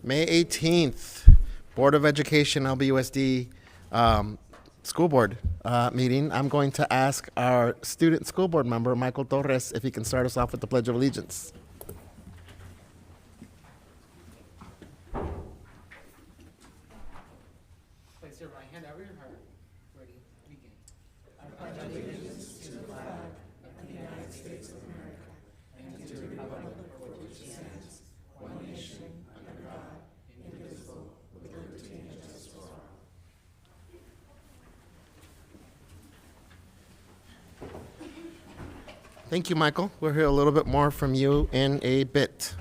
May 18th, Board of Education, LBUSD School Board meeting. I'm going to ask our student school board member, Michael Torres, if he can start us off with the Pledge of Allegiance. Place your right hand over your heart. Ready? Begin. I pledge allegiance to the flag of the United States of America and to the republic for which it stands, one nation, under God, indivisible, with liberty and justice for all. Thank you, Michael. We'll hear a little bit more from you in a bit.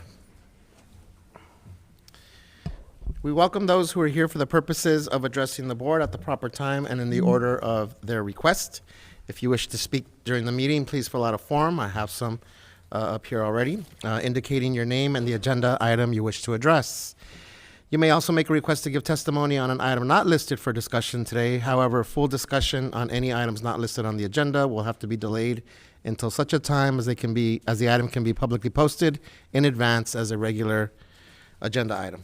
We welcome those who are here for the purposes of addressing the board at the proper time and in the order of their request. If you wish to speak during the meeting, please fill out a form. I have some up here already, indicating your name and the agenda item you wish to address. You may also make a request to give testimony on an item not listed for discussion today. However, full discussion on any items not listed on the agenda will have to be delayed until such a time as the item can be publicly posted in advance as a regular agenda item.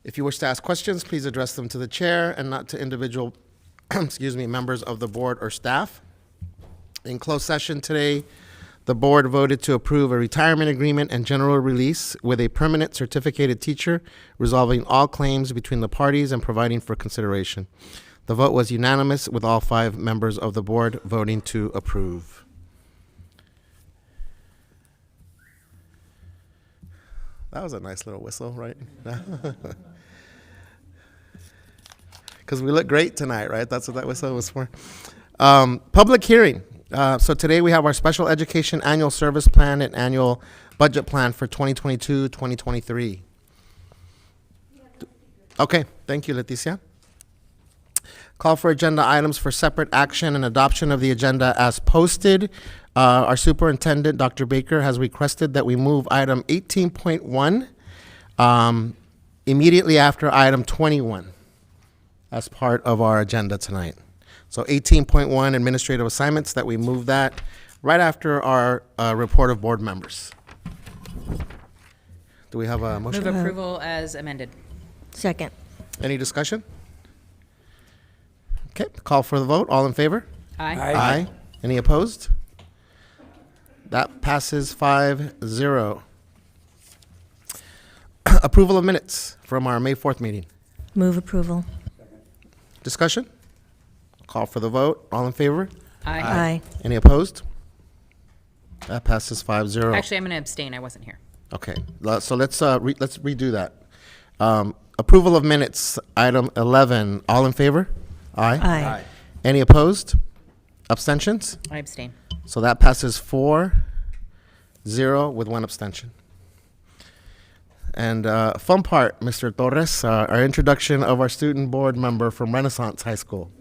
If you wish to ask questions, please address them to the chair and not to individual members of the board or staff. In closed session today, the board voted to approve a retirement agreement and general release with a permanent certificated teacher, resolving all claims between the parties and providing for consideration. The vote was unanimous, with all 5 members of the board voting to approve. That was a nice little whistle, right? Because we look great tonight, right? That's what that whistle was for. Public hearing. So today we have our special education annual service plan and annual budget plan for 2022-2023. Okay, thank you, Leticia. Call for agenda items for separate action and adoption of the agenda as posted. Our superintendent, Dr. Baker, has requested that we move item 18.1 immediately after item 21 as part of our agenda tonight. So 18.1 administrative assignments, that we move that right after our report of board members. Do we have a motion? Move approval as amended. Second. Any discussion? Okay, call for the vote. All in favor? Aye. Aye. Any opposed? That passes 5-0. Approval of minutes from our May 4th meeting. Move approval. Discussion? Call for the vote. All in favor? Aye. Aye. Any opposed? That passes 5-0. Actually, I'm going to abstain. I wasn't here. Okay, so let's redo that. Approval of minutes, item 11. All in favor? Aye. Aye. Any opposed? Abstentions? I abstain. So that passes 4-0 with 1 abstention. And fun part, Mr. Torres, our introduction of our student board member from Renaissance High School.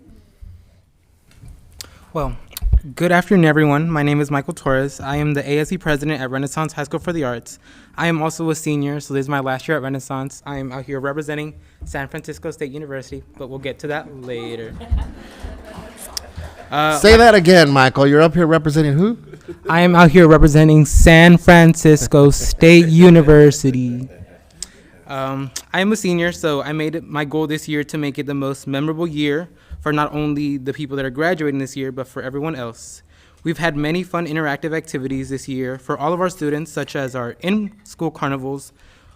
Well, good afternoon, everyone. My name is Michael Torres. I am the ASE president at Renaissance High School for the Arts. I am also a senior, so this is my last year at Renaissance. I am out here representing San Francisco State University, but we'll get to that later. Say that again, Michael. You're up here representing who? I am out here representing San Francisco State University. I am a senior, so I made it my goal this year to make it the most memorable year for not only the people that are graduating this year, but for everyone else. We've had many fun interactive activities this year for all of our students, such as our in-school carnivals,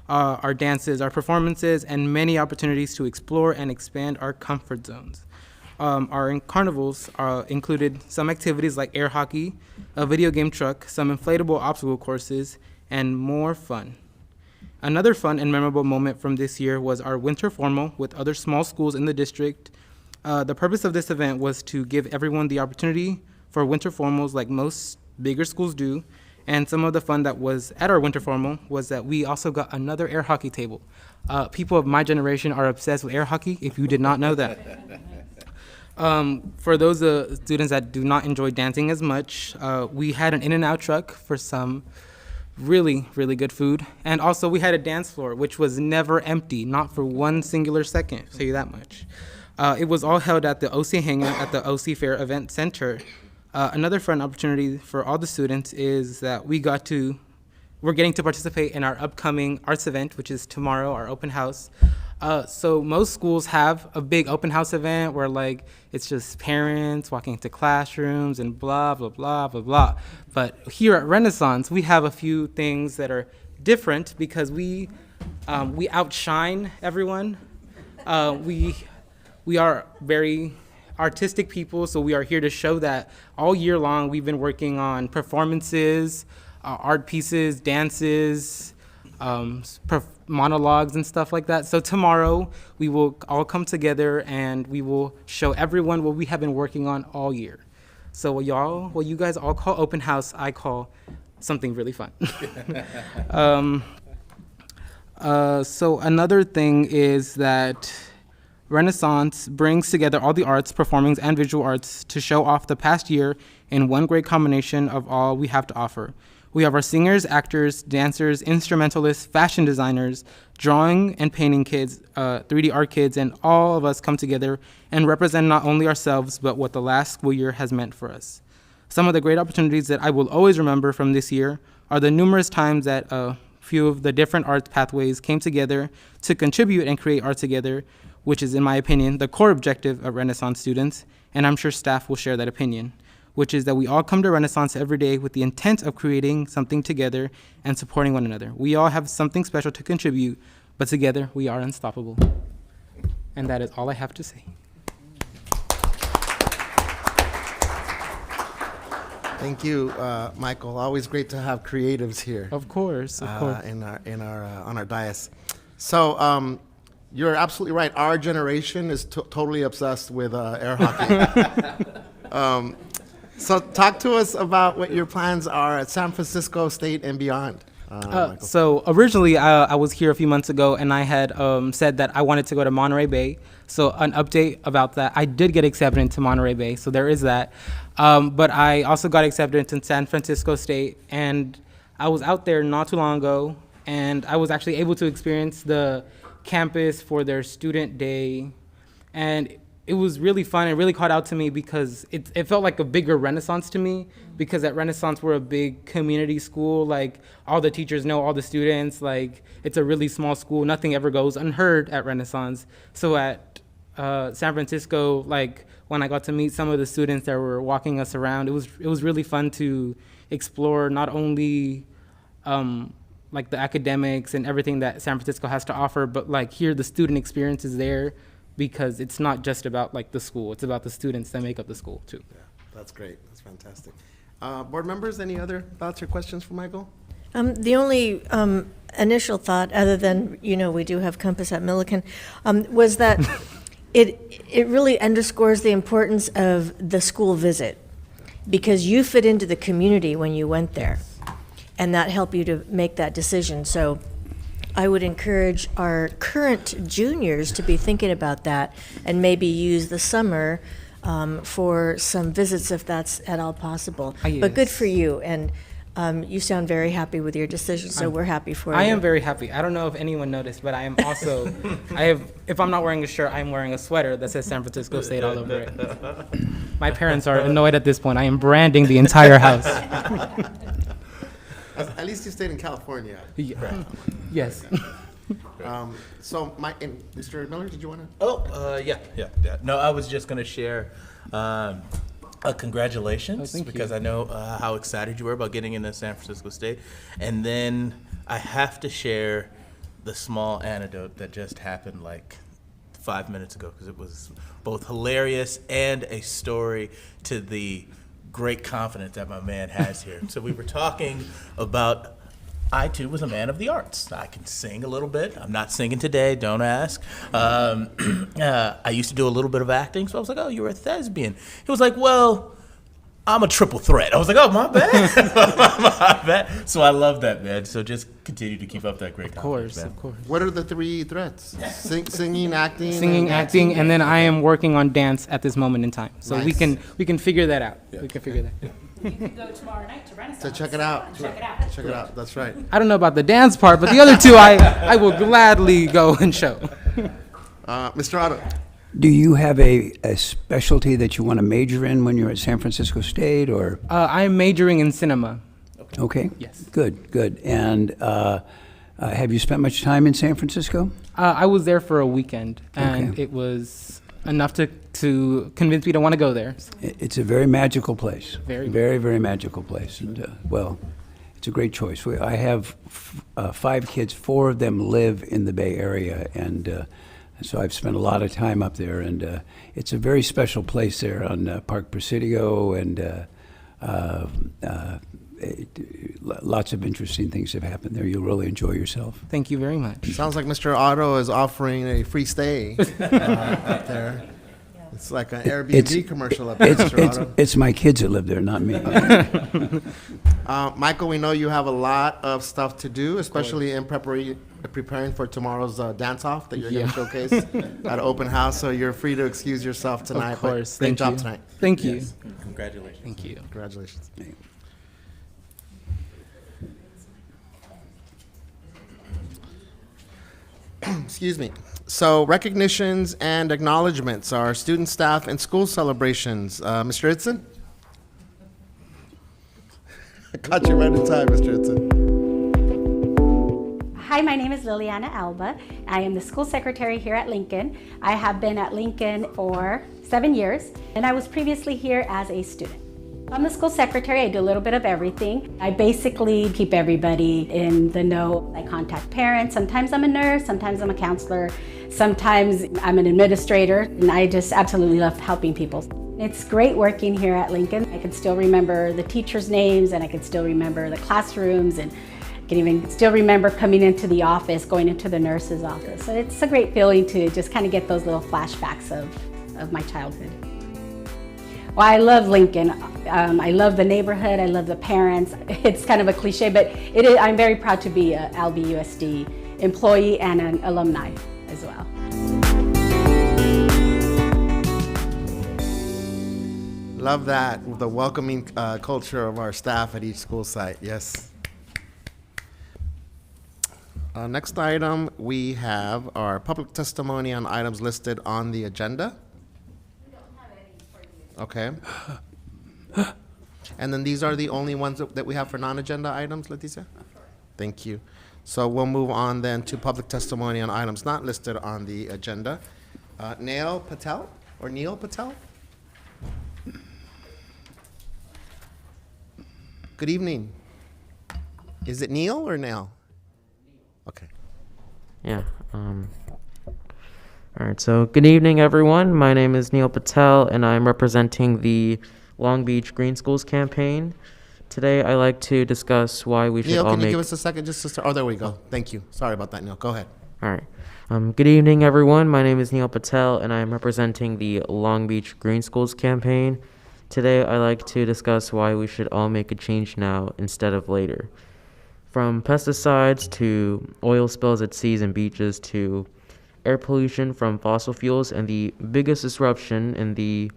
our dances, our performances, and many opportunities to explore and expand our comfort zones. Our carnivals included some activities like air hockey, a video game truck, some inflatable obstacle courses, and more fun. Another fun and memorable moment from this year was our winter formal with other small schools in the district. The purpose of this event was to give everyone the opportunity for winter formals like most bigger schools do. And some of the fun that was at our winter formal was that we also got another air hockey table. People of my generation are obsessed with air hockey, if you did not know that. For those students that do not enjoy dancing as much, we had an In-N-Out truck for some really, really good food. And also we had a dance floor, which was never empty, not for one singular second, I'll tell you that much. It was all held at the OC Hangout at the OC Fair Event Center. Another fun opportunity for all the students is that we got to we're getting to participate in our upcoming arts event, which is tomorrow, our open house. So most schools have a big open house event where like it's just parents walking into classrooms and blah, blah, blah, blah, blah. But here at Renaissance, we have a few things that are different because we outshine everyone. We are very artistic people, so we are here to show that all year long we've been working on performances, art pieces, dances, monologues and stuff like that. So tomorrow we will all come together and we will show everyone what we have been working on all year. So what you guys all call open house, I call something really fun. So another thing is that Renaissance brings together all the arts, performing, and visual arts to show off the past year in one great combination of all we have to offer. We have our singers, actors, dancers, instrumentalists, fashion designers, drawing and painting kids, 3D art kids, and all of us come together and represent not only ourselves, but what the last school year has meant for us. Some of the great opportunities that I will always remember from this year are the numerous times that a few of the different art pathways came together to contribute and create art together, which is, in my opinion, the core objective of Renaissance students, and I'm sure staff will share that opinion, which is that we all come to Renaissance every day with the intent of creating something together and supporting one another. We all have something special to contribute, but together we are unstoppable. And that is all I have to say. Thank you, Michael. Always great to have creatives here. Of course, of course. On our dais. So you're absolutely right. Our generation is totally obsessed with air hockey. So talk to us about what your plans are at San Francisco State and beyond. So originally, I was here a few months ago, and I had said that I wanted to go to Monterey Bay. So an update about that, I did get accepted into Monterey Bay, so there is that. But I also got accepted into San Francisco State, and I was out there not too long ago, and I was actually able to experience the campus for their student day, and it was really fun. It really caught out to me because it felt like a bigger Renaissance to me, because at Renaissance we're a big community school. Like, all the teachers know all the students. Like, it's a really small school. Nothing ever goes unheard at Renaissance. So at San Francisco, like, when I got to meet some of the students that were walking us around, it was really fun to explore not only like the academics and everything that San Francisco has to offer, but like hear the student experiences there, because it's not just about like the school, it's about the students that make up the school too. Yeah, that's great. That's fantastic. Board members, any other thoughts or questions for Michael? The only initial thought, other than, we do have Compass at Millikan, was that it really underscores the importance of the school visit, because you fit into the community when you went there, and that helped you to make that decision. So I would encourage our current juniors to be thinking about that and maybe use the summer for some visits if that's at all possible. But good for you, and you sound very happy with your decision, so we're happy for you. I am very happy. I don't know if anyone noticed, but I am also, if I'm not wearing a shirt, I'm wearing a sweater that says San Francisco State all over it. My parents are annoyed at this point. I am branding the entire house. At least you stayed in California. Yeah. Yes. So, Mr. Miller, did you want to? Oh, yeah. No, I was just going to share congratulations, because I know how excited you were about getting into San Francisco State. And then I have to share the small anecdote that just happened like 5 minutes ago, because it was both hilarious and a story to the great confidence that my man has here. So we were talking about, I too was a man of the arts. I can sing a little bit. I'm not singing today, don't ask. I used to do a little bit of acting, so I was like, oh, you're a thespian. He was like, well, I'm a triple threat. I was like, oh, my bad. My bad. So I love that, man. So just continue to keep up that great confidence, man. Of course. What are the 3 threats? Singing, acting? Singing, acting, and then I am working on dance at this moment in time. So Nice. we can figure that out. Yeah. We can figure that out. You can go tomorrow night to Renaissance. So check it out. Check it out. Check it out. That's right. I don't know about the dance part, but the other two I will gladly go and show. Mr. Otto. Do you have a specialty that you want to major in when you're at San Francisco State, or? I'm majoring in cinema. Okay. Yes. Good, good. And have you spent much time in San Francisco? I was there for a weekend, and Okay. it was enough to convince me to want to go there. It's a very magical place. Very. Very, very magical place. And, well, it's a great choice. I have 5 kids. 4 of them live in the Bay Area, and so I've spent a lot of time up there. And it's a very special place there on Park Presidio, and lots of interesting things have happened there. You'll really enjoy yourself. Thank you very much. Sounds like Mr. Otto is offering a free stay up there. It's like an Airbnb commercial up there, Mr. Otto. It's my kids that live there, not me. Michael, we know you have a lot of stuff to do, especially in preparing for tomorrow's dance-off that you're going to showcase at open house. So you're free to excuse yourself tonight. Of course. But great Thank job you. tonight. Thank you. Congratulations. Thank you. Congratulations. Excuse me. So recognitions and acknowledgements are student, staff, and school celebrations. Mr. Itson? I caught you right in time, Mr. Itson. Hi, my name is Liliana Alba. I am the school secretary here at Lincoln. I have been at Lincoln for 7 years, and I was previously here as a student. I'm the school secretary. I do a little bit of everything. I basically keep everybody in the know. I contact parents. Sometimes I'm a nurse, sometimes I'm a counselor, sometimes I'm an administrator, and I just absolutely love helping people. It's great working here at Lincoln. I can still remember the teachers' names, and I can still remember the classrooms, and I can even still remember coming into the office, going into the nurse's office. So it's a great feeling to just kind of get those little flashbacks of my childhood. Well, I love Lincoln. I love the neighborhood. I love the parents. It's kind of a cliche, but I'm very proud to be a LBUSD employee and an alumni as well. Love that, the welcoming culture of our staff at each school site. Yes. Next item, we have our public testimony on items listed on the agenda. Okay. And then these are the only ones that we have for non-agenda items, Leticia? Thank you. So we'll move on then to public testimony on items not listed on the agenda. Neil Patel? Good evening. Is it Neil or Nail? Okay. Yeah. All right. So good evening, everyone. My name is Neil Patel, and I'm representing the Long Beach Green Schools campaign. Today, I like to discuss why we should Neil, all can you make. give us a second just to start? Oh, there we go. Thank you. Sorry about that, Neil. Go ahead. All right. Good evening, everyone. My name is Neil Patel, and I'm representing the Long Beach Green Schools campaign. Today, I like to discuss why we should all make a change now instead of later. From pesticides to oil spills at seas and beaches to air pollution from fossil fuels and the biggest disruption in the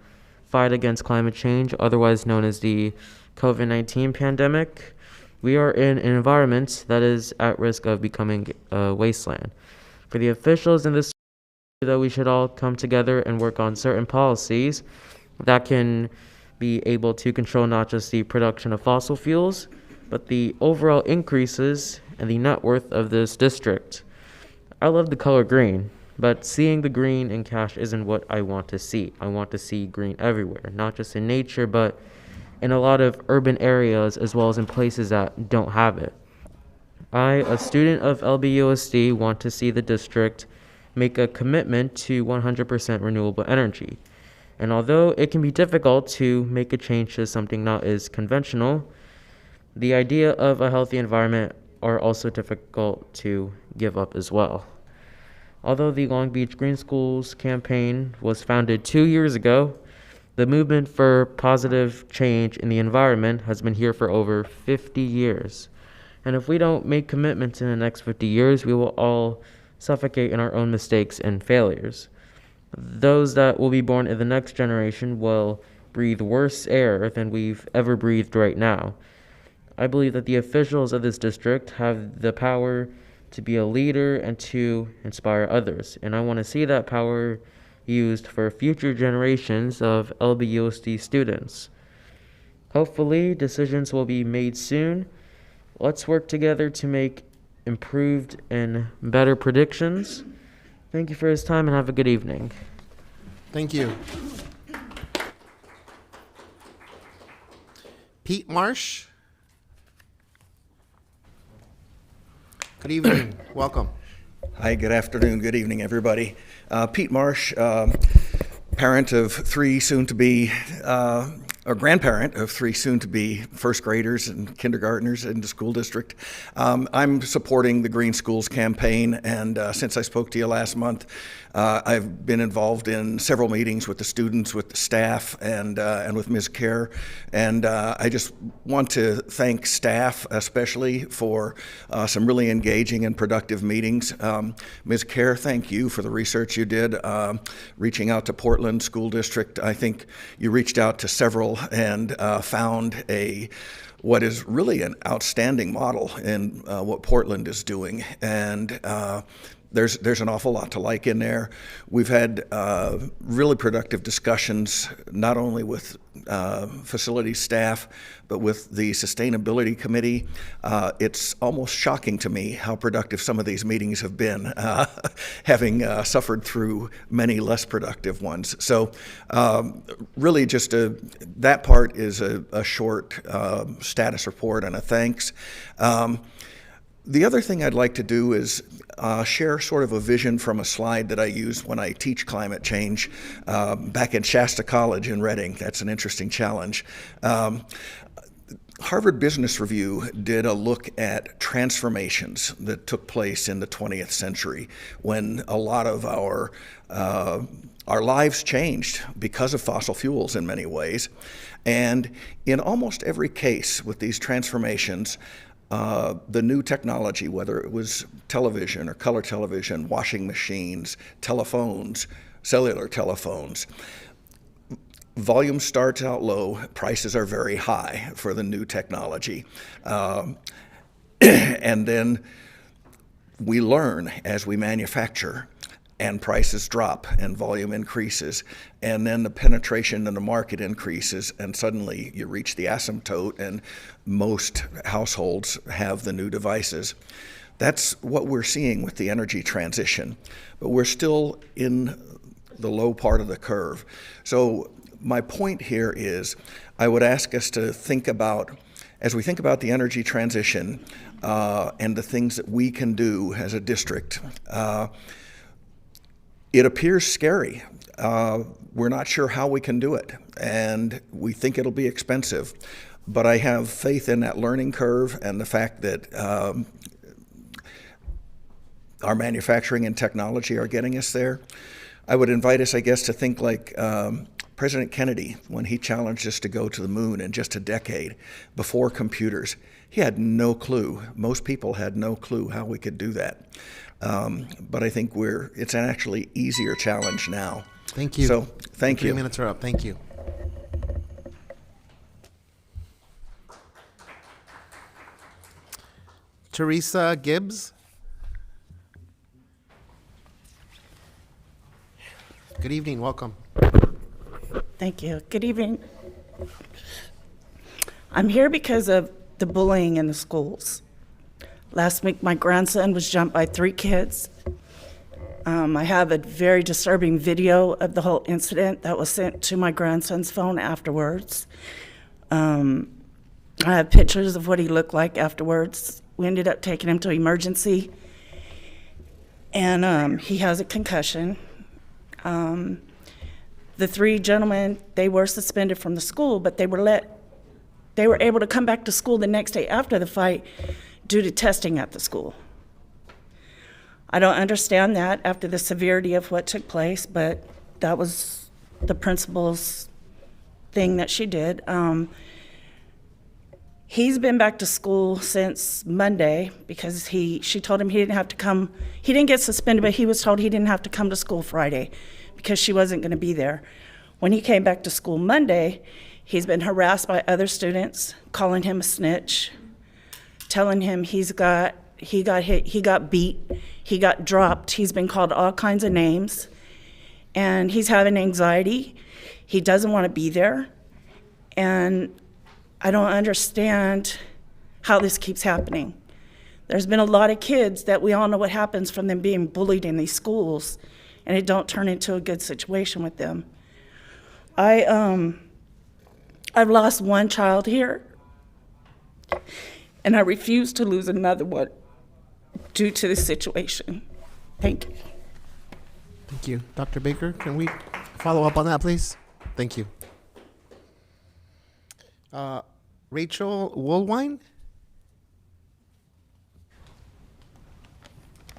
fight against climate change, otherwise known as the COVID-19 pandemic, we are in an environment that is at risk of becoming a wasteland. For the officials in this, that we should all come together and work on certain policies that can be able to control not just the production of fossil fuels, but the overall increases in the net worth of this district. I love the color green, but seeing the green in cash isn't what I want to see. I want to see green everywhere, not just in nature, but in a lot of urban areas as well as in places that don't have it. I, a student of LBUSD, want to see the district make a commitment to 100% renewable energy. And although it can be difficult to make a change to something not as conventional, the idea of a healthy environment are also difficult to give up as well. Although the Long Beach Green Schools campaign was founded 2 years ago, the movement for positive change in the environment has been here for over 50 years. And if we don't make commitments in the next 50 years, we will all suffocate in our own mistakes and failures. Those that will be born in the next generation will breathe worse air than we've ever breathed right now. I believe that the officials of this district have the power to be a leader and to inspire others. And I want to see that power used for future generations of LBUSD students. Hopefully, decisions will be made soon Let's work together to make improved and better predictions. Thank you for his time and have a good evening. Thank you. Pete Marsh. Good evening. Welcome. Hi, good afternoon, good evening, everybody. Pete Marsh, parent of three soon-to-be, or grandparent of three soon-to-be first graders and kindergartners in the school district. I'm supporting the Green Schools campaign, and since I spoke to you last month, I've been involved in several meetings with the students, with the staff, and with Ms. Kerr. And I just want to thank staff especially for some really engaging and productive meetings. Ms. Kerr, thank you for the research you did, reaching out to Portland School District. I think you reached out to several and found what is really an outstanding model in what Portland is doing. And there's an awful lot to like in there. We've had really productive discussions, not only with facility staff, but with the sustainability committee. It's almost shocking to me how productive some of these meetings have been, having suffered through many less productive ones. So really just that part is a short status report and a thanks. The other thing I'd like to do is share sort of a vision from a slide that I use when I teach climate change back in Shasta College in Reading. That's an interesting challenge. Harvard Business Review did a look at transformations that took place in the 20th century when a lot of our lives changed because of fossil fuels in many ways. And in almost every case with these transformations, the new technology, whether it was television or color television, washing machines, telephones, cellular telephones, volume starts out low, prices are very high for the new technology. And then we learn as we manufacture, and prices drop and volume increases, and then the penetration in the market increases, and suddenly you reach the asymptote and most households have the new devices. That's what we're seeing with the energy transition, but we're still in the low part of the curve. So my point here is I would ask us to think about, as we think about the energy transition and the things that we can do as a district, it appears scary. We're not sure how we can do it, and we think it'll be expensive. But I have faith in that learning curve and the fact that our manufacturing and technology are getting us there. I would invite us, I guess, to think like President Kennedy when he challenged us to go to the moon in just a decade before computers. He had no clue. Most people had no clue how we could do that. But I think it's an actually easier challenge now. Thank you. So, thank you. 3 minutes are up. Thank you. Teresa Gibbs. Good evening. Welcome. Thank you. Good evening. I'm here because of the bullying in the schools. Last week, my grandson was jumped by 3 kids. I have a very disturbing video of the whole incident that was sent to my grandson's phone afterwards. I have pictures of what he looked like afterwards. We ended up taking him to emergency, and he has a concussion. The 3 gentlemen, they were suspended from the school, but they were able to come back to school the next day after the fight due to testing at the school. I don't understand that after the severity of what took place, but that was the principal's thing that she did. He's been back to school since Monday because she told him he didn't have to come. He didn't get suspended, but he was told he didn't have to come to school Friday because she wasn't going to be there. When he came back to school Monday, he's been harassed by other students, calling him a snitch, telling him he got hit, he got beat, he got dropped. He's been called all kinds of names, and he's having anxiety. He doesn't want to be there, and I don't understand how this keeps happening. There's been a lot of kids that we all know what happens from them being bullied in these schools, and it don't turn into a good situation with them. I've lost one child here, and I refuse to lose another one due to this situation. Thank you. Thank you. Dr. Baker, can we follow up on that, please? Thank you. Rachel Woolwine?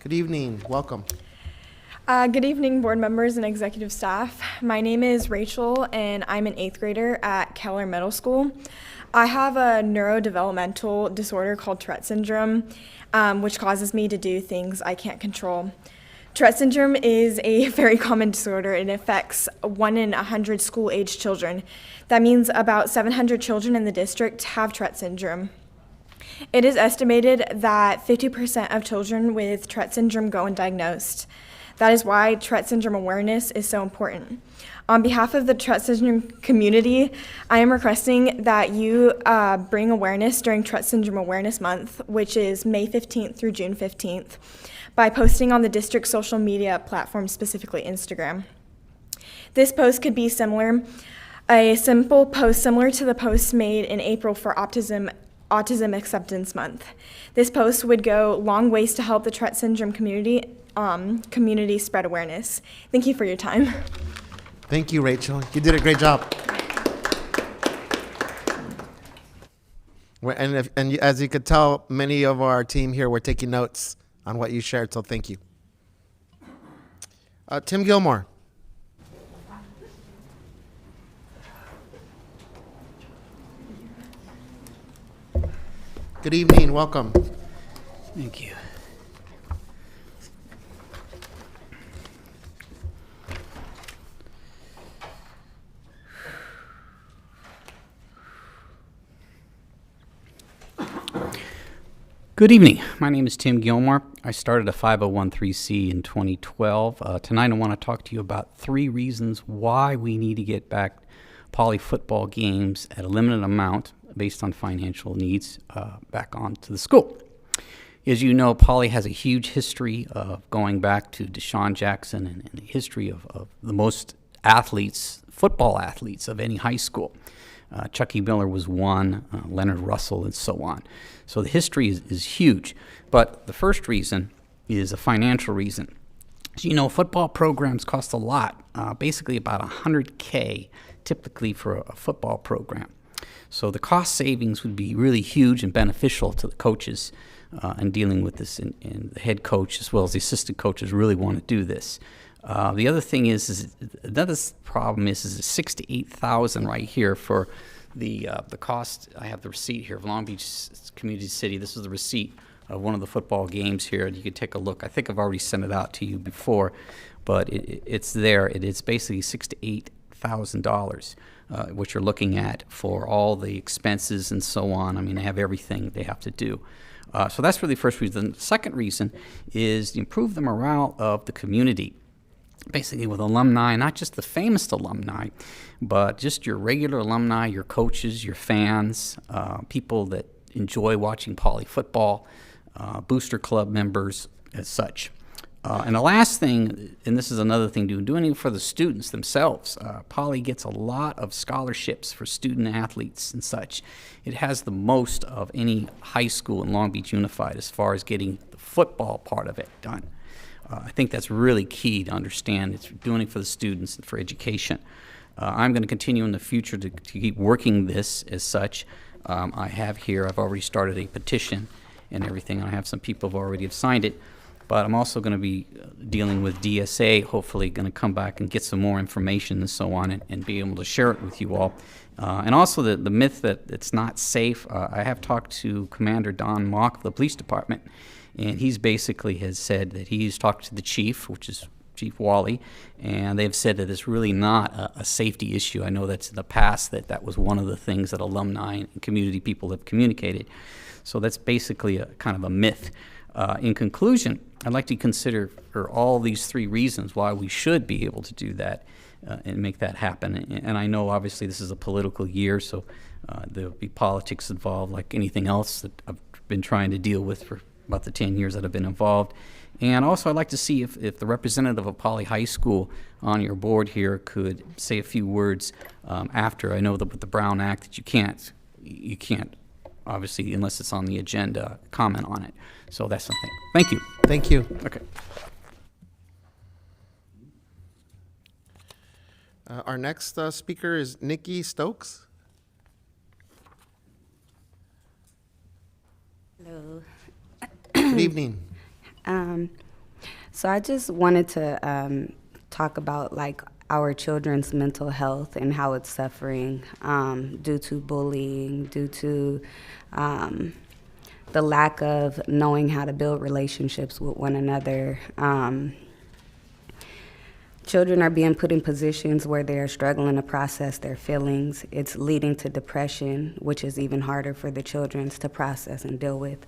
Good evening. Welcome. Good evening, board members and executive staff. My name is Rachel, and I'm an 8th grader at Keller Middle School. I have a neurodevelopmental disorder called Tourette syndrome, which causes me to do things I can't control. Tourette syndrome is a very common disorder. It affects 1 in 100 school-age children. That means about 700 children in the district have Tourette syndrome. It is estimated that 50% of children with Tourette syndrome go undiagnosed. That is why Tourette syndrome awareness is so important. On behalf of the Tourette syndrome community, I am requesting that you bring awareness during Tourette Syndrome Awareness Month, which is May 15th through June 15th, by posting on the district's social media platform, specifically Instagram. This post could be a simple post similar to the post made in April for Autism Acceptance Month. This post would go long ways to help the Tourette syndrome community spread awareness. Thank you for your time. Thank you, Rachel. You did a great job. And as you could tell, many of our team here were taking notes on what you shared, so thank you. Tim Gilmore. Good evening. Welcome. Thank you. Good evening. My name is Tim Gilmore. I started a 501(c) in 2012. Tonight I want to talk to you about 3 reasons why we need to get back poly football games at a limited amount based on financial needs back onto the school. As you know, poly has a huge history of going back to Deshaun Jackson and the history of the most athletes, football athletes of any high school. Chucky Miller was one, Leonard Russell, and so on. So the history is huge. But the first reason is a financial reason. As you know, football programs cost a lot, basically about $100K typically for a football program. So the cost savings would be really huge and beneficial to the coaches and dealing with this, and the head coach as well as the assistant coaches really want to do this. The other thing is another problem is $6,000 to $8,000 right here for the cost. I have the receipt here of Long Beach Community City. This is the receipt of one of the football games here, and you can take a look. I think I've already sent it out to you before, but it's there. It's basically $6,000 to $8,000, which you're looking at for all the expenses and so on. I mean, they have everything they have to do. So that's really the first reason. The second reason is to improve the morale of the community. Basically with alumni, not just the famous alumni, but just your regular alumni, your coaches, your fans, people that enjoy watching poly football, booster club members as such. And the last thing, and this is another thing, doing it for the students themselves. Poly gets a lot of scholarships for student athletes and such. It has the most of any high school in Long Beach Unified as far as getting the football part of it done. I think that's really key to understand. It's doing it for the students and for education. I'm going to continue in the future to keep working this as such. I've already started a petition and everything. I have some people who already have signed it. But I'm also going to be dealing with DSA, hopefully going to come back and get some more information and so on and be able to share it with you all. And also the myth that it's not safe. I have talked to Commander Don Mock of the police department, and he's basically has said that he's talked to the chief, which is Chief Wally, and they've said that it's really not a safety issue. I know that's in the past that was one of the things that alumni and community people have communicated. So that's basically a kind of a myth. In conclusion, I'd like to consider for all these 3 reasons why we should be able to do that. and make that happen. And I know obviously this is a political year, so there'll be politics involved like anything else that I've been trying to deal with for about the 10 years that I've been involved. And also I'd like to see if the representative of Poly High School on your board here could say a few words after. I know that with the Brown Act that you can't, obviously, unless it's on the agenda, comment on it. So that's something. Thank you. Thank you. Okay. Our next speaker is Nikki Stokes. Hello. Good evening. So I just wanted to talk about like our children's mental health and how it's suffering due to bullying, due to the lack of knowing how to build relationships with one another. Children are being put in positions where they're struggling to process their feelings. It's leading to depression, which is even harder for the children to process and deal with.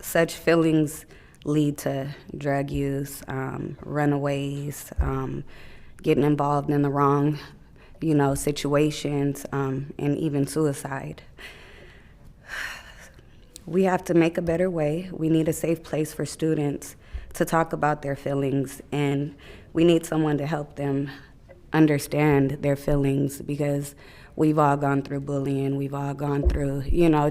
Such feelings lead to drug use, runaways, getting involved in the wrong, situations, and even suicide. We have to make a better way. We need a safe place for students to talk about their feelings, and we need someone to help them understand their feelings, because we've all gone through bullying, we've all gone through,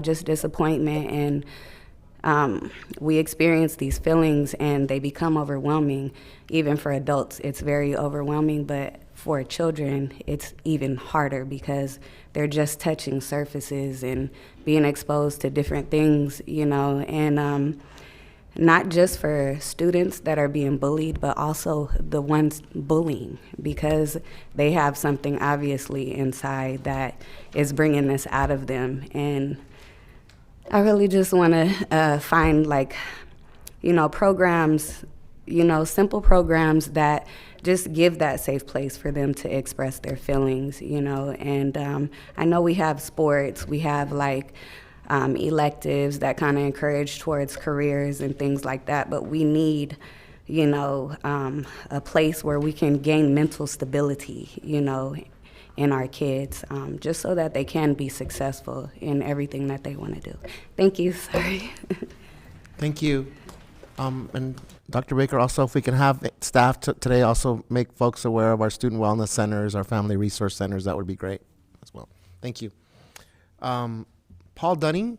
just disappointment, and we experience these feelings and they become overwhelming. Even for adults, it's very overwhelming, but for children, it's even harder because they're just touching surfaces and being exposed to different things, and not just for students that are being bullied, but also the ones bullying, because they have something obviously inside that is bringing this out of them. And I really just want to find programs, simple programs that just give that safe place for them to express their feelings, and I know we have sports, we have electives that kind of encourage towards careers and things like that, but we need, a place where we can gain mental stability, in our kids, just so that they can be successful in everything that they want to do. Thank you. Sorry. Thank you. And Dr. Baker, also, if we can have staff today also make folks aware of our student wellness centers, our family resource centers, that would be great as well. Thank you. Paul Dunning.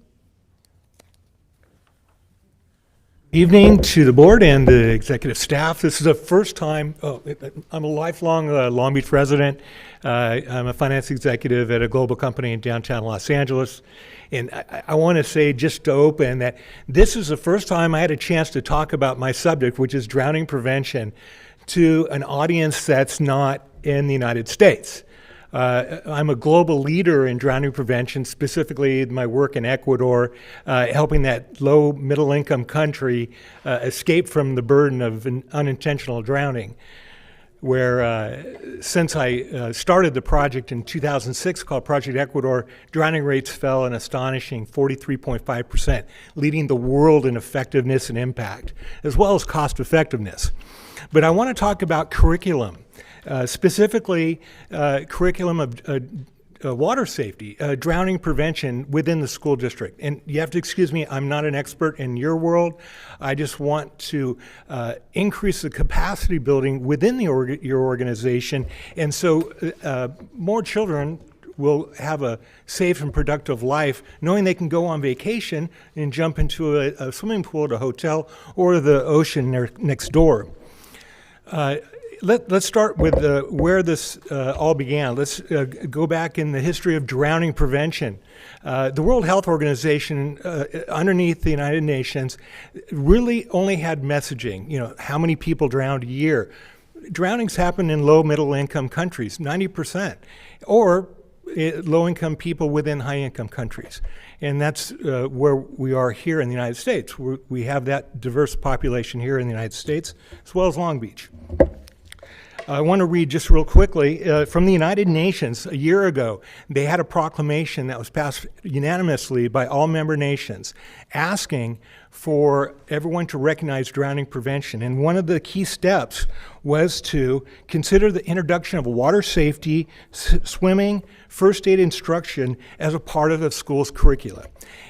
Evening to the board and the executive staff. This is the first time, I'm a lifelong Long Beach resident. I'm a finance executive at a global company in downtown Los Angeles. And I want to say, just to open, that this is the first time I had a chance to talk about my subject, which is drowning prevention, to an audience that's not in the United States. I'm a global leader in drowning prevention, specifically my work in Ecuador, helping that low middle income country escape from the burden of unintentional drowning. Where since I started the project in 2006 called Project Ecuador, drowning rates fell an astonishing 43.5%, leading the world in effectiveness and impact, as well as cost effectiveness. But I want to talk about curriculum. Specifically, curriculum of water safety, drowning prevention within the school district. And you have to excuse me, I'm not an expert in your world. I just want to increase the capacity building within your organization. And so more children will have a safe and productive life, knowing they can go on vacation and jump into a swimming pool at a hotel or the ocean next door. Let's start with where this all began. Let's go back in the history of drowning prevention. The World Health Organization, underneath the United Nations, really only had messaging, how many people drowned a year. Drownings happen in low middle income countries, 90%, or low income people within high income countries. And that's where we are here in the United States. We have that diverse population here in the United States, as well as Long Beach. I want to read just real quickly from the United Nations a year ago. They had a proclamation that was passed unanimously by all member nations asking for everyone to recognize drowning prevention. And one of the key steps was to consider the introduction of water safety, swimming, first aid instruction as a part of the school's curricula.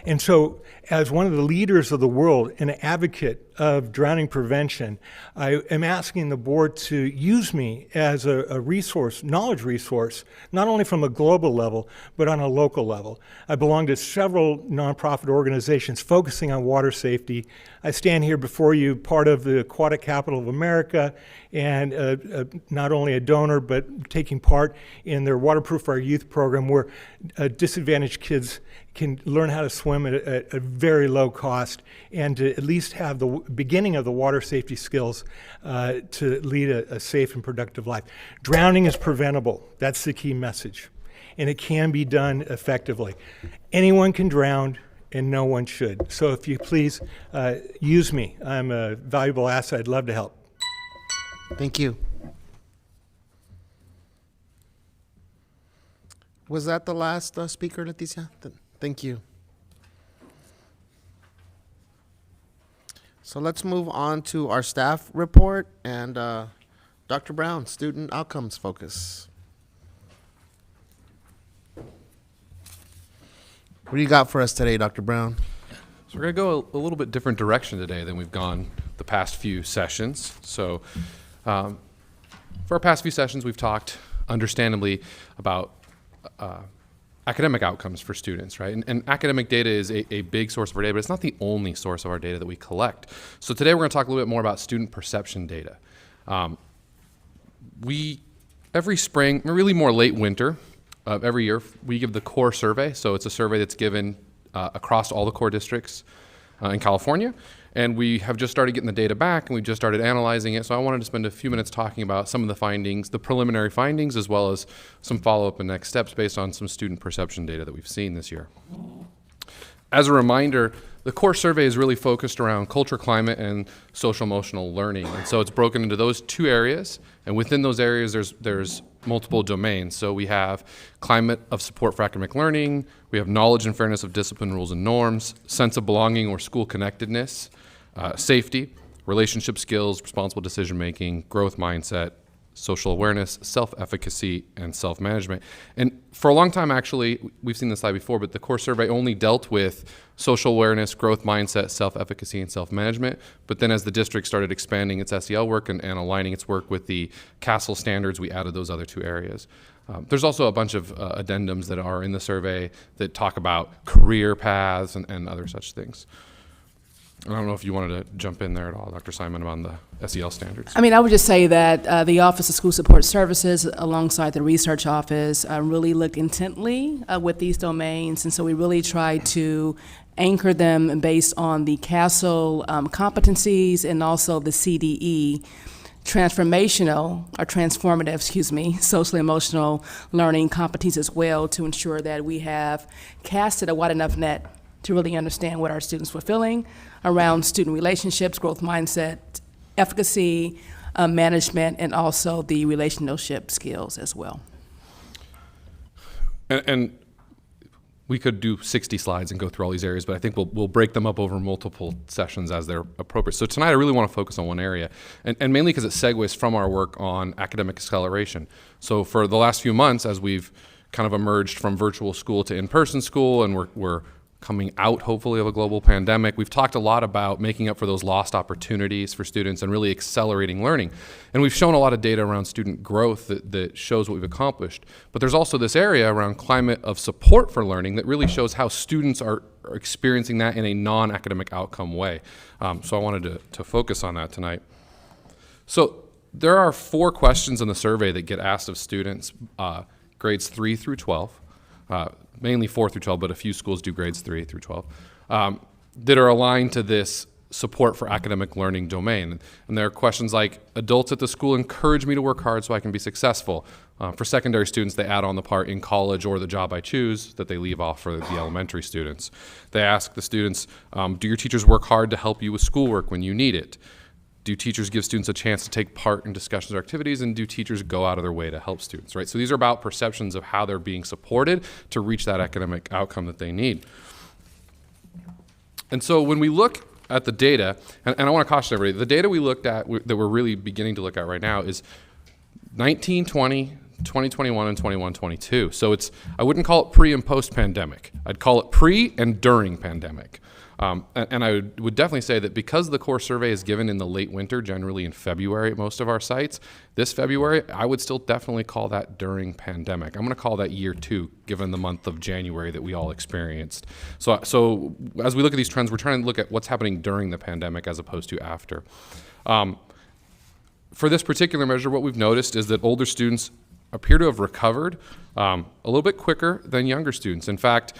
And so, as one of the leaders of the world and an advocate of drowning prevention, I am asking the board to use me as a resource, knowledge resource, not only from a global level, but on a local level. I belong to several nonprofit organizations focusing on water safety. I stand here before you, part of the Aquatic Capital of America, and not only a donor, but taking part in their Waterproof for Our Youth program, where disadvantaged kids can learn how to swim at a very low cost, and to at least have the beginning of the water safety skills to lead a safe and productive life. Drowning is preventable. That's the key message. And it can be done effectively. Anyone can drown, and no one should. So if you please use me. I'm a valuable asset. I'd love to help. Thank you. Was that the last speaker, Leticia? Thank you. So let's move on to our staff report and Dr. Brown, student outcomes focus. What do you got for us today, Dr. Brown? So we're going to go a little bit different direction today than we've gone the past few sessions. So for our past few sessions, we've talked understandably about academic outcomes for students, right? And academic data is a big source of our data, but it's not the only source of our data that we collect. So today we're going to talk a little bit more about student perception data. Every spring, really more late winter of every year, we give the core survey. So it's a survey that's given across all the core districts in California. And we have just started getting the data back, and we've just started analyzing it. So I wanted to spend a few minutes talking about some of the findings, the preliminary findings, as well as some follow-up and next steps based on some student perception data that we've seen this year. As a reminder, the core survey is really focused around culture, climate, and social-emotional learning. And so it's broken into those two areas. And within those areas, there's multiple domains. So we have climate of support for academic learning, we have knowledge and fairness of discipline, rules, and norms, sense of belonging or school connectedness, safety, relationship skills, responsible decision-making, growth mindset, social awareness, self-efficacy, and self-management. And for a long time, actually, we've seen this slide before, but the core survey only dealt with social awareness, growth mindset, self-efficacy, and self-management. But then as the district started expanding its SEL work and aligning its work with the CASEL standards, we added those other two areas. There's also a bunch of addendums that are in the survey that talk about career paths and other such things. I don't know if you wanted to jump in there at all, Dr. Simon, on the SEL standards. I mean, I would just say that the Office of School Support Services, alongside the research office, really looked intently with these domains, and so we really tried to anchor them based on the CASEL competencies and also the CDE transformative, social emotional learning competencies as well, to ensure that we have casted a wide enough net to really understand what our students were feeling around student relationships, growth mindset, efficacy, management, and also the relationship skills as well. And we could do 60 slides and go through all these areas, but I think we'll break them up over multiple sessions as they're appropriate. So tonight I really want to focus on one area, and mainly because it segues from our work on academic acceleration. So for the last few months, as we've kind of emerged from virtual school to in-person school, and we're coming out, hopefully, of a global pandemic, we've talked a lot about making up for those lost opportunities for students and really accelerating learning. And we've shown a lot of data around student growth that shows what we've accomplished. But there's also this area around climate of support for learning that really shows how students are experiencing that in a non-academic outcome way. So I wanted to focus on that tonight. So there are 4 questions in the survey that get asked of students, grades 3 through 12. Mainly 4 through 12, but a few schools do grades 3 through 12, that are aligned to this support for academic learning domain. And there are questions like, adults at the school encourage me to work hard so I can be successful. For secondary students, they add on the part in college or the job I choose that they leave off for the elementary students. They ask the students, do your teachers work hard to help you with schoolwork when you need it? Do teachers give students a chance to take part in discussions or activities, and do teachers go out of their way to help students, right? So these are about perceptions of how they're being supported to reach that academic outcome that they need. And so when we look at the data, and I want to caution everybody, the data we looked at, that we're really beginning to look at right now is 1920, 2021, and 21-22. So I wouldn't call it pre and post pandemic. I'd call it pre and during pandemic. And I would definitely say that because the core survey is given in the late winter, generally in February at most of our sites, this February, I would still definitely call that during pandemic. I'm going to call that year 2, given the month of January that we all experienced. So as we look at these trends, we're trying to look at what's happening during the pandemic as opposed to after. For this particular measure, what we've noticed is that older students appear to have recovered a little bit quicker than younger students. In fact,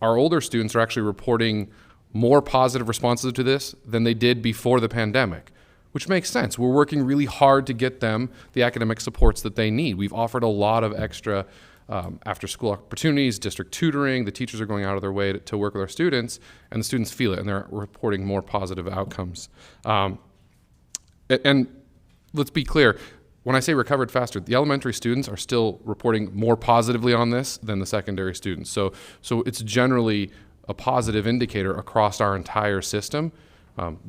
our older students are actually reporting more positive responses to this than they did before the pandemic, which makes sense. We're working really hard to get them the academic supports that they need. We've offered a lot of extra after-school opportunities, district tutoring. The teachers are going out of their way to work with our students, and the students feel it, and they're reporting more positive outcomes. And let's be clear, when I say recovered faster, the elementary students are still reporting more positively on this than the secondary students. So it's generally a positive indicator across our entire system,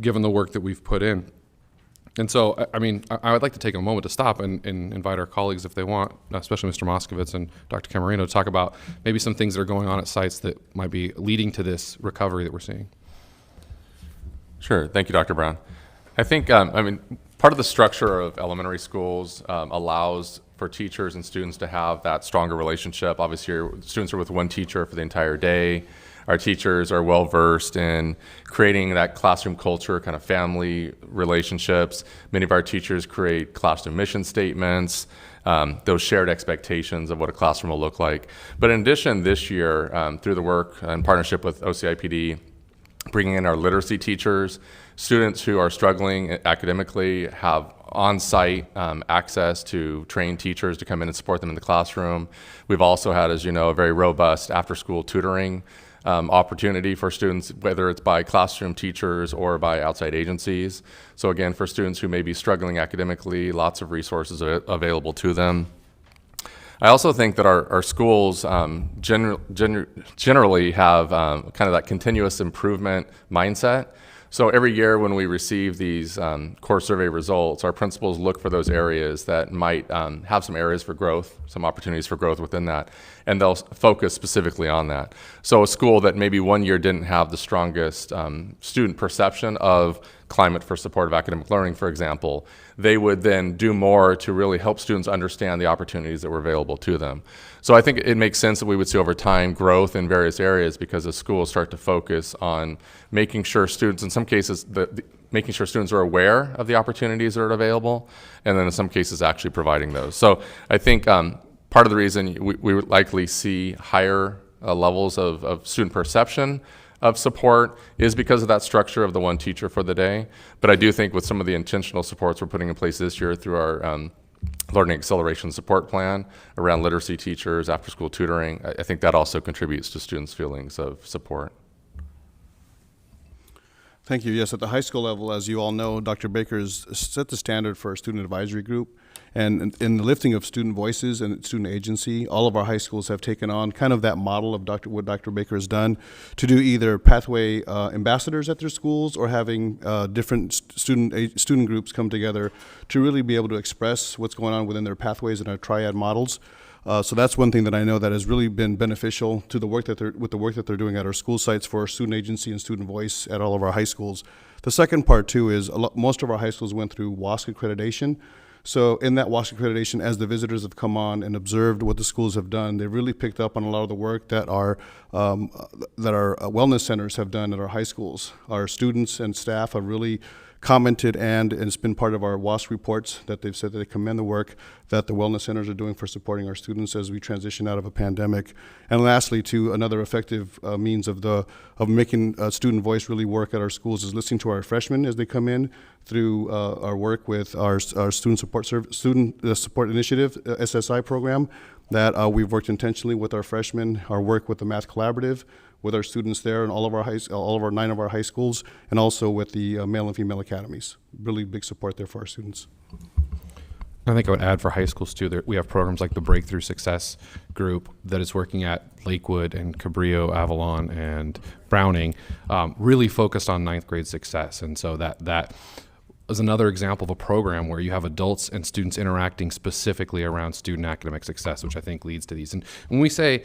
given the work that we've put in. And so, I mean, I would like to take a moment to stop and invite our colleagues, if they want, especially Mr. Moskovitz and Dr. Camarino, to talk about maybe some things that are going on at sites that might be leading to this recovery that we're seeing. Sure. Thank you, Dr. Brown. I think, I mean, part of the structure of elementary schools allows for teachers and students to have that stronger relationship. Obviously, students are with one teacher for the entire day. Our teachers are well versed in creating that classroom culture, kind of family relationships. Many of our teachers create classroom mission statements, those shared expectations of what a classroom will look like. But in addition, this year, through the work in partnership with OCIPD, bringing in our literacy teachers, students who are struggling academically have on-site access to trained teachers to come in and support them in the classroom. We've also had, as you know, a very robust after-school tutoring opportunity for students, whether it's by classroom teachers or by outside agencies. So again, for students who may be struggling academically, lots of resources available to them. I also think that our schools generally have kind of that continuous improvement mindset. So every year when we receive these core survey results, our principals look for those areas that might have some areas for growth, some opportunities for growth within that, and they'll focus specifically on that. So a school that maybe one year didn't have the strongest student perception of climate for supportive academic learning, for example, they would then do more to really help students understand the opportunities that were available to them. So I think it makes sense that we would see over time growth in various areas because the schools start to focus on making sure students, in some cases, making sure students are aware of the opportunities that are available, and then in some cases actually providing those. So I think part of the reason we would likely see higher levels of student perception of support is because of that structure of the one teacher for the day. But I do think with some of the intentional supports we're putting in place this year through our Learning Acceleration Support Plan around literacy teachers, after-school tutoring, I think that also contributes to students' feelings of support. Thank you. Yes, at the high school level, as you all know, Dr. Baker has set the standard for our student advisory group. And in the lifting of student voices and student agency, all of our high schools have taken on kind of that model of what Dr. Baker has done to do either pathway ambassadors at their schools or having different student groups come together to really be able to express what's going on within their pathways and our triad models. So that's one thing that I know that has really been beneficial to the work that they're doing at our school sites for student agency and student voice at all of our high schools. The second part too is most of our high schools went through WASC accreditation. So in that WASC accreditation, as the visitors have come on and observed what the schools have done, they've really picked up on a lot of the work that our wellness centers have done at our high schools. Our students and staff have really commented, and it's been part of our WASC reports that they've said that they commend the work that the wellness centers are doing for supporting our students as we transition out of a pandemic. And lastly, too, another effective means of making student voice really work at our schools is listening to our freshmen as they come in through our work with our student support initiative SSI program that we've worked intentionally with our freshmen, our work with the Math Collaborative, with our students there in all of our 9 of our high schools, and also with the male and female academies. Really big support there for our students. I think I would add for high schools too, that we have programs like the Breakthrough Success Group that is working at Lakewood and Cabrillo, Avalon, and Browning, really focused on ninth grade success. And so that is another example of a program where you have adults and students interacting specifically around student academic success, which I think leads to these. And when we say,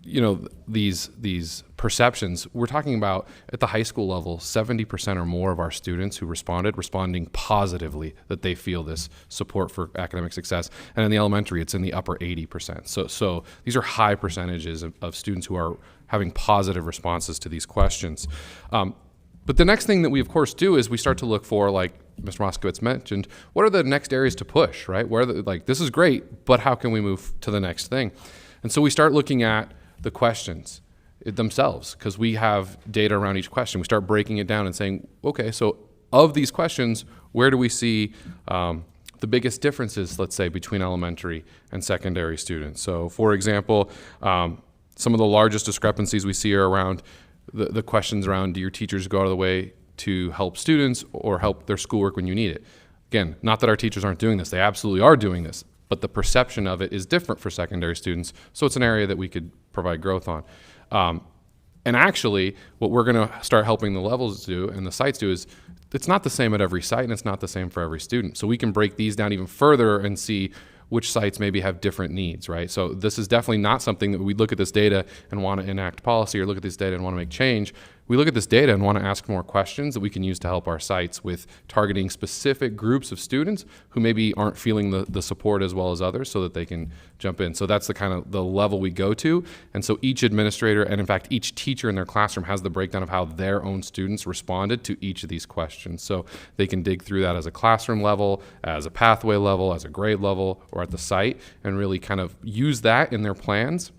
you know, these perceptions, we're talking about at the high school level, 70% or more of our students who responding positively that they feel this support for academic success. And in the elementary, it's in the upper 80%. So these are high percentages of students who are having positive responses to these questions. But the next thing that we, of course, do is we start to look for, like Mr. Moskowitz mentioned, what are the next areas to push, right? This is great, but how can we move to the next thing? And so we start looking at the questions themselves, because we have data around each question. We start breaking it down and saying, okay, so of these questions, where do we see the biggest differences, let's say, between elementary and secondary students? So, for example, some of the largest discrepancies we see are around the questions around, do your teachers go out of the way to help students or help their schoolwork when you need it? Again, not that our teachers aren't doing this. They absolutely are doing this. But the perception of it is different for secondary students, so it's an area that we could provide growth on. And actually, what we're going to start helping the levels do and the sites do is it's not the same at every site, and it's not the same for every student. So we can break these down even further and see which sites maybe have different needs, right? So this is definitely not something that we look at this data and want to enact policy or look at this data and want to make change. We look at this data and want to ask more questions that we can use to help our sites with targeting specific groups of students who maybe aren't feeling the support as well as others, so that they can jump in. So that's the kind of the level we go to. And so each administrator, and in fact each teacher in their classroom, has the breakdown of how their own students responded to each of these questions. So they can dig through that as a classroom level, as a pathway level, as a grade level, or at the site, and really kind of use that in their plans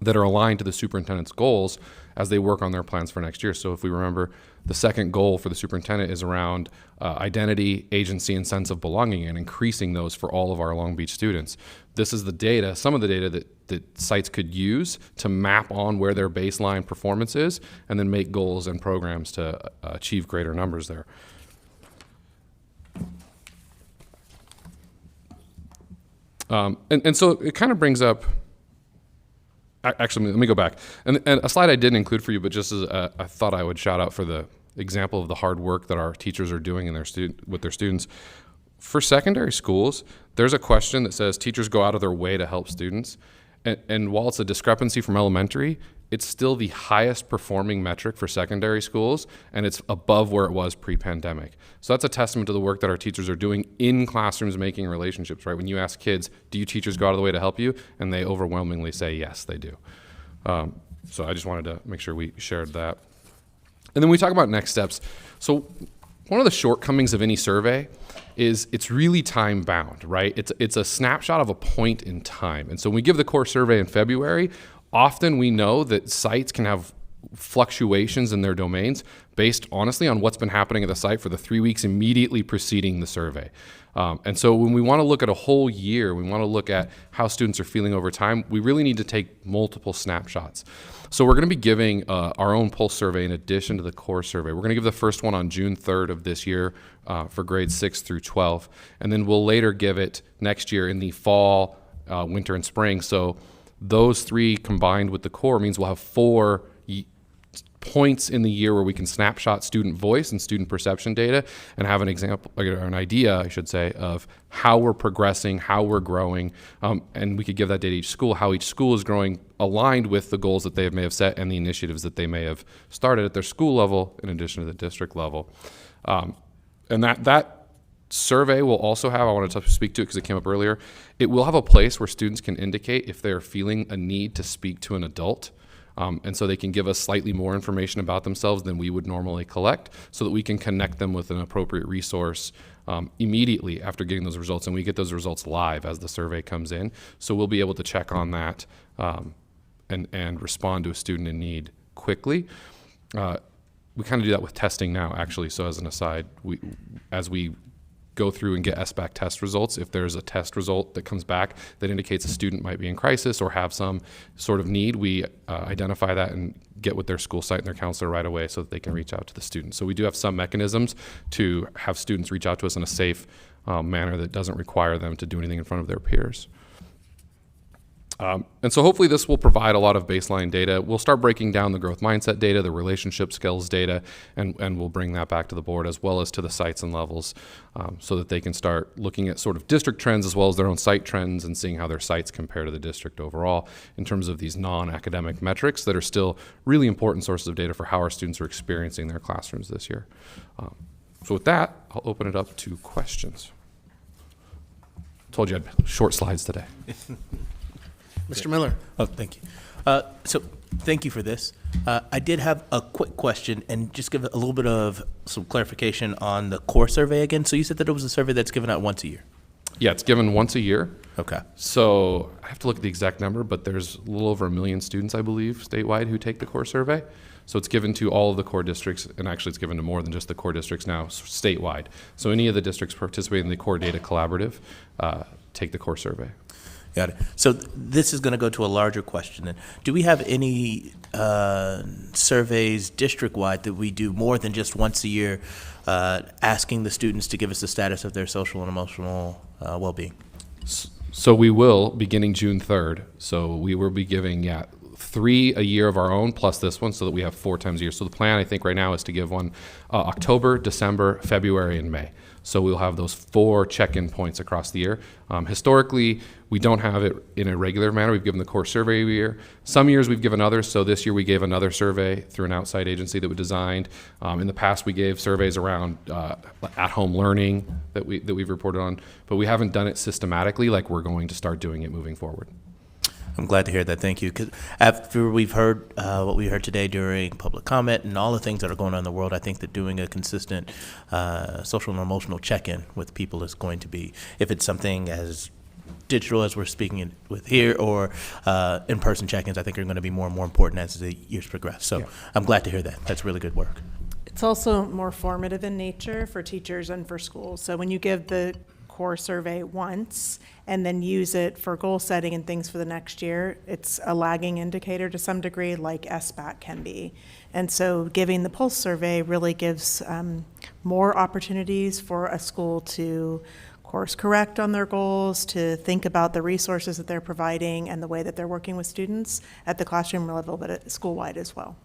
that are aligned to the superintendent's goals as they work on their plans for next year. So if we remember, the second goal for the superintendent is around identity, agency, and sense of belonging, and increasing those for all of our Long Beach students. This is the data, some of the data that sites could use to map on where their baseline performance is, and then make goals and programs to achieve greater numbers there. And so it kind of brings up, actually, let me go back. And a slide I didn't include for you, but just as I thought I would shout out for the example of the hard work that our teachers are doing in with their students. For secondary schools, there's a question that says teachers go out of their way to help students. And while it's a discrepancy from elementary, it's still the highest performing metric for secondary schools, and it's above where it was pre-pandemic. So that's a testament to the work that our teachers are doing in classrooms, making relationships, right? When you ask kids, do you teachers go out of the way to help you? And they overwhelmingly say, yes, they do. So I just wanted to make sure we shared that. And then we talk about next steps. So one of the shortcomings of any survey is it's really time bound, right? It's a snapshot of a point in time. And so when we give the core survey in February, often we know that sites can have fluctuations in their domains based, honestly, on what's been happening at the site for the 3 weeks immediately preceding the survey. And so when we want to look at a whole year, we want to look at how students are feeling over time, we really need to take multiple snapshots. So we're going to be giving our own pulse survey in addition to the core survey. We're going to give the first one on June 3rd of this year for grades 6 through 12. And then we'll later give it next year in the fall, winter, and spring. So those three combined with the core means we'll have 4 points in the year where we can snapshot student voice and student perception data and have an example, or an idea, I should say, of how we're progressing, how we're growing, and we could give that data to each school, how each school is growing aligned with the goals that they may have set and the initiatives that they may have started at their school level in addition to the district level. And that survey will also have, I wanted to speak to it because it came up earlier, it will have a place where students can indicate if they're feeling a need to speak to an adult. And so they can give us slightly more information about themselves than we would normally collect so that we can connect them with an appropriate resource immediately after getting those results. And we get those results live as the survey comes in. So we'll be able to check on that and respond to a student in need quickly. We kind of do that with testing now, actually. So as an aside, as we go through and get SBAC test results, if there's a test result that comes back that indicates a student might be in crisis or have some sort of need, we identify that and get with their school site and their counselor right away so that they can reach out to the student. So we do have some mechanisms to have students reach out to us in a safe, manner that doesn't require them to do anything in front of their peers. And so hopefully this will provide a lot of baseline data. We'll start breaking down the growth mindset data, the relationship skills data, and we'll bring that back to the board as well as to the sites and levels so that they can start looking at sort of district trends as well as their own site trends and seeing how their sites compare to the district overall in terms of these non-academic metrics that are still really important sources of data for how our students are experiencing their classrooms this year. So with that, I'll open it up to questions. Told you I had short slides today. Mr. Miller. Oh, thank you. So thank you for this. I did have a quick question and just give a little bit of some clarification on the core survey again. So you said that it was a survey that's given out once a year. Yeah, it's given once a year. Okay. So I have to look at the exact number, but there's a little over 1 million students, I believe, statewide who take the core survey. So it's given to all of the core districts, and actually it's given to more than just the core districts now, statewide. So any of the districts participating in the Core Data Collaborative take the core survey. Got it. So this is going to go to a larger question then. Do we have any surveys district-wide that we do more than just once a year asking the students to give us the status of their social and emotional well-being? So we will, beginning June 3rd. So we will be giving, 3 a year of our own plus this one so that we have 4 times a year. So the plan, I think, right now is to give one October, December, February, and May. So we'll have those 4 check-in points across the year. Historically, we don't have it in a regular manner. We've given the core survey every year. Some years we've given others. So this year we gave another survey through an outside agency that we designed. In the past, we gave surveys around at-home learning that we've reported on, but we haven't done it systematically like we're going to start doing it moving forward. I'm glad to hear that. Thank you. Because after we've heard what we heard today during public comment and all the things that are going on in the world, I think that doing a consistent social and emotional check-in with people is going to be, if it's something as digital as we're speaking with here or in-person check-ins, I think are going to be more and more important as the years progress. So I'm glad to hear that. That's really good work. It's also more formative in nature for teachers and for schools. So when you give the core survey once and then use it for goal setting and things for the next year, it's a lagging indicator to some degree, like SBAC can be. And so giving the pulse survey really gives more opportunities for a school to course correct on their goals, to think about the resources that they're providing and the way that they're working with students at the classroom level, but at school-wide as well.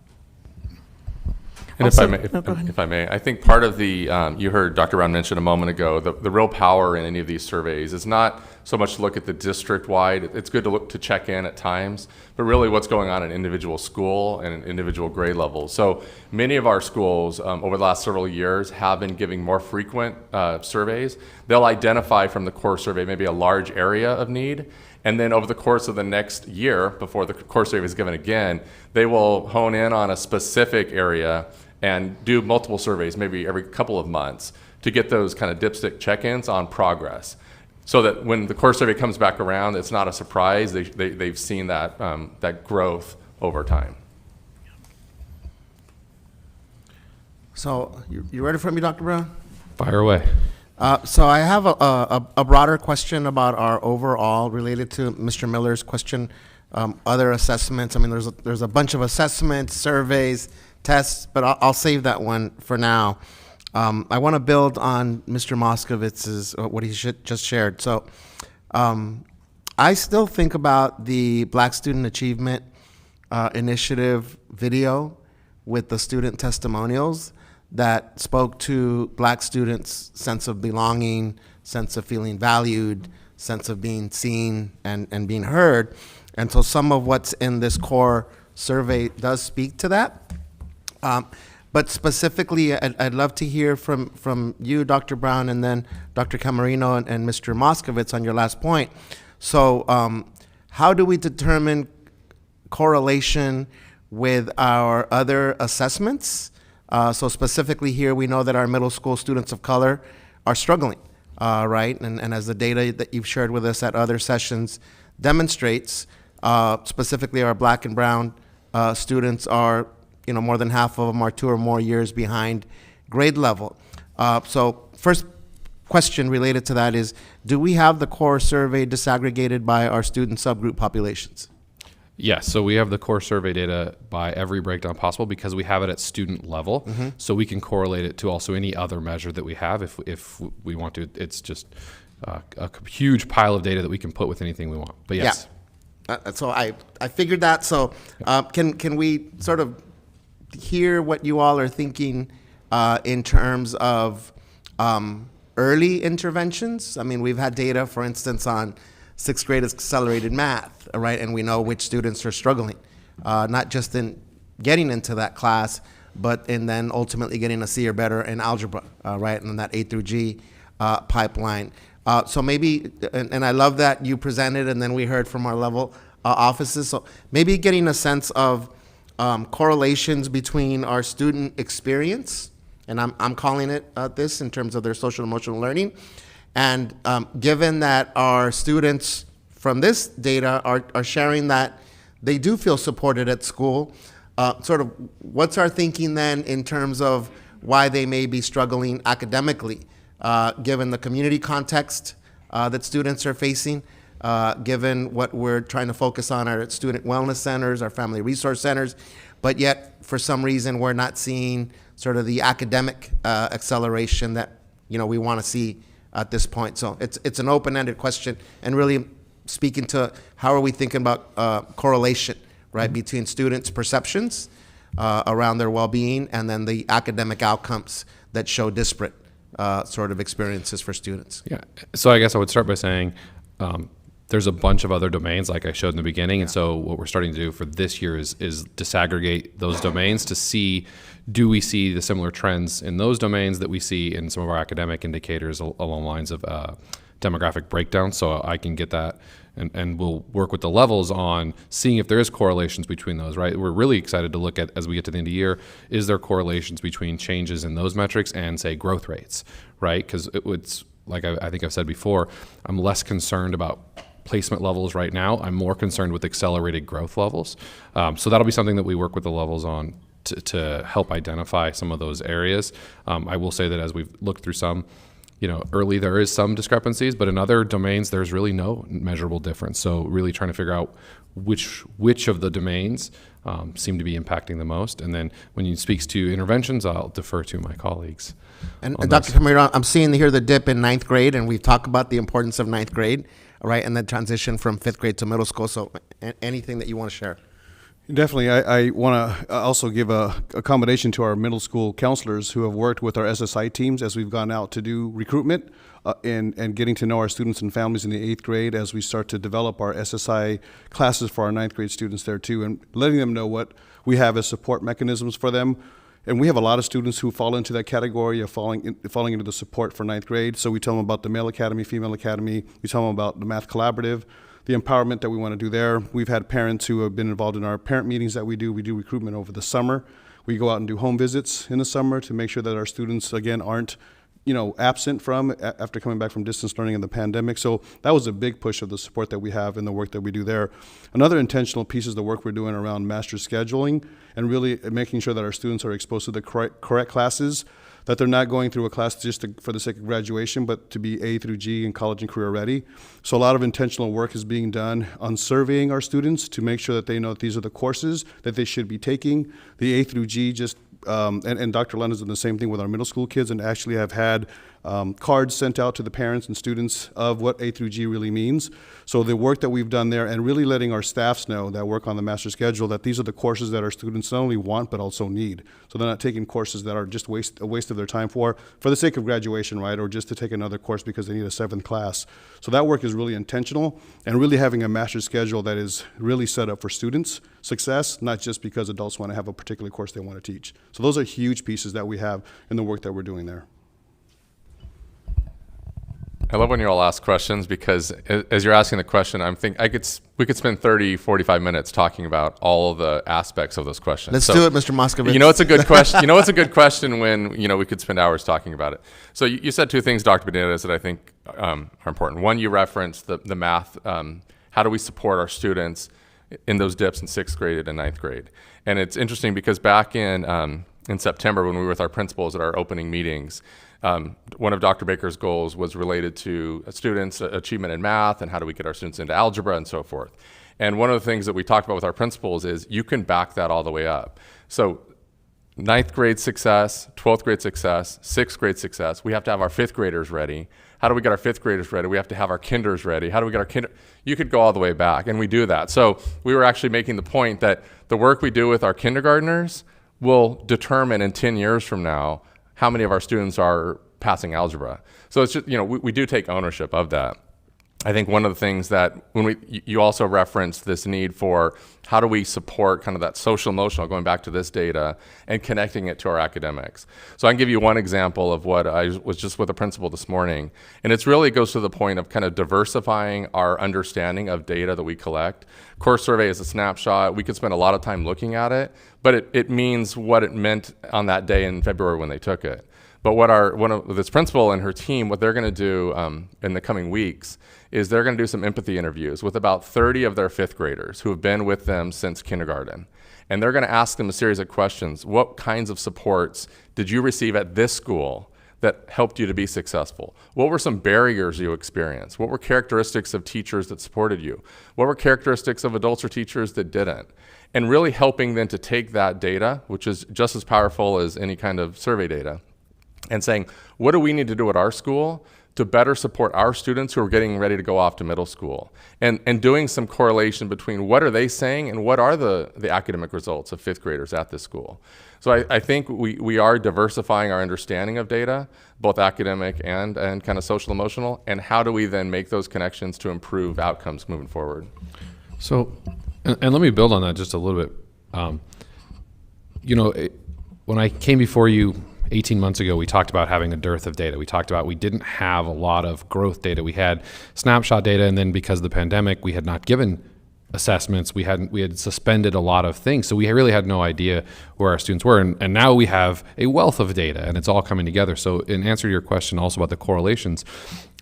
And Also, if I may, I think part of the, you heard Dr. Brown mention a moment ago, the real power in any of these surveys is not so much to look at the district-wide. It's good to look to check in at times, but really what's going on in individual school and in individual grade levels. So many of our schools over the last several years have been giving more frequent surveys. They'll identify from the core survey maybe a large area of need, and then over the course of the next year, before the core survey is given again, they will hone in on a specific area and do multiple surveys, maybe every couple of months, to get those kind of dipstick check-ins on progress. So that when the core survey comes back around, it's not a surprise. They've seen that, that growth over time. So you ready for me, Dr. Brown? Fire away. So I have a broader question about our overall related to Mr. Miller's question. Other assessments. I mean, there's a bunch of assessments, surveys, tests, but I'll save that one for now. I want to build on Mr. Moskowitz's what he just shared. So I still think about the Black Student Achievement Initiative video with the student testimonials that spoke to Black students' sense of belonging, sense of feeling valued, sense of being seen and being heard. And so some of what's in this core survey does speak to that. But specifically, I'd love to hear from you, Dr. Brown, and then Dr. Camarino and Mr. Moskowitz on your last point. So how do we determine correlation with our other assessments? So specifically here, we know that our middle school students of color are struggling, right? And as the data that you've shared with us at other sessions demonstrates, specifically our Black and brown students are, more than half of them are 2 or more years behind grade level. So first question related to that is, do we have the core survey disaggregated by our student subgroup populations? Yes, so we have the core survey data by every breakdown possible because we have it at student level. So we can correlate it to also any other measure that we have if we want to. It's just a huge pile of data that we can put with anything we want. But yes. Yeah. So I figured that. So can we sort of hear what you all are thinking in terms of early interventions? I mean, we've had data, for instance, on sixth grade accelerated math, right? And we know which students are struggling, not just in getting into that class, but in then ultimately getting a C or better in algebra, right? And that A through G pipeline. So maybe, and I love that you presented and then we heard from our level offices. So maybe getting a sense of correlations between our student experience, and I'm calling it this in terms of their social emotional learning. And given that our students from this data are sharing that they do feel supported at school, sort of what's our thinking then in terms of why they may be struggling academically, given the community context that students are facing, given what we're trying to focus on our student wellness centers, our family resource centers, but yet for some reason we're not seeing sort of the academic acceleration that we want to see at this point. So it's an open-ended question, and really speaking to how are we thinking about correlation, right, between students' perceptions around their well-being and then the academic outcomes that show disparate sort of experiences for students. Yeah. So I guess I would start by saying there's a bunch of other domains like I showed in the beginning. And so what we're starting to do for this year is disaggregate those domains to see, do we see the similar trends in those domains that we see in some of our academic indicators along lines of demographic breakdown. So I can get that and we'll work with the levels on seeing if there is correlations between those, right? We're really excited to look at, as we get to the end of the year, is there correlations between changes in those metrics and, say, growth rates, right? Because it's, like I think I've said before, I'm less concerned about placement levels right now. I'm more concerned with accelerated growth levels. So that'll be something that we work with the levels on to help identify some of those areas. I will say that as we've looked through some, early there is some discrepancies, but in other domains there's really no measurable difference. So really trying to figure out which of the domains seem to be impacting the most. And then when it speaks to interventions, I'll defer to my colleagues. And Dr. Camero, I'm seeing here the dip in ninth grade, and we've talked about the importance of ninth grade, right, and the transition from fifth grade to middle school. So anything that you want to share? Definitely. I want to also give a commendation to our middle school counselors who have worked with our SSI teams as we've gone out to do recruitment and getting to know our students and families in the 8th grade as we start to develop our SSI classes for our 9th grade students there too, and letting them know what we have as support mechanisms for them. And we have a lot of students who fall into that category of falling into the support for 9th grade. So we tell them about the Male Academy, Female Academy. We tell them about the Math Collaborative, the empowerment that we want to do there. We've had parents who have been involved in our parent meetings that we do. We do recruitment over the summer. We go out and do home visits in the summer to make sure that our students, again, aren't absent from after coming back from distance learning in the pandemic. So that was a big push of the support that we have and the work that we do there. Another intentional piece is the work we're doing around master scheduling and really making sure that our students are exposed to the correct classes, that they're not going through a class just for the sake of graduation, but to be A through G and college and career ready. So a lot of intentional work is being done on surveying our students to make sure that they know that these are the courses that they should be taking. The A through G and Dr. Lund has done the same thing with our middle school kids and actually have had cards sent out to the parents and students of what A through G really means. So the work that we've done there and really letting our staffs know that work on the master schedule that these are the courses that our students not only want but also need. So they're not taking courses that are just a waste of their time for the sake of graduation, right, or just to take another course because they need a 7th class. So that work is really intentional and really having a master schedule that is really set up for students' success, not just because adults want to have a particular course they want to teach. So those are huge pieces that we have in the work that we're doing there. I love when you all ask questions because as you're asking the question, we could spend 30, 45 minutes talking about all of the aspects of those questions. Let's do it, Mr. Moskovitz. It's a good question. It's a good question when, we could spend hours talking about it. So you said two things, Dr. Benitez, that I think are important. One, you referenced the math. How do we support our students in those dips in 6th grade and 9th grade? And it's interesting because back in September when we were with our principals at our opening meetings, one of Dr. Baker's goals was related to students' achievement in math and how do we get our students into algebra and so forth. And one of the things that we talked about with our principals is you can back that all the way up. So 9th grade success, 12th grade success, 6th grade success, we have to have our 5th graders ready. How do we get our 5th graders ready? We have to have our kinders ready. How do we get our You could go all the way back, and we do that. So we were actually making the point that the work we do with our kindergartners will determine in 10 years from now how many of our students are passing algebra. So it's just, we do take ownership of that. I think one of the things that you also referenced this need for how do we support kind of that social emotional, going back to this data and connecting it to our academics. So I can give you one example of what I was just with a principal this morning, and it really goes to the point of kind of diversifying our understanding of data that we collect. Course survey is a snapshot. We could spend a lot of time looking at it, but it means what it meant on that day in February when they took it. But what this principal and her team, what they're going to do in the coming weeks is they're going to do some empathy interviews with about 30 of their 5th graders who have been with them since kindergarten. And they're going to ask them a series of questions. What kinds of supports did you receive at this school that helped you to be successful? What were some barriers you experienced? What were characteristics of teachers that supported you? What were characteristics of adults or teachers that didn't? And really helping them to take that data, which is just as powerful as any kind of survey data, and saying, what do we need to do at our school to better support our students who are getting ready to go off to middle school? And doing some correlation between what are they saying and what are the academic results of 5th graders at this school. So I think we are diversifying our understanding of data, both academic and kind of social emotional, and how do we then make those connections to improve outcomes moving forward? So, and let me build on that just a little bit. When I came before you 18 months ago, we talked about having a dearth of data. We talked about we didn't have a lot of growth data. We had snapshot data, and then because of the pandemic, we had not given assessments. We had suspended a lot of things, so we really had no idea where our students were. And now we have a wealth of data, and it's all coming together. So in answer to your question also about the correlations,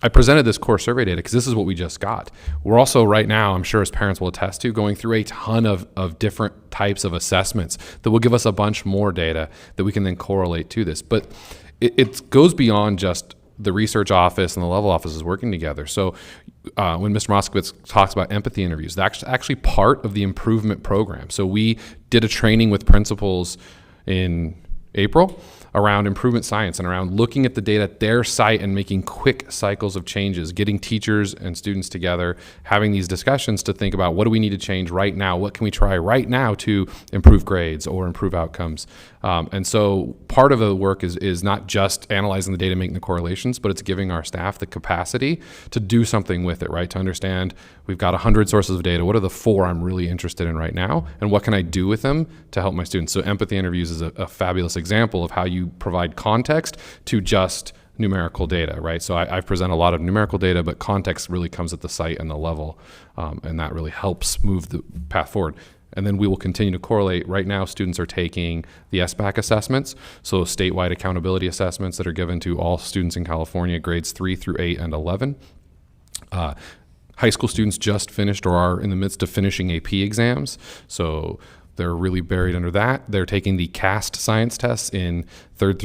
I presented this core survey data because this is what we just got. We're also right now, I'm sure as parents will attest to, going through a ton of different types of assessments that will give us a bunch more data that we can then correlate to this. But it goes beyond just the research office and the level offices working together. So when Mr. Moskowitz talks about empathy interviews, that's actually part of the improvement program. So we did a training with principals in April around improvement science and around looking at the data at their site and making quick cycles of changes, getting teachers and students together, having these discussions to think about what do we need to change right now? What can we try right now to improve grades or improve outcomes? And so part of the work is not just analyzing the data, making the correlations, but it's giving our staff the capacity to do something with it, right? To understand we've got 100 sources of data. What are the 4 I'm really interested in right now? And what can I do with them to help my students? So empathy interviews is a fabulous example of how you provide context to just numerical data, right? So I present a lot of numerical data, but context really comes at the site and the level, and that really helps move the path forward. And then we will continue to correlate. Right now, students are taking the SBAC assessments, so statewide accountability assessments that are given to all students in California, grades 3 through 8 and 11. High school students just finished or are in the midst of finishing AP exams, so they're really buried under that. They're taking the CAST science tests in 3rd,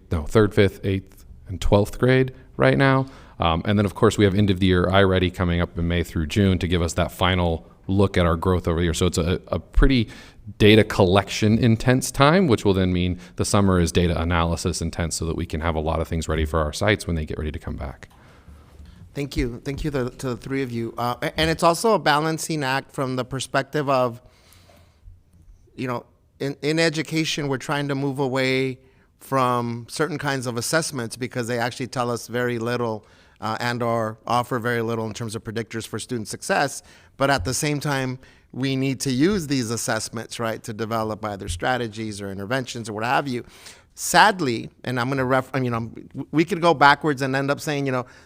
5th, 8th, and 12th grade right now. And then, of course, we have end of the year iReady coming up in May through June to give us that final look at our growth over the year. So it's a pretty data collection intense time, which will then mean the summer is data analysis intense so that we can have a lot of things ready for our sites when they get ready to come back. Thank you. Thank you to the 3 of you. And it's also a balancing act from the perspective of, in education, we're trying to move away from certain kinds of assessments because they actually tell us very little and or offer very little in terms of predictors for student success. But at the same time, we need to use these assessments, right, to develop either strategies or interventions or what have you. Sadly, and I'm going to we could go backwards and end up saying,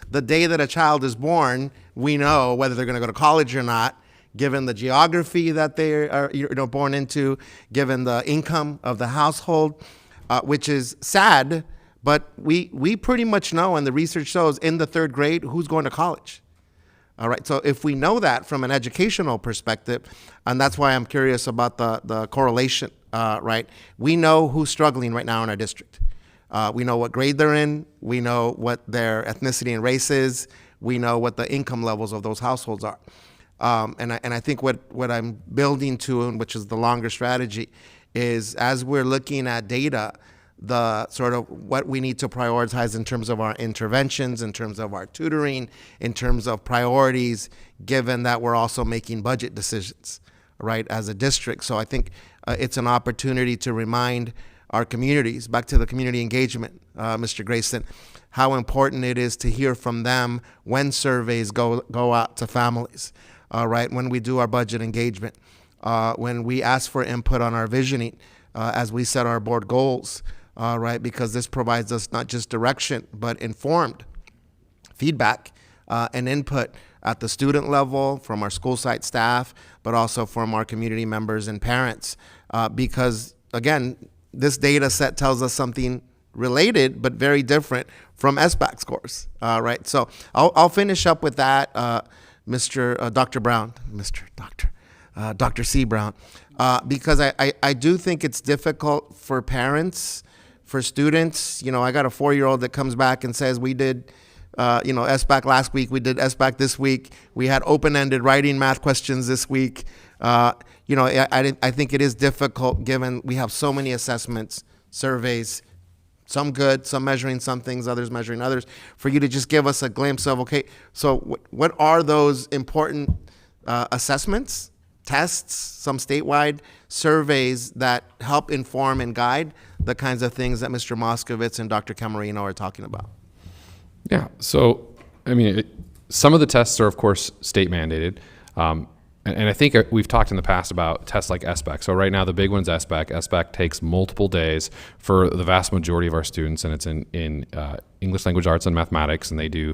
the day that a child is born, we know whether they're going to go to college or not, given the geography that they are born into, given the income of the household, which is sad, but we pretty much know, and the research shows in the 3rd grade, who's going to college. All right, so if we know that from an educational perspective, and that's why I'm curious about the correlation, right? We know who's struggling right now in our district. We know what grade they're in. We know what their ethnicity and race is. We know what the income levels of those households are. And I think what I'm building to, and which is the longer strategy, is as we're looking at data, the sort of what we need to prioritize in terms of our interventions, in terms of our tutoring, in terms of priorities, given that we're also making budget decisions, right, as a district. So I think it's an opportunity to remind our communities, back to the community engagement, Mr. Grayson, how important it is to hear from them when surveys go out to families, right, when we do our budget engagement, when we ask for input on our visioning, as we set our board goals, right, because this provides us not just direction, but informed feedback and input at the student level from our school site staff, but also from our community members and parents. Because, again, this data set tells us something related, but very different from SBAC scores, right? So I'll finish up with that, Dr. Brown, Dr. C. Brown, because I do think it's difficult for parents, for students. You know, I got a 4-year-old that comes back and says, we did, SBAC last week, we did SBAC this week, we had open-ended writing math questions this week. I think it is difficult given we have so many assessments, surveys, some good, some measuring some things, others measuring others, for you to just give us a glimpse of, okay, so what are those important assessments, tests, some statewide surveys that help inform and guide the kinds of things that Mr. Moskovitz and Dr. Camarino are talking about? Yeah, so, I mean, some of the tests are, of course, state mandated. And I think we've talked in the past about tests like SBAC. So right now, the big one's SBAC. SBAC takes multiple days for the vast majority of our students, and it's in English language arts and mathematics, and they do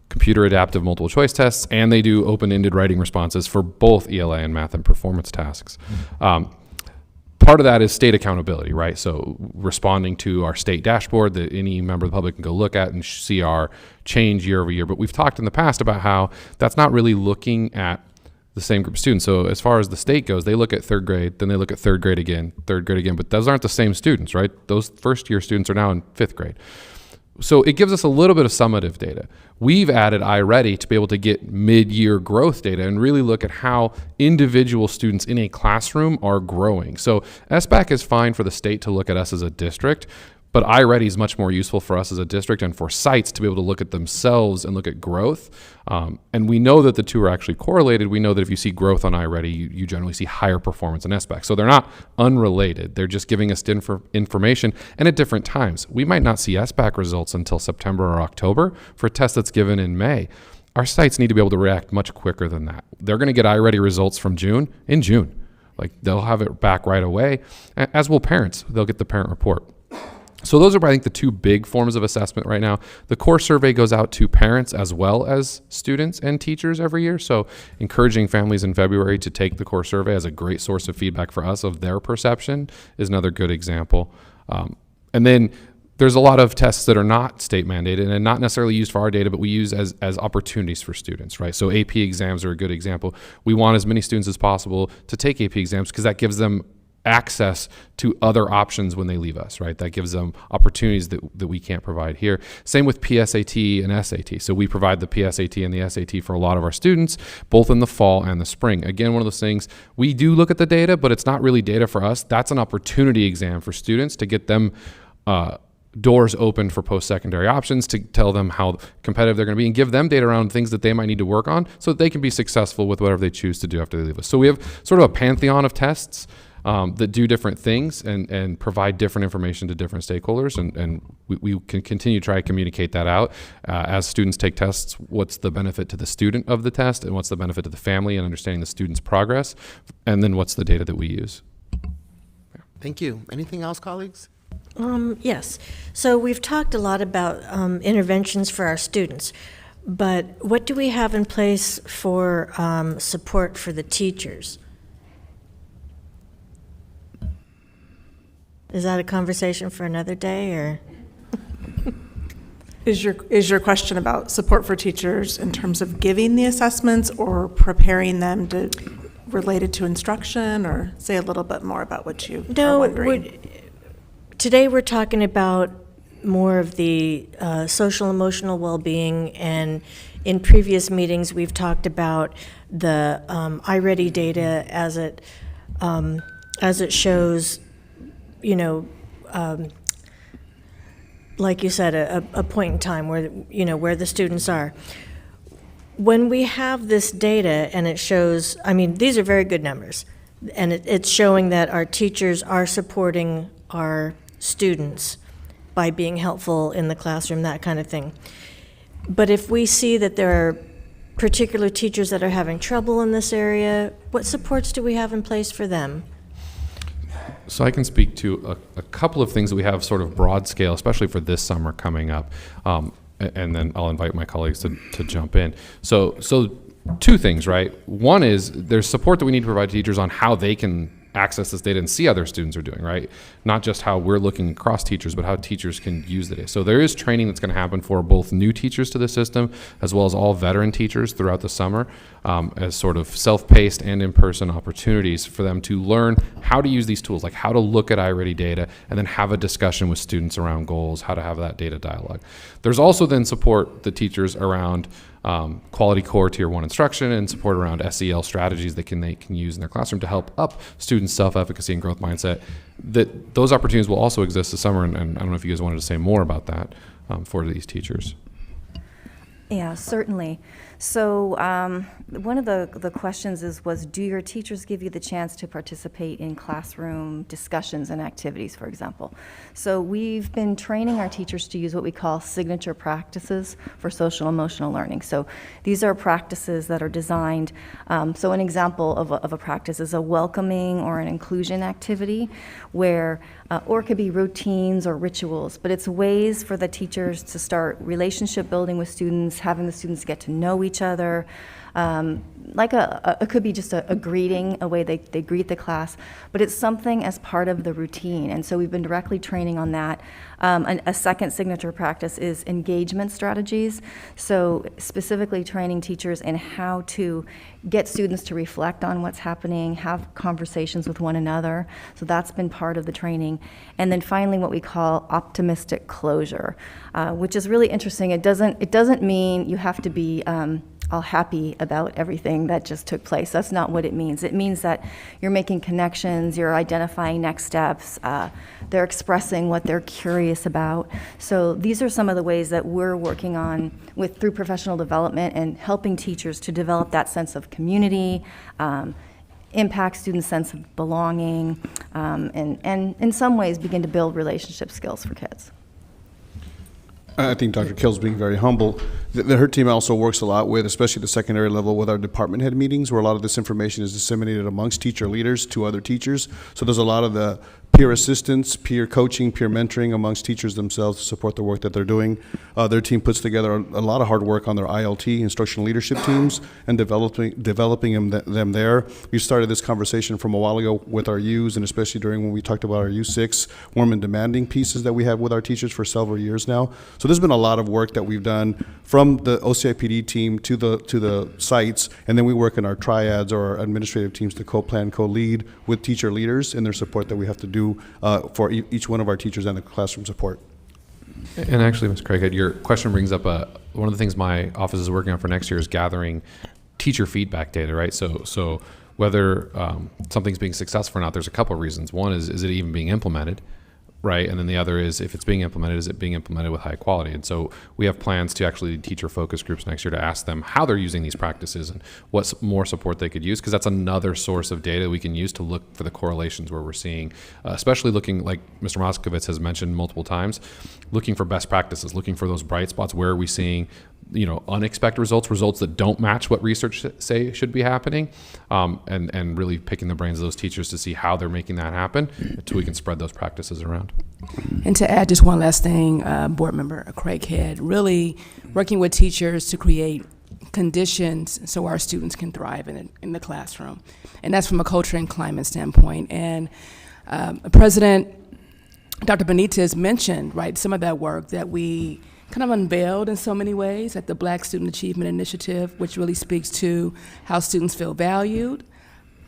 computer adaptive multiple choice tests, and they do open-ended writing responses for both ELA and math and performance tasks. Part of that is state accountability, right? So responding to our state dashboard that any member of the public can go look at and see our change year over year. But we've talked in the past about how that's not really looking at the same group of students. So as far as the state goes, they look at third grade, then they look at third grade again, but those aren't the same students, right? Those first year students are now in fifth grade. So it gives us a little bit of summative data. We've added iReady to be able to get mid-year growth data and really look at how individual students in a classroom are growing. So SBAC is fine for the state to look at us as a district, but iReady is much more useful for us as a district and for sites to be able to look at themselves and look at growth. And we know that the two are actually correlated. We know that if you see growth on iReady, you generally see higher performance in SBAC. So they're not unrelated. They're just giving us information, and at different times. We might not see SBAC results until September or October for a test that's given in May. Our sites need to be able to react much quicker than that. They're going to get iReady results from June in June. Like, they'll have it back right away, as will parents. They'll get the parent report. So those are, I think, the two big forms of assessment right now. The core survey goes out to parents as well as students and teachers every year. So encouraging families in February to take the core survey as a great source of feedback for us of their perception is another good example. And then there's a lot of tests that are not state mandated and not necessarily used for our data, but we use as opportunities for students, right? So AP exams are a good example. We want as many students as possible to take AP exams because that gives them access to other options when they leave us, right? That gives them opportunities that we can't provide here. Same with PSAT and SAT. So we provide the PSAT and the SAT for a lot of our students, both in the fall and the spring. Again, one of those things, we do look at the data, but it's not really data for us. That's an opportunity exam for students to get them doors open for post-secondary options, to tell them how competitive they're going to be and give them data around things that they might need to work on so that they can be successful with whatever they choose to do after they leave us. So we have sort of a pantheon of tests that do different things and provide different information to different stakeholders. And we can continue to try to communicate that out. As students take tests, what's the benefit to the student of the test and what's the benefit to the family and understanding the student's progress, and then what's the data that we use. Thank you. Anything else, colleagues? Yes. So we've talked a lot about interventions for our students, but what do we have in place for support for the teachers? Is that a conversation for another day, or? Is your question about support for teachers in terms of giving the assessments or preparing them to related to instruction, or say a little bit more about what you are wondering? Today we're talking about more of the social emotional well-being, and in previous meetings we've talked about the iReady data as it shows, you know, like you said, a point in time where, you know, where the students are. When we have this data and it shows, I mean, these are very good numbers, and it's showing that our teachers are supporting our students by being helpful in the classroom, that kind of thing. But if we see that there are particular teachers that are having trouble in this area, what supports do we have in place for them? So I can speak to a couple of things that we have sort of broad scale, especially for this summer coming up, and then I'll invite my colleagues to jump in. So two things, right? One is there's support that we need to provide teachers on how they can access this data and see how their students are doing, right? Not just how we're looking across teachers, but how teachers can use the data. So there is training that's going to happen for both new teachers to the system, as well as all veteran teachers throughout the summer, as sort of self-paced and in-person opportunities for them to learn how to use these tools, like how to look at iReady data and then have a discussion with students around goals, how to have that data dialogue. There's also then support the teachers around quality core tier 1 instruction and support around SEL strategies they can use in their classroom to help up students' self-efficacy and growth mindset. Those opportunities will also exist this summer, and I don't know if you guys wanted to say more about that for these teachers. Yeah, certainly. So one of the questions was, do your teachers give you the chance to participate in classroom discussions and activities, for example? So we've been training our teachers to use what we call signature practices for social emotional learning. So these are practices that are designed, so an example of a practice is a welcoming or an inclusion activity where, or it could be routines or rituals, but it's ways for the teachers to start relationship building with students, having the students get to know each other. Like it could be just a greeting, a way they greet the class, but it's something as part of the routine. And so we've been directly training on that. A second signature practice is engagement strategies. So specifically training teachers in how to get students to reflect on what's happening, have conversations with one another. So that's been part of the training. And then finally what we call optimistic closure, which is really interesting. It doesn't mean you have to be all happy about everything that just took place. That's not what it means. It means that you're making connections, you're identifying next steps, they're expressing what they're curious about. So these are some of the ways that we're working on through professional development and helping teachers to develop that sense of community, impact students' sense of belonging, and in some ways begin to build relationship skills for kids. I think Dr. Kill's being very humble. Her team also works a lot with, especially the secondary level, with our department head meetings, where a lot of this information is disseminated amongst teacher leaders to other teachers. So there's a lot of the peer assistance, peer coaching, peer mentoring amongst teachers themselves to support the work that they're doing. Their team puts together a lot of hard work on their ILT, instructional leadership teams, and developing them there. We started this conversation from a while ago with our U's, and especially during when we talked about our U6 warm and demanding pieces that we have with our teachers for several years now. So there's been a lot of work that we've done from the OCIPD team to the sites, and then we work in our triads or our administrative teams to co-plan, co-lead with teacher leaders in their support that we have to do for each one of our teachers and the classroom support. And actually, Ms. Craighead, your question brings up one of the things my office is working on for next year is gathering teacher feedback data, right? So whether something's being successful or not, there's a couple of reasons. One is it even being implemented? Right, and then the other is if it's being implemented, is it being implemented with high quality? And so we have plans to actually lead teacher focus groups next year to ask them how they're using these practices and what more support they could use, because that's another source of data we can use to look for the correlations where we're seeing, especially looking, like Mr. Moskovitz has mentioned multiple times, looking for best practices, looking for those bright spots. Where are we seeing unexpected results that don't match what research say should be happening, and really picking the brains of those teachers to see how they're making that happen until we can spread those practices around. And to add just one last thing, Board Member Craighead, really working with teachers to create conditions so our students can thrive in the classroom. And that's from a culture and climate standpoint. And President Dr. Benitez mentioned, right, some of that work that we kind of unveiled in so many ways at the Black Student Achievement Initiative, which really speaks to how students feel valued,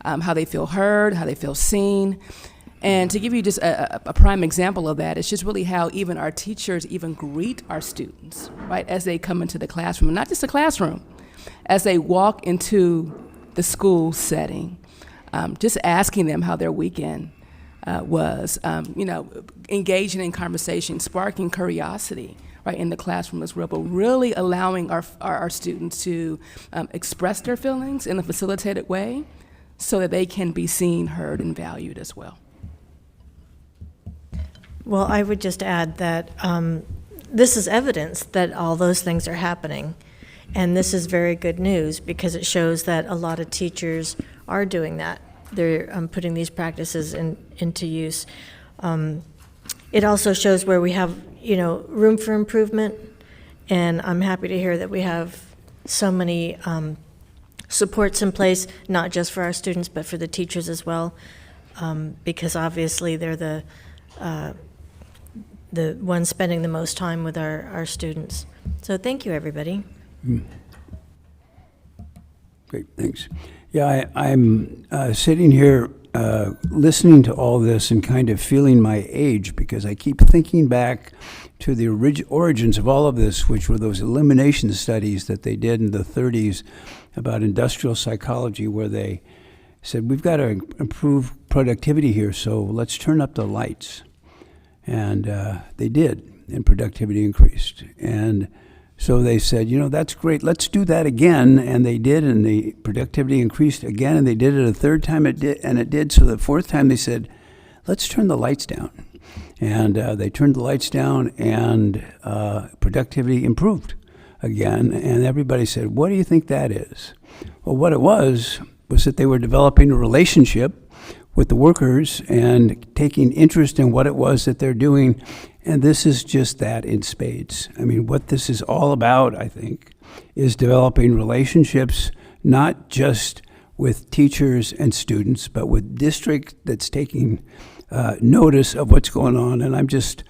how they feel heard, how they feel seen. And to give you just a prime example of that, it's just really how even our teachers even greet our students, right, as they come into the classroom, and not just the classroom, as they walk into the school setting, just asking them how their weekend was, engaging in conversation, sparking curiosity, right, in the classroom as well, but really allowing our students to express their feelings in a facilitated way so that they can be seen, heard, and valued as well. Well, I would just add that this is evidence that all those things are happening. And this is very good news because it shows that a lot of teachers are doing that. They're putting these practices into use. It also shows where we have, room for improvement. And I'm happy to hear that we have so many supports in place, not just for our students, but for the teachers as well, because obviously they're the ones spending the most time with our students. So thank you, everybody. Great, thanks. Yeah, I'm sitting here listening to all this and kind of feeling my age because I keep thinking back to the origins of all of this, which were those elimination studies that they did in the 30s about industrial psychology, where they said, we've got to improve productivity here, so let's turn up the lights. And they did, and productivity increased. And so they said, that's great, let's do that again. And they did, and the productivity increased again, and they did it a third time, and it did. So the fourth time they said, let's turn the lights down. And they turned the lights down, and productivity improved again. And everybody said, what do you think that is? Well, what it was that they were developing a relationship with the workers and taking interest in what it was that they're doing. And this is just that in spades. I mean, what this is all about, I think, is developing relationships, not just with teachers and students, but with district that's taking notice of what's going on. And I'm just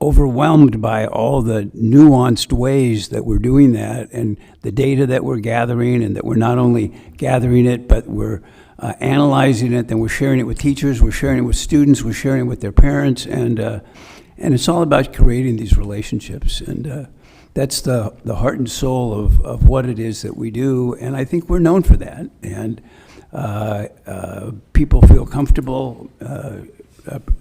overwhelmed by all the nuanced ways that we're doing that and the data that we're gathering, and that we're not only gathering it, but we're analyzing it, then we're sharing it with teachers, we're sharing it with students, we're sharing it with their parents, and it's all about creating these relationships. And that's the heart and soul of what it is that we do, and I think we're known for that. And people feel comfortable.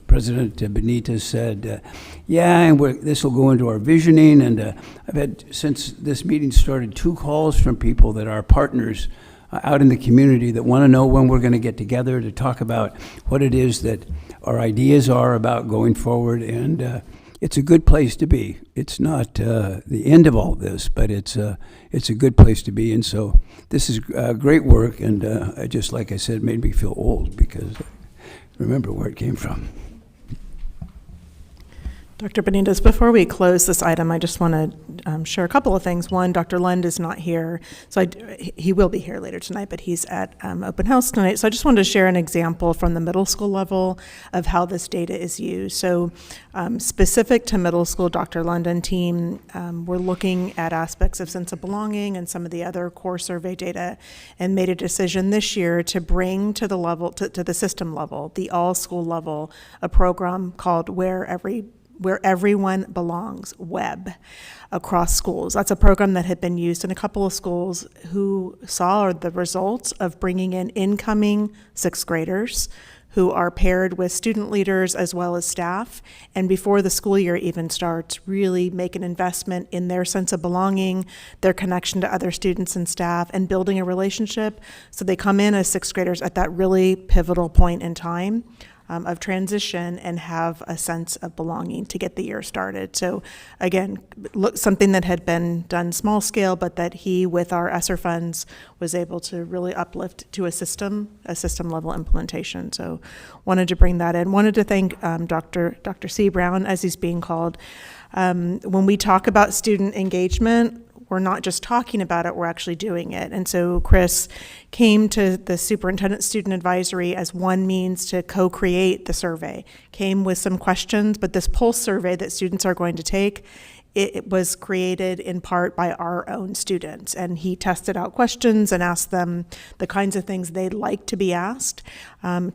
President Benitez said, and this will go into our visioning. And I've had, since this meeting started, 2 calls from people that are partners out in the community that want to know when we're going to get together to talk about what it is that our ideas are about going forward. And it's a good place to be. It's not the end of all this, but it's a good place to be. And so this is great work, and just like I said, made me feel old because I remember where it came from. Dr. Benitez, before we close this item, I just want to share a couple of things. One, Dr. Lund is not here, so he will be here later tonight, but he's at open house tonight. So I just wanted to share an example from the middle school level of how this data is used. So specific to middle school, Dr. Lund and team, we're looking at aspects of sense of belonging and some of the other core survey data, and made a decision this year to bring to the level, to the system level, the all school level, a program called Where Everyone Belongs, WEB, across schools. That's a program that had been used in a couple of schools who saw the results of bringing in incoming 6th graders who are paired with student leaders as well as staff, and before the school year even starts, really make an investment in their sense of belonging, their connection to other students and staff, and building a relationship. So they come in as 6th graders at that really pivotal point in time of transition and have a sense of belonging to get the year started. So again, something that had been done small scale, but that he, with our ESSER funds, was able to really uplift to a system level implementation. So wanted to bring that in. Wanted to thank Dr. C. Brown, as he's being called. When we talk about student engagement, we're not just talking about it, we're actually doing it. And so Chris came to the Superintendent Student Advisory as one means to co-create the survey, came with some questions, but this pulse survey that students are going to take it was created in part by our own students, and he tested out questions and asked them the kinds of things they'd like to be asked,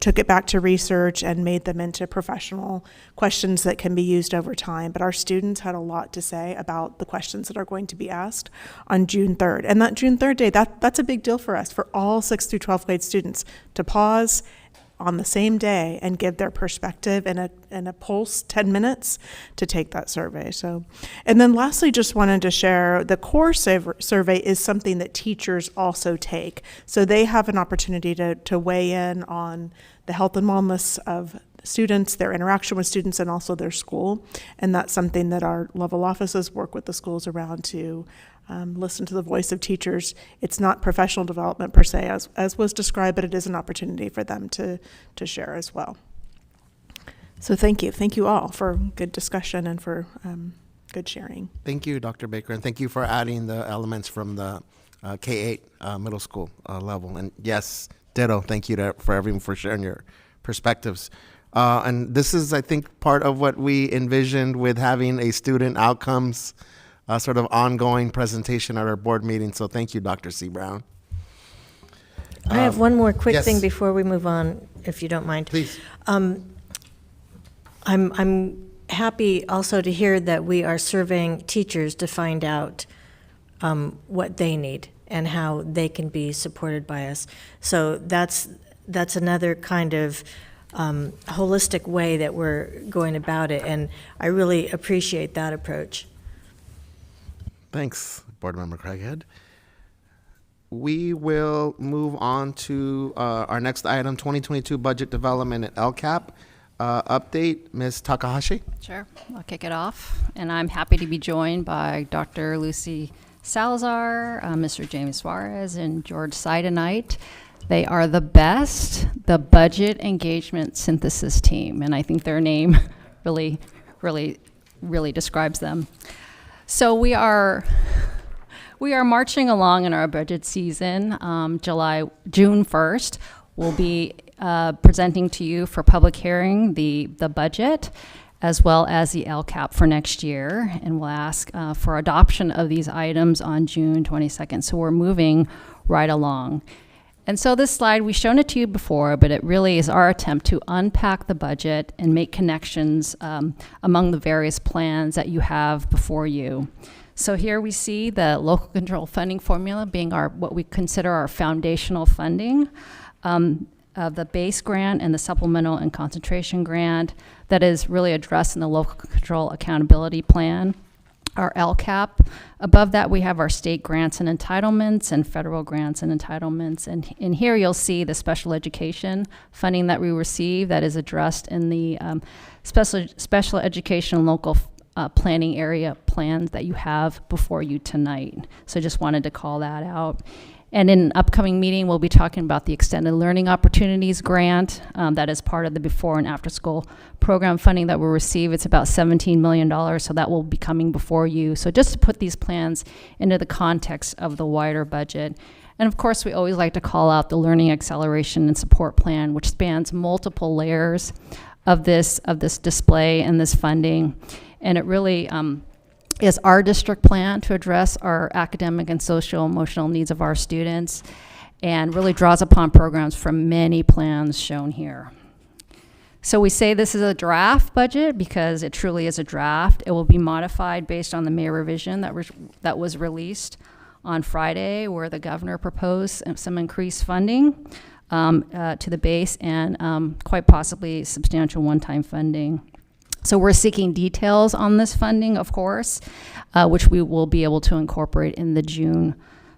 took it back to research and made them into professional questions that can be used over time. But our students had a lot to say about the questions that are going to be asked on June 3rd. And that June 3rd day, that's a big deal for us, for all 6th through 12th grade students to pause on the same day and give their perspective in a pulse 10 minutes to take that survey. So, and then lastly, just wanted to share the core survey is something that teachers also take. So they have an opportunity to weigh in on the health and wellness of students, their interaction with students, and also their school. And that's something that our level offices work with the schools around to listen to the voice of teachers. It's not professional development per se, as was described, but it is an opportunity for them to share as well. So thank you. Thank you all for good discussion and for good sharing. Thank you, Dr. Baker, and thank you for adding the elements from the K-8 middle school level. And yes, ditto, thank you for everyone for sharing your perspectives. And this is, I think, part of what we envisioned with having a student outcomes sort of ongoing presentation at our board meeting. So thank you, Dr. C. Brown. I have one more quick yes. thing before we move on, if you don't mind. Please. I'm happy also to hear that we are surveying teachers to find out what they need and how they can be supported by us. So that's another kind of holistic way that we're going about it, and I really appreciate that approach. Thanks, Board Member Craighead. We will move on to our next item, 2022 Budget Development at LCAP. Update, Ms. Takahashi. Sure, I'll kick it off. And I'm happy to be joined by Dr. Lucy Salazar, Mr. James Suarez, and George Sidenite. They are the budget engagement synthesis team, and I think their name really describes them. So we are marching along in our budget season. June 1st, we'll be presenting to you for public hearing the budget as well as the LCAP for next year, and we'll ask for adoption of these items on June 22nd. So we're moving right along. And so this slide, we've shown it to you before, but it really is our attempt to unpack the budget and make connections among the various plans that you have before you. So here we see the local control funding formula being what we consider our foundational funding of the base grant and the supplemental and concentration grant that is really addressed in the local control accountability plan. Our LCAP. Above that, we have our state grants and entitlements and federal grants and entitlements. And in here, you'll see the special education funding that we receive that is addressed in the special education local planning area plans that you have before you tonight. So just wanted to call that out. And in an upcoming meeting, we'll be talking about the Extended Learning Opportunities Grant that is part of the before and after school program funding that we'll receive. It's about $17 million, so that will be coming before you. So just to put these plans into the context of the wider budget. And of course, we always like to call out the Learning Acceleration and Support Plan, which spans multiple layers of this display and this funding. And it really is our district plan to address our academic and social emotional needs of our students, and really draws upon programs from many plans shown here. So we say this is a draft budget because it truly is a draft. It will be modified based on the May revision that was released on Friday, where the governor proposed some increased funding to the base and quite possibly substantial one-time funding. So we're seeking details on this funding, of course, which we will be able to incorporate in the June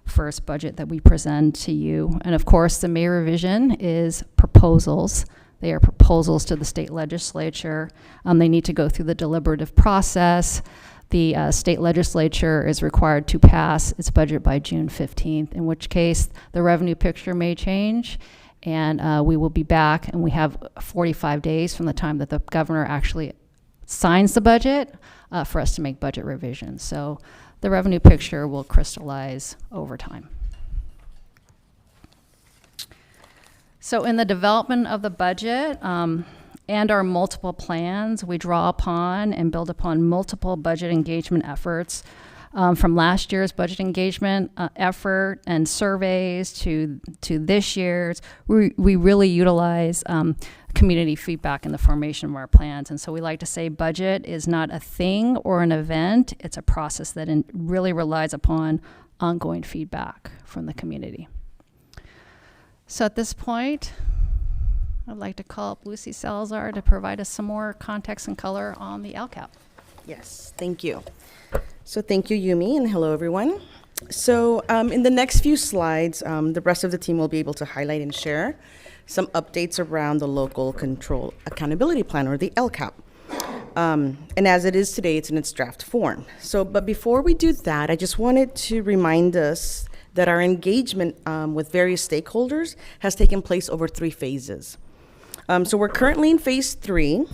1st budget that we present to you. And of course, the May revision is proposals. They are proposals to the state legislature. They need to go through the deliberative process. The state legislature is required to pass its budget by June 15th, in which case the revenue picture may change. And we will be back, and we have 45 days from the time that the governor actually signs the budget for us to make budget revisions. So the revenue picture will crystallize over time. So in the development of the budget, and our multiple plans, we draw upon and build upon multiple budget engagement efforts from last year's budget engagement effort and surveys to this year's. We really utilize community feedback in the formation of our plans. And so we like to say budget is not a thing or an event. It's a process that really relies upon ongoing feedback from the community. So at this point, I'd like to call up Lucy Salazar to provide us some more context and color on the LCAP. Yes, thank you. So thank you, Yumi, and hello, everyone. So in the next few slides, the rest of the team will be able to highlight and share some updates around the Local Control Accountability Plan, or the LCAP. And as it is today, it's in its draft form. But before we do that, I just wanted to remind us that our engagement with various stakeholders has taken place over 3 phases. So we're currently in phase 3,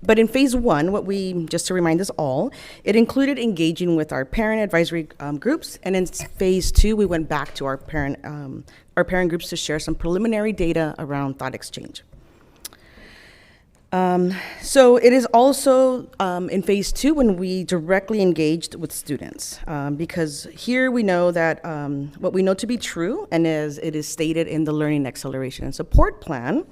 but in phase 1, just to remind us all, it included engaging with our parent advisory groups, and in phase 2, we went back to our parent groups to share some preliminary data around thought exchange. So it is also in phase 2 when we directly engaged with students, because here we know that what we know to be true, and as it is stated in the Learning Acceleration and Support Plan,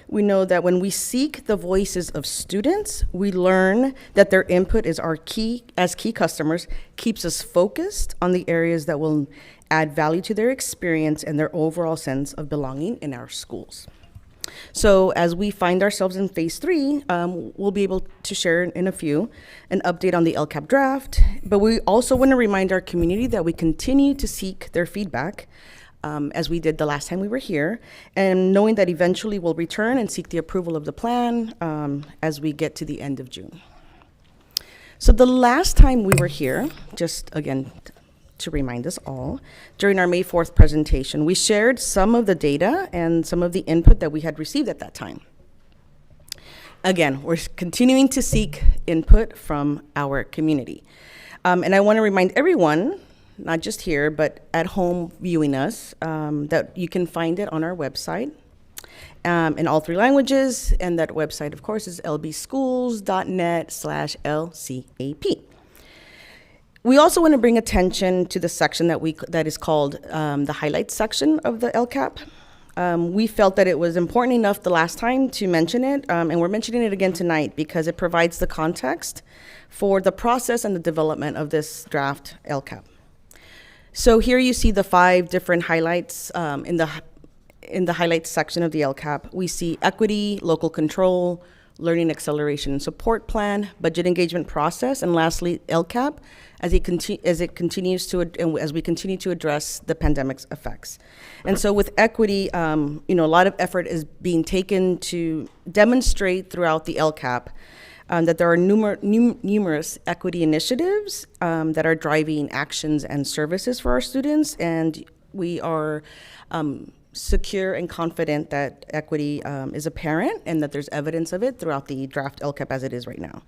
we know that when we seek the voices of students, we learn that their input is key customers, keeps us focused on the areas that will add value to their experience and their overall sense of belonging in our schools. So as we find ourselves in phase 3, we'll be able to share in a few an update on the LCAP draft, but we also want to remind our community that we continue to seek their feedback as we did the last time we were here, and knowing that eventually we'll return and seek the approval of the plan as we get to the end of June. So the last time we were here, just again to remind us all, during our May 4th presentation, we shared some of the data and some of the input that we had received at that time. Again, we're continuing to seek input from our community. And I want to remind everyone, not just here, but at home viewing us, that you can find it on our website in all 3 languages. And that website, of course, is lbschools.net/LCAP. We also want to bring attention to the section that is called the highlights section of the LCAP. We felt that it was important enough the last time to mention it, and we're mentioning it again tonight because it provides the context for the process and the development of this draft LCAP. So here you see the 5 different highlights in the highlights section of the LCAP. We see equity, local control, learning acceleration and support plan, budget engagement process, and lastly, LCAP, as we continue to address the pandemic's effects. And so with equity, a lot of effort is being taken to demonstrate throughout the LCAP that there are numerous equity initiatives that are driving actions and services for our students, and we are secure and confident that equity is apparent and that there's evidence of it throughout the draft LCAP as it is right now.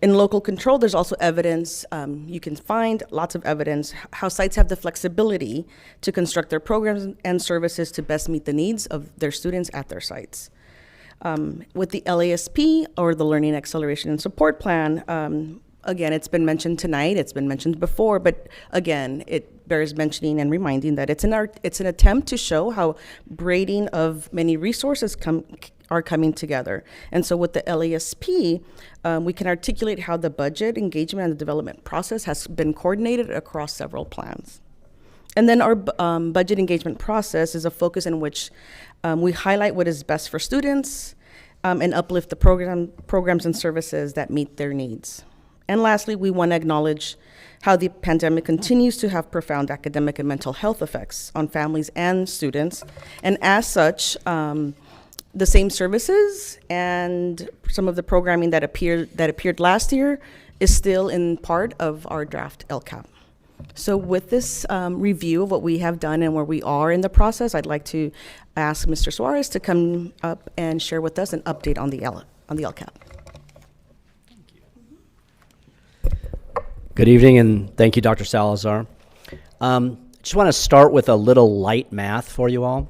In local control, there's also evidence, you can find lots of evidence, how sites have the flexibility to construct their programs and services to best meet the needs of their students at their sites. With the LASP, or the Learning Acceleration and Support Plan, again, it's been mentioned tonight, it's been mentioned before, but again, it bears mentioning and reminding that it's an attempt to show how braiding of many resources are coming together. And so with the LASP, we can articulate how the budget, engagement, and the development process has been coordinated across several plans. And then our budget engagement process is a focus in which we highlight what is best for students and uplift the programs and services that meet their needs. And lastly, we want to acknowledge how the pandemic continues to have profound academic and mental health effects on families and students. And as such, the same services and some of the programming that appeared last year is still in part of our draft LCAP. So with this review of what we have done and where we are in the process, I'd like to ask Mr. Suarez to come up and share with us an update on the LCAP. Good evening, and thank you, Dr. Salazar. Just want to start with a little light math for you all.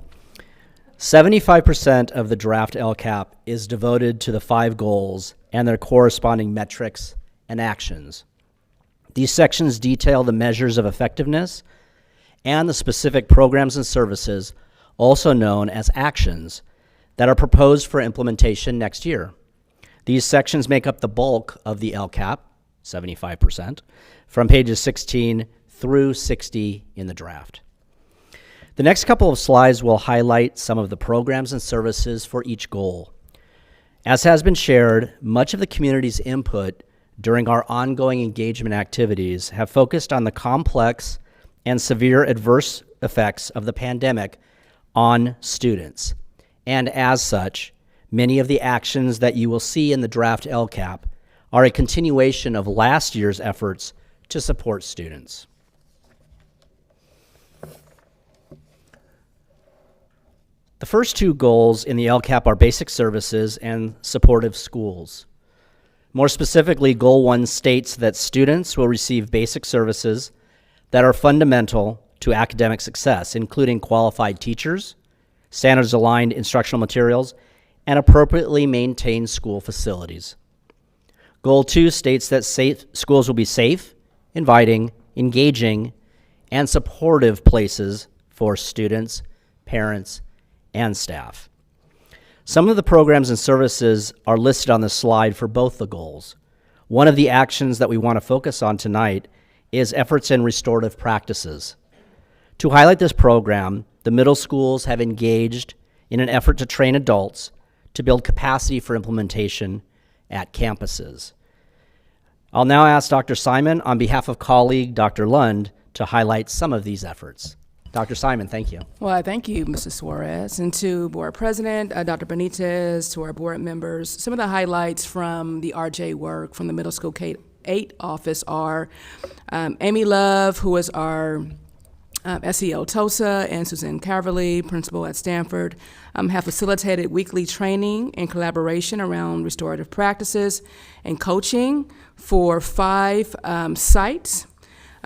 75% of the draft LCAP is devoted to the 5 goals and their corresponding metrics and actions. These sections detail the measures of effectiveness and the specific programs and services, also known as actions, that are proposed for implementation next year. These sections make up the bulk of the LCAP, 75%, from pages 16 through 60 in the draft. The next couple of slides will highlight some of the programs and services for each goal. As has been shared, much of the community's input during our ongoing engagement activities have focused on the complex and severe adverse effects of the pandemic on students. And as such, many of the actions that you will see in the draft LCAP are a continuation of last year's efforts to support students. The first 2 goals in the LCAP are basic services and supportive schools. More specifically, Goal 1 states that students will receive basic services that are fundamental to academic success, including qualified teachers, standards-aligned instructional materials, and appropriately maintained school facilities. Goal 2 states that schools will be safe, inviting, engaging, and supportive places for students, parents, and staff. Some of the programs and services are listed on the slide for both the goals. One of the actions that we want to focus on tonight is efforts in restorative practices. To highlight this program, the middle schools have engaged in an effort to train adults to build capacity for implementation at campuses. I'll now ask Dr. Simon, on behalf of colleague Dr. Lund, to highlight some of these efforts. Dr. Simon, thank you. Well, I thank you, Mrs. Suarez, and to Board President, Dr. Benitez, to our board members. Some of the highlights from the RJ work from the Middle School K-8 office are Amy Love, who is our SEO TOSA, and Suzanne Carverly, principal at Stanford, have facilitated weekly training and collaboration around restorative practices and coaching for 5 sites.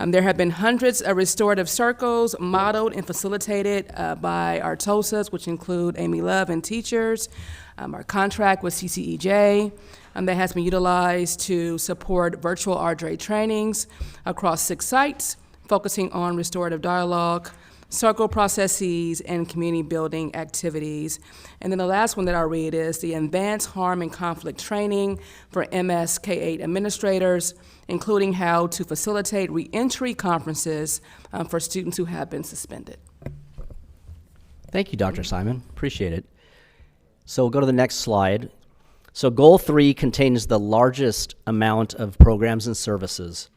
There have been hundreds of restorative circles modeled and facilitated by our TOSAs, which include Amy Love and teachers. Our contract with CCEJ that has been utilized to support virtual RJ trainings across 6 sites, focusing on restorative dialogue, circle processes, and community building activities. And then the last one that I'll read is the Advanced Harm and Conflict Training for MS K-8 administrators, including how to facilitate reentry conferences for students who have been suspended. Thank you, Dr. Simon. Appreciate it. So we'll go to the next slide. So Goal 3 contains the largest amount of programs and services.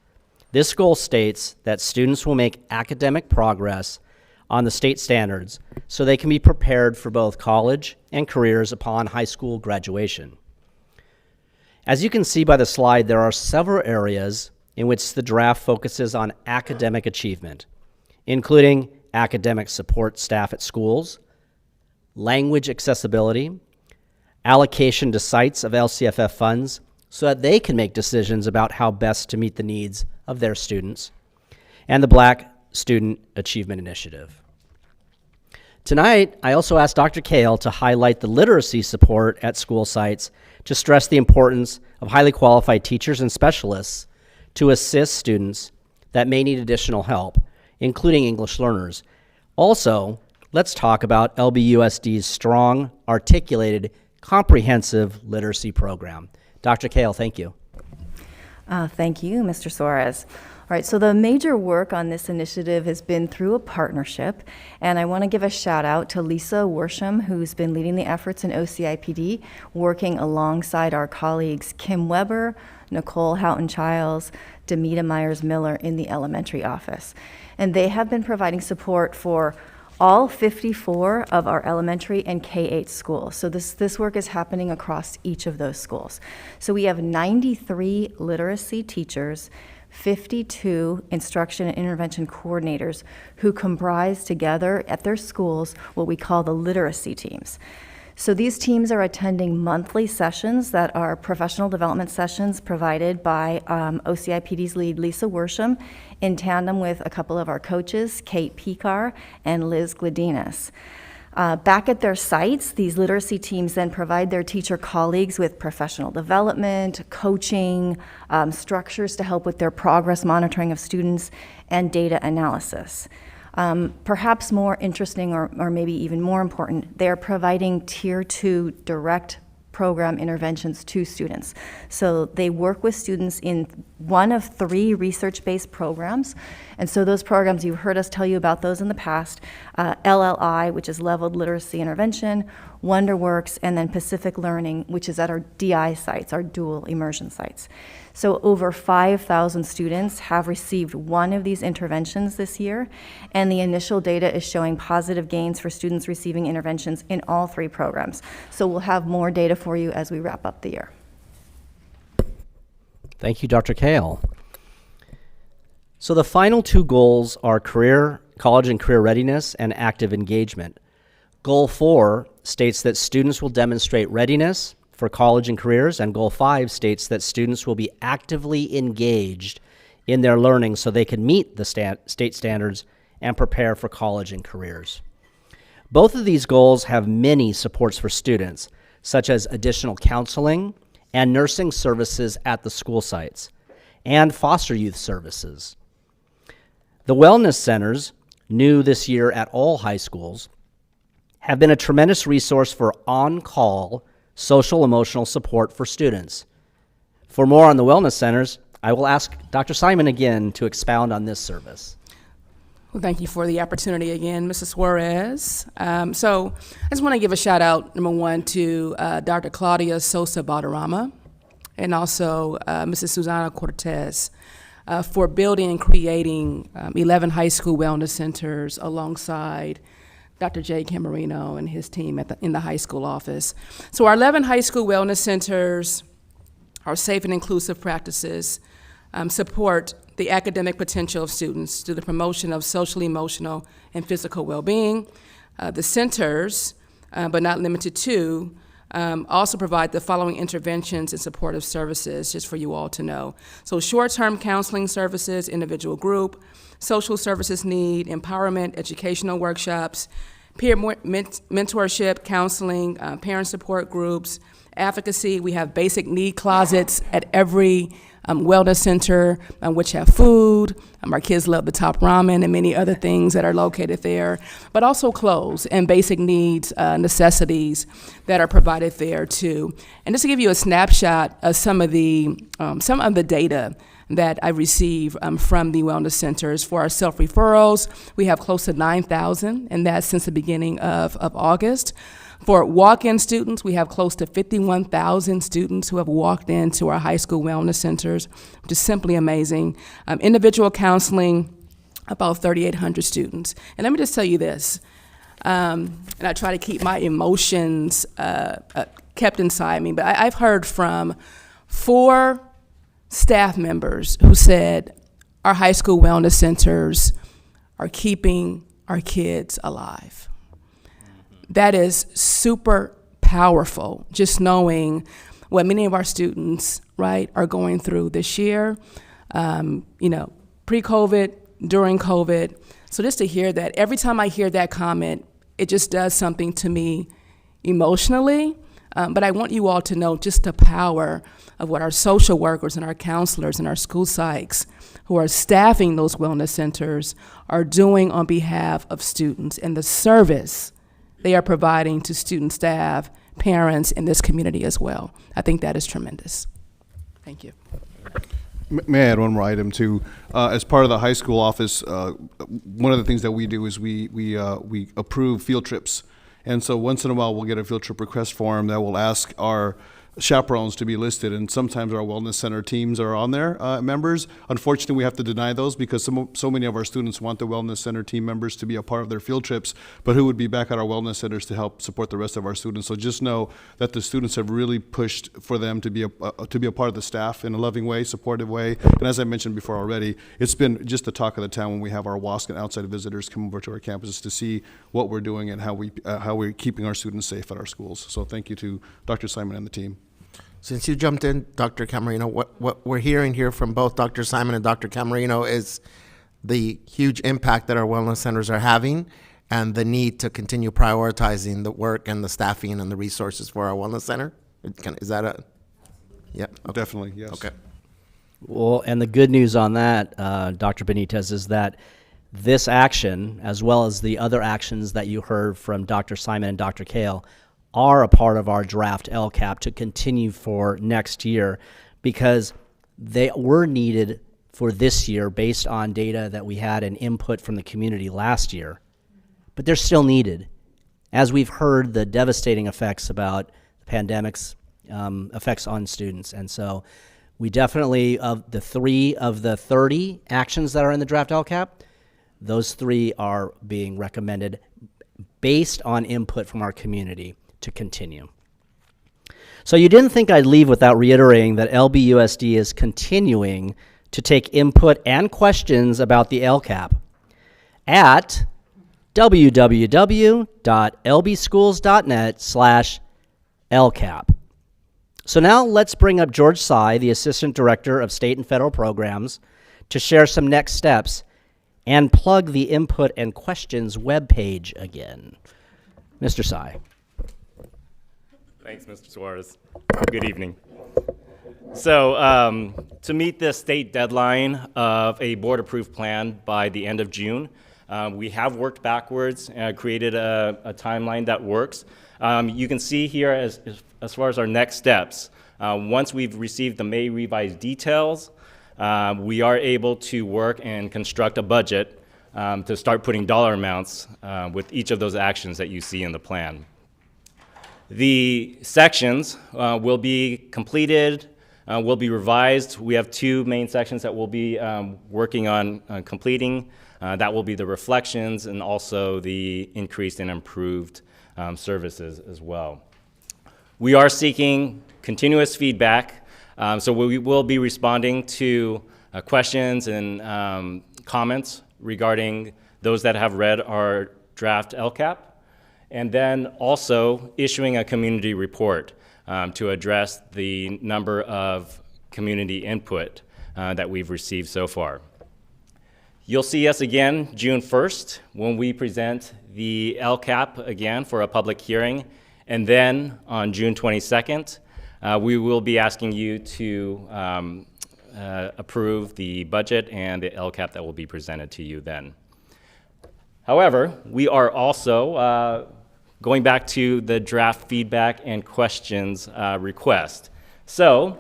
This goal states that students will make academic progress on the state standards so they can be prepared for both college and careers upon high school graduation. As you can see by the slide, there are several areas in which the draft focuses on academic achievement, including academic support staff at schools, language accessibility, allocation to sites of LCFF funds so that they can make decisions about how best to meet the needs of their students, and the Black Student Achievement Initiative. Tonight, I also asked Dr. Kale to highlight the literacy support at school sites to stress the importance of highly qualified teachers and specialists to assist students that may need additional help, including English learners. Also, let's talk about LBUSD's strong, articulated, comprehensive literacy program. Dr. Kale, thank you. Thank you, Mr. Suarez. All right, so the major work on this initiative has been through a partnership, and I want to give a shout out to Lisa Worsham, who's been leading the efforts in OCIPD, working alongside our colleagues Kim Weber, Nicole Houghton-Childs, Demita Myers-Miller in the elementary office. And they have been providing support for all 54 of our elementary and K-8 schools. So this work is happening across each of those schools. So we have 93 literacy teachers, 52 instruction and intervention coordinators who comprise together at their schools what we call the literacy teams. So these teams are attending monthly sessions that are professional development sessions provided by OCIPD's lead, Lisa Worsham, in tandem with a couple of our coaches, Kate Picar and Liz Gladinas. Back at their sites, these literacy teams then provide their teacher colleagues with professional development, coaching, structures to help with their progress monitoring of students, and data analysis. Perhaps more interesting or maybe even more important, they are providing Tier 2 direct program interventions to students. So they work with students in one of 3 research-based programs. And so those programs, you've heard us tell you about those in the past, LLI, which is Leveled Literacy Intervention, WonderWorks, and then Pacific Learning, which is at our DI sites, our dual immersion sites. So over 5,000 students have received one of these interventions this year, and the initial data is showing positive gains for students receiving interventions in all 3 programs. So we'll have more data for you as we wrap up the year. Thank you, Dr. Kale. So the final 2 goals are college and career readiness and active engagement. Goal 4 states that students will demonstrate readiness for college and careers, and Goal 5 states that students will be actively engaged in their learning so they can meet the state standards and prepare for college and careers. Both of these goals have many supports for students, such as additional counseling and nursing services at the school sites, and foster youth services. The wellness centers, new this year at all high schools, have been a tremendous resource for on-call social emotional support for students. For more on the wellness centers, I will ask Dr. Simon again to expound on this service. Well, thank you for the opportunity again, Mrs. Suarez. So I just want to give a shout out, number one, to Dr. Claudia Sosa Valderrama and also Mrs. Susana Cortez for building and creating 11 high school wellness centers alongside Dr. Jay Camarino and his team in the high school office. So our 11 high school wellness centers, our safe and inclusive practices, support the academic potential of students through the promotion of social, emotional, and physical well-being. The centers, but not limited to, also provide the following interventions and supportive services, just for you all to know. So short-term counseling services, individual group, social services need, empowerment, educational workshops, peer mentorship, counseling, parent support groups, advocacy. We have basic need closets at every wellness center, which have food. Our kids love the top ramen and many other things that are located there, but also clothes and basic needs, necessities that are provided there too. And just to give you a snapshot of some of the data that I receive from the wellness centers. For our self-referrals, we have close to 9,000, and that's since the beginning of August. For walk-in students, we have close to 51,000 students who have walked into our high school wellness centers, which is simply amazing. Individual counseling, about 3,800 students. And let me just tell you this, and I try to keep my emotions kept inside me, but I've heard from 4 staff members who said our high school wellness centers are keeping our kids alive. That is super powerful, just knowing what many of our students, right, are going through this year, pre-COVID, during COVID. So just to hear that, every time I hear that comment, it just does something to me emotionally. But I want you all to know just the power of what our social workers and our counselors and our school psychs who are staffing those wellness centers are doing on behalf of students and the service they are providing to student staff, parents in this community as well. I think that is tremendous. Thank you. May I add one more item too? As part of the high school office, one of the things that we do is we approve field trips. And so once in a while, we'll get a field trip request form that will ask our chaperones to be listed, and sometimes our wellness center teams are on there, members. Unfortunately, we have to deny those because so many of our students want the wellness center team members to be a part of their field trips, but who would be back at our wellness centers to help support the rest of our students. So just know that the students have really pushed for them to be a part of the staff in a loving way, supportive way. And as I mentioned before already, it's been just the talk of the town when we have our WASC and outside visitors come over to our campuses to see what we're doing and how we're keeping our students safe at our schools. So thank you to Dr. Simon and the team. Since you jumped in, Dr. Camarino, what we're hearing here from both Dr. Simon and Dr. Camarino is the huge impact that our wellness centers are having and the need to continue prioritizing the work and the staffing and the resources for our wellness center? Is that a, yep. Okay. Definitely, yes. Okay. Well, and the good news on that, Dr. Benitez, is that this action, as well as the other actions that you heard from Dr. Simon and Dr. Kale, are a part of our draft LCAP to continue for next year, because they were needed for this year based on data that we had and input from the community last year. But they're still needed, as we've heard the devastating effects about the pandemic's effects on students. And so we definitely, of the 3 of the 30 actions that are in the draft LCAP, those 3 are being recommended based on input from our community to continue. So you didn't think I'd leave without reiterating that LBUSD is continuing to take input and questions about the LCAP at www.lbschools.net/LCAP. So now let's bring up George Tsai, the Assistant Director of State and Federal Programs, to share some next steps and plug the input and questions webpage again. Mr. Tsai. Thanks, Mr. Suarez. Good evening. So to meet the state deadline of a board-approved plan by the end of June, we have worked backwards and created a timeline that works. You can see here as far as our next steps, once we've received the May revised details, we are able to work and construct a budget to start putting dollar amounts with each of those actions that you see in the plan. The sections will be completed, will be revised. We have 2 main sections that we'll be working on completing. That will be the reflections and also the increased and improved services as well. We are seeking continuous feedback, so we will be responding to questions and comments regarding those that have read our draft LCAP, and then also issuing a community report to address the number of community input that we've received so far. You'll see us again June 1st when we present the LCAP again for a public hearing, and then on June 22nd, we will be asking you to approve the budget and the LCAP that will be presented to you then. However, we are also going back to the draft feedback and questions request. So,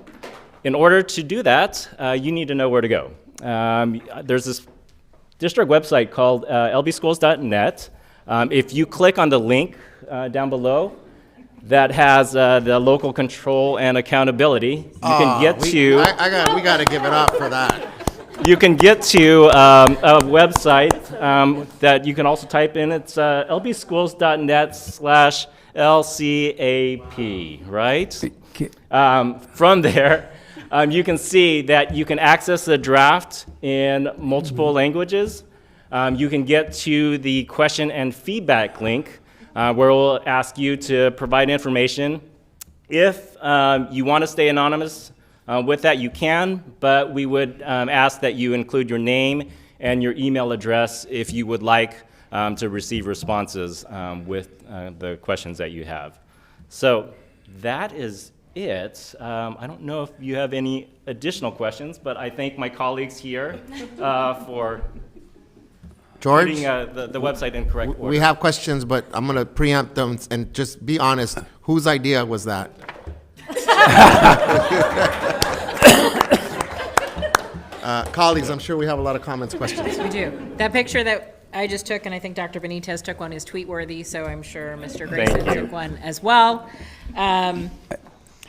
in order to do that, you need to know where to go. There's this district website called lbschools.net. If you click on the link down below that has the local control and accountability, you can get to... we got to give it up for that. You can get to a website that you can also type in. It's lbschools.net/LCAP, right? From there, you can see that you can access the draft in multiple languages. You can get to the question and feedback link where we'll ask you to provide information. If you want to stay anonymous with that, you can, but we would ask that you include your name and your email address if you would like to receive responses with the questions that you have. So that is it. I don't know if you have any additional questions, but I thank my colleagues here for George? putting the website in correct order. We have questions, but I'm going to preempt them and just be honest. Whose idea was that? Colleagues, I'm sure we have a lot of comments, questions. We do. That picture that I just took, and I think Dr. Benitez took one, is tweet-worthy, so I'm sure Mr. Grayson took one as well.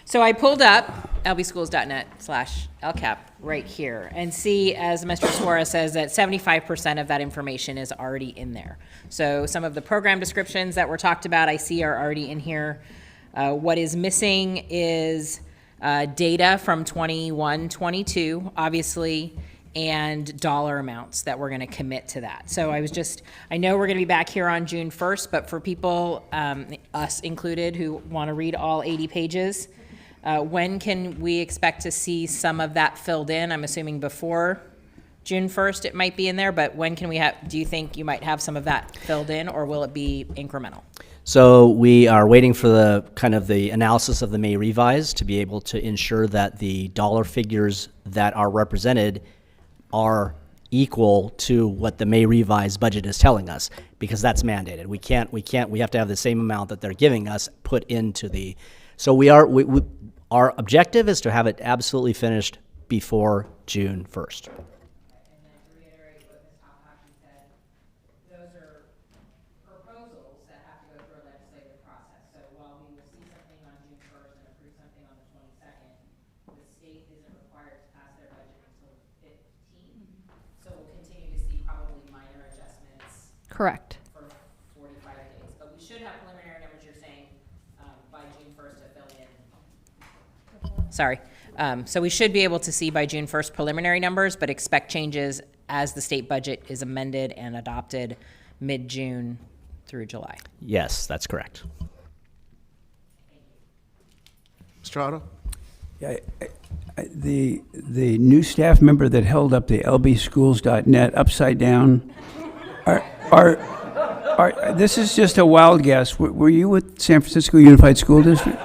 So I pulled up lbschools.net/LCAP right here and see, as Mr. Suarez says, that 75% of that information is already in there. So some of the program descriptions that were talked about I see are already in here. What is missing is data from 21-22, obviously, and dollar amounts that we're going to commit to that. So I know we're going to be back here on June 1st, but for people, us included, who want to read all 80 pages, when can we expect to see some of that filled in? I'm assuming before June 1st, it might be in there, but when can we have, do you think you might have some of that filled in, or will it be incremental? So we are waiting for the kind of the analysis of the May revise to be able to ensure that the dollar figures that are represented are equal to what the May revised budget is telling us, because that's mandated. We have to have the same amount that they're giving us put into the, so our objective is to have it absolutely finished before June 1st. Correct. For 45 days, but we should have preliminary numbers, you're saying, by June 1st to fill in. Sorry. So we should be able to see by June 1st preliminary numbers, but expect changes as the state budget is amended and adopted mid-June through July. Yes, that's correct. Mr. Otto? Yeah, the new staff member that held up the lbschools.net upside down, this is just a wild guess. Were you with San Francisco Unified School District?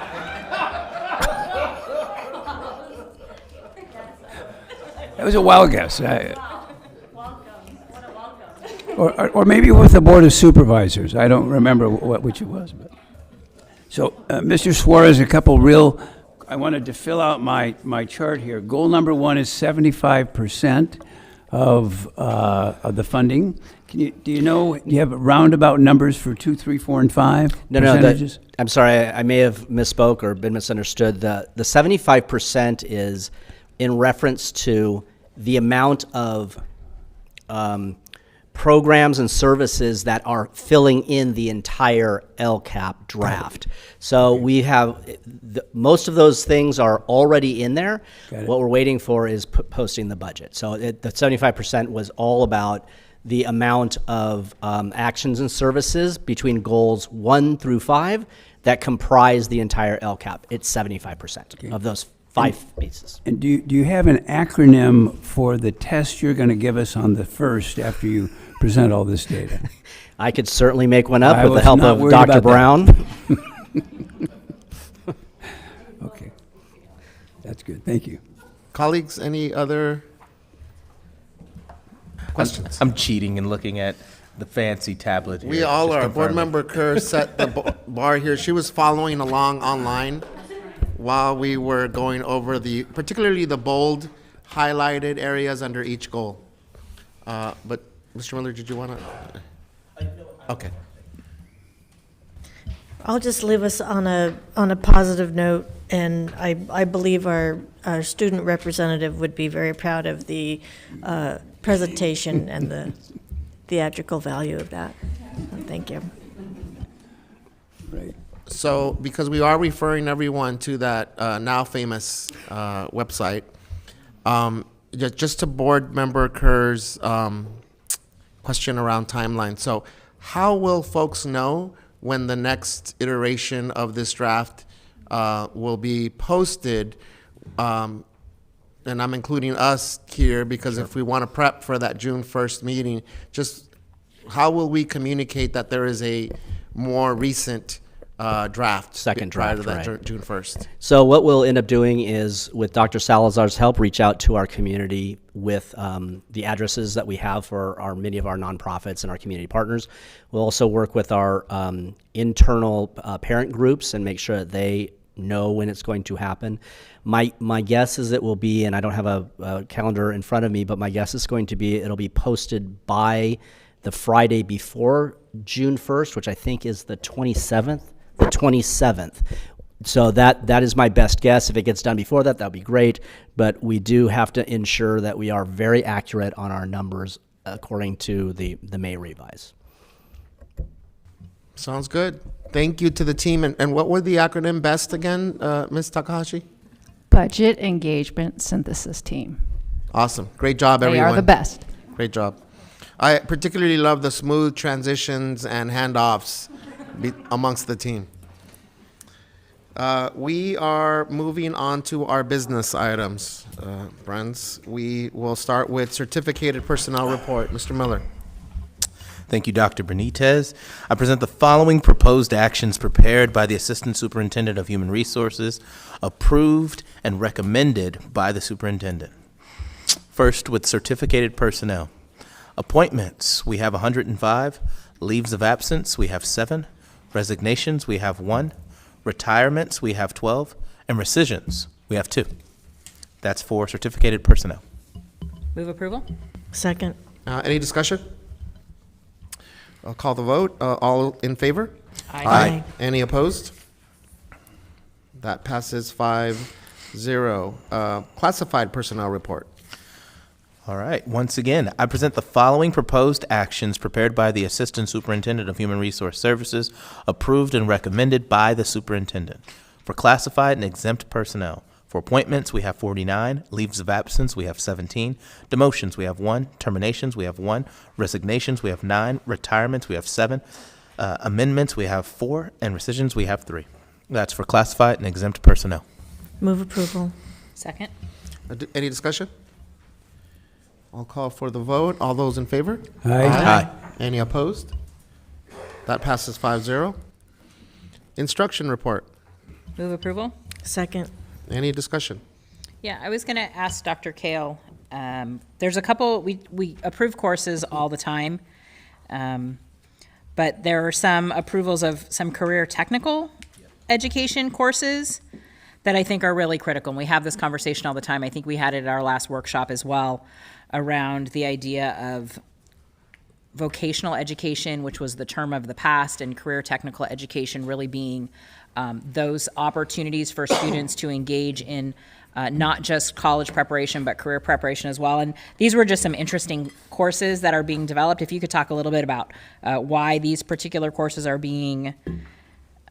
That was a wild guess. Or maybe with the Board of Supervisors. I don't remember which it was. But. So, Mr. Suarez, I wanted to fill out my chart here. Goal number 1 is 75% of the funding. Do you have roundabout numbers for 2, 3, 4, and 5? No, I'm sorry, I may have misspoke or been misunderstood. The 75% is in reference to the amount of programs and services that are filling in the entire LCAP draft. So we have, most of those things are already in there. What we're waiting for is posting the budget. So the 75% was all about the amount of actions and services between goals 1 through 5 that comprise the entire LCAP. It's 75% of those 5 pieces. And do you have an acronym for the test you're going to give us on the 1st after you present all this data? I could certainly make one up with the help of Dr. Brown. Okay. That's good. Thank you. Colleagues, any other questions? I'm cheating and looking at the fancy tablet here. We all Just are. confirm Board it. Member Kerr set the bar here. She was following along online while we were going over particularly the bold highlighted areas under each goal. But Mr. Miller, did you want to? Okay. I'll just leave us on a positive note, and I believe our student representative would be very proud of the presentation and the theatrical value of that. Thank you. Right. So, because we are referring everyone to that now famous website, just to Board Member Kerr's question around timeline. So, how will folks know when the next iteration of this draft will be posted? And I'm including us here because if we want to prep for that June 1st meeting, just how will we communicate that there is a more recent draft Second prior draft, to that right. June 1st? So what we'll end up doing is, with Dr. Salazar's help, reach out to our community with the addresses that we have for many of our nonprofits and our community partners. We'll also work with our internal parent groups and make sure that they know when it's going to happen. My guess is it will be, and I don't have a calendar in front of me, but my guess is going to be it'll be posted by the Friday before June 1st, which I think is the 27th. The 27th. So that is my best guess. If it gets done before that, would be great. But we do have to ensure that we are very accurate on our numbers according to the May revise. Sounds good. Thank you to the team. And what were the acronym BEST again, Ms. Takahashi? Budget Engagement Synthesis Team. Awesome. Great job, everyone. They are the best. Great job. I particularly love the smooth transitions and handoffs amongst the team. We are moving on to our business items, friends. We will start with certificated personnel report. Mr. Miller. Thank you, Dr. Benitez. I present the following proposed actions prepared by the Assistant Superintendent of Human Resources, approved and recommended by the superintendent. First, with certificated personnel. Appointments, we have 105. Leaves of absence, we have 7. Resignations, we have 1. Retirements, we have 12. And rescissions, we have 2. That's for certificated personnel. Move approval? Second. Any discussion? I'll call the vote. All in favor? Aye. Aye. Any opposed? That passes 5-0. Classified personnel report. All right. Once again, I present the following proposed actions prepared by the Assistant Superintendent of Human Resource Services, approved and recommended by the superintendent. For classified and exempt personnel. For appointments, we have 49. Leaves of absence, we have 17. Demotions, we have 1. Terminations, we have 1. Resignations, we have 9. Retirements, we have 7. Amendments, we have 4. And rescissions, we have 3. That's for classified and exempt personnel. Move approval. Second? Any discussion? I'll call for the vote. All those in favor? Aye. Aye. Any opposed? That passes 5-0. Instruction report. Move approval? Second. Any discussion? Yeah, I was going to ask Dr. Kale, there's a couple, we approve courses all the time, but there are some approvals of some career technical education courses that I think are really critical. And we have this conversation all the time. I think we had it at our last workshop as well around the idea of vocational education, which was the term of the past, and career technical education really being those opportunities for students to engage in not just college preparation, but career preparation as well. And these were just some interesting courses that are being developed. If you could talk a little bit about why these particular courses are being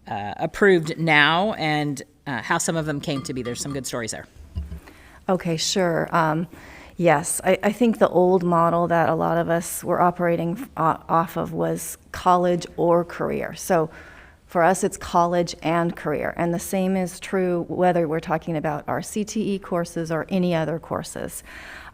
approved now and how some of them came to be. There's some good stories there. Okay, sure. Yes, I think the old model that a lot of us were operating off of was college or career. So for us, it's college and career. And the same is true whether we're talking about our CTE courses or any other courses.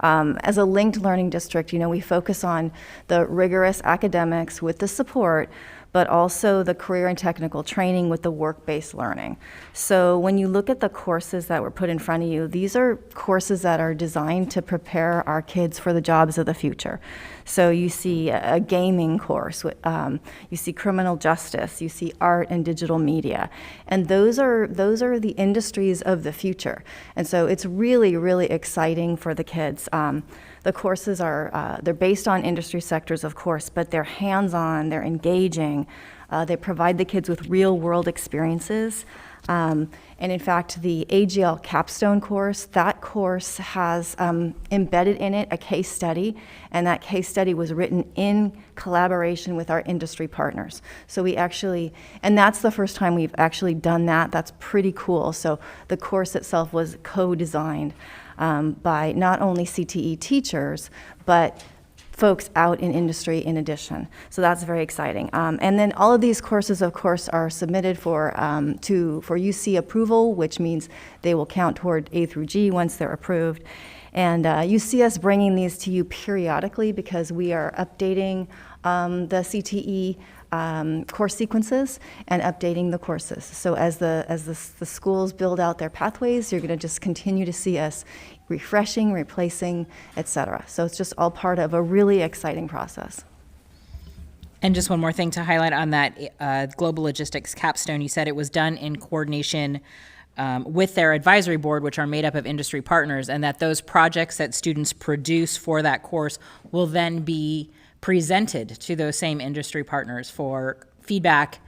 As a linked learning district, we focus on the rigorous academics with the support, but also the career and technical training with the work-based learning. So when you look at the courses that were put in front of you, these are courses that are designed to prepare our kids for the jobs of the future. So you see a gaming course, you see criminal justice, you see art and digital media, and those are the industries of the future. And so it's really, really exciting for the kids. The courses are, they're based on industry sectors, of course, but they're hands-on, they're engaging. They provide the kids with real-world experiences. And in fact, the AGL capstone course, that course has embedded in it a case study, and that case study was written in collaboration with our industry partners. So we actually, and that's the first time we've actually done that. That's pretty cool. So the course itself was co-designed by not only CTE teachers, but folks out in industry in addition. So that's very exciting. And then all of these courses, of course, are submitted for UC approval, which means they will count toward A through G once they're approved. And you see us bringing these to you periodically because we are updating the CTE course sequences and updating the courses. So as the schools build out their pathways, you're going to just continue to see us refreshing, replacing, et cetera. So it's just all part of a really exciting process. And just one more thing to highlight on that Global Logistics capstone, you said it was done in coordination with their advisory board, which are made up of industry partners, and that those projects that students produce for that course will then be presented to those same industry partners for feedback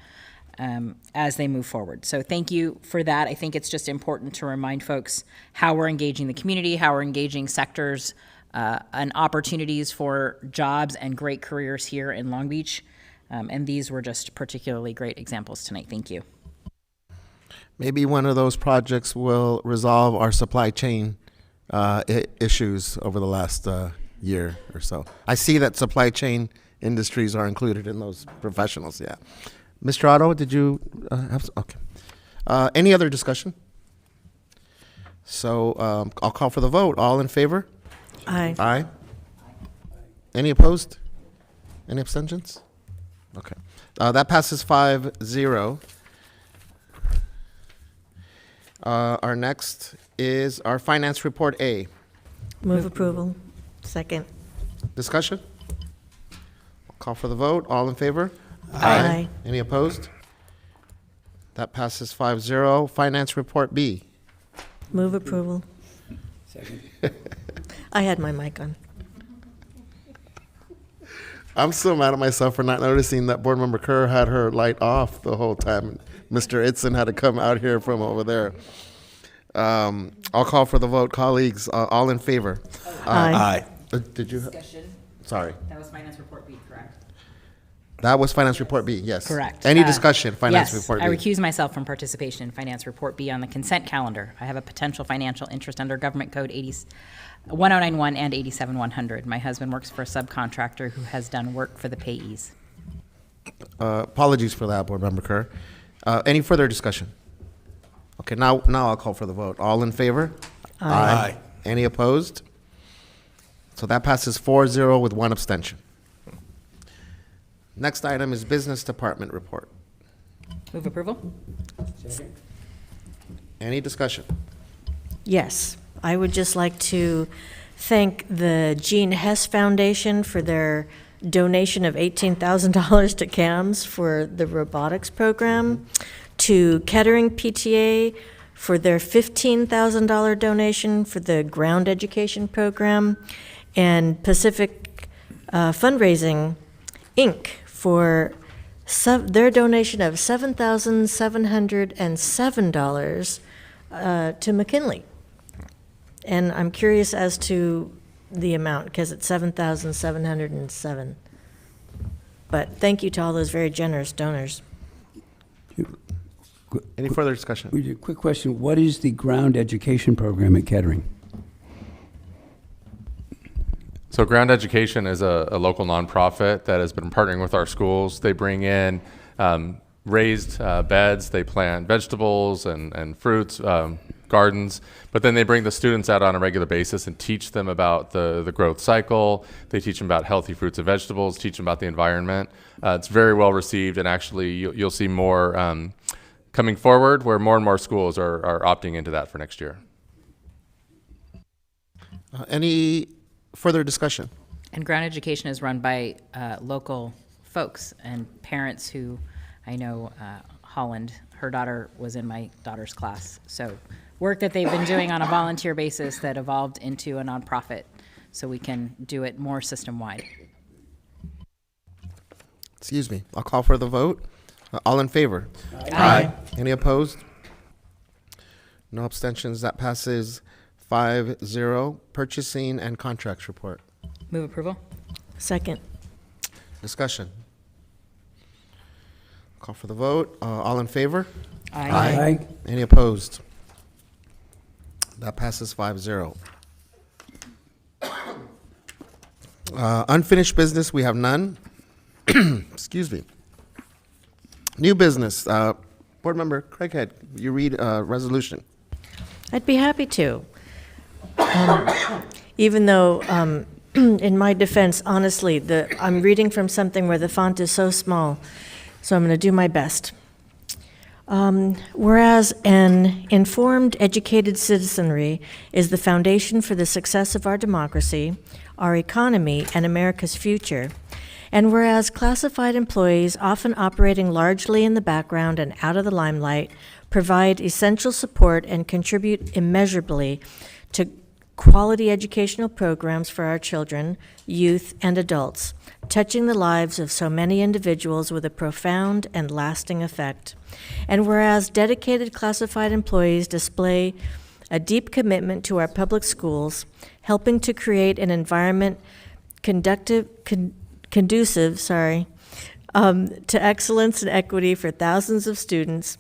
as they move forward. So thank you for that. I think it's just important to remind folks how we're engaging the community, how we're engaging sectors and opportunities for jobs and great careers here in Long Beach. And these were just particularly great examples tonight. Thank you. Maybe one of those projects will resolve our supply chain issues over the last year or so. I see that supply chain industries are included in those professionals, yeah. Mr. Otto, did you have, okay. Any other discussion? So I'll call for the vote. All in favor? Aye. Aye. Any opposed? Any abstentions? Okay. That passes 5-0. Our next is our finance report A. Move approval. Second. Discussion? I'll call for the vote. All in favor? Aye. Any opposed? That passes 5-0. Finance report B. Move approval. Second. I had my mic on. I'm so mad at myself for not noticing that Board Member Kerr had her light off the whole time. Mr. Itzen had to come out here from over there. I'll call for the vote. Colleagues, all in favor? Aye. Did you? Discussion. Sorry. That was finance report B, correct? That was finance report B, yes. Correct. Any discussion, finance yes, report B? I recuse myself from participation in finance report B on the consent calendar. I have a potential financial interest under Government Code 1091 and 87100. My husband works for a subcontractor who has done work for the payees. Apologies for that, Board Member Kerr. Any further discussion? Okay, now I'll call for the vote. All in favor? Aye. Any opposed? So that passes 4-0 with one abstention. Next item is Business Department report. Move approval? Any discussion? Yes, I would just like to thank the Gene Hess Foundation for their donation of $18,000 to CAMS for the robotics program, to Kettering PTA for their $15,000 donation for the ground education program, and Pacific Fundraising, Inc. for their donation of $7,707 to McKinley. And I'm curious as to the amount, because it's $7,707. But thank you to all those very generous donors. Any further discussion? Quick question. What is the ground education program at Kettering? So Ground Education is a local nonprofit that has been partnering with our schools. They bring in raised beds, they plant vegetables and fruits, gardens, but then they bring the students out on a regular basis and teach them about the growth cycle. They teach them about healthy fruits and vegetables, teach them about the environment. It's very well received, and actually you'll see more coming forward where more and more schools are opting into that for next year. Any further discussion? And ground education is run by local folks and parents who, I know Holland, her daughter was in my daughter's class. So work that they've been doing on a volunteer basis that evolved into a nonprofit so we can do it more system-wide. Excuse me. I'll call for the vote. All in favor? Aye. Any opposed? No abstentions. That passes 5-0. Purchasing and contracts report. Move approval? Second. Discussion. Call for the vote. All in favor? Aye. Any opposed? That passes 5-0. Unfinished business, we have none. Excuse me. New business. Board Member Craighead, you read resolution. I'd be happy to. Even though, in my defense, honestly, I'm reading from something where the font is so small, so I'm going to do my best. Whereas an informed, educated citizenry is the foundation for the success of our democracy, our economy, and America's future, and whereas classified employees, often operating largely in the background and out of the limelight, provide essential support and contribute immeasurably to quality educational programs for our children, youth, and adults, touching the lives of so many individuals with a profound and lasting effect. And whereas dedicated classified employees display a deep commitment to our public schools, helping to create an environment conducive to excellence and equity for thousands of students,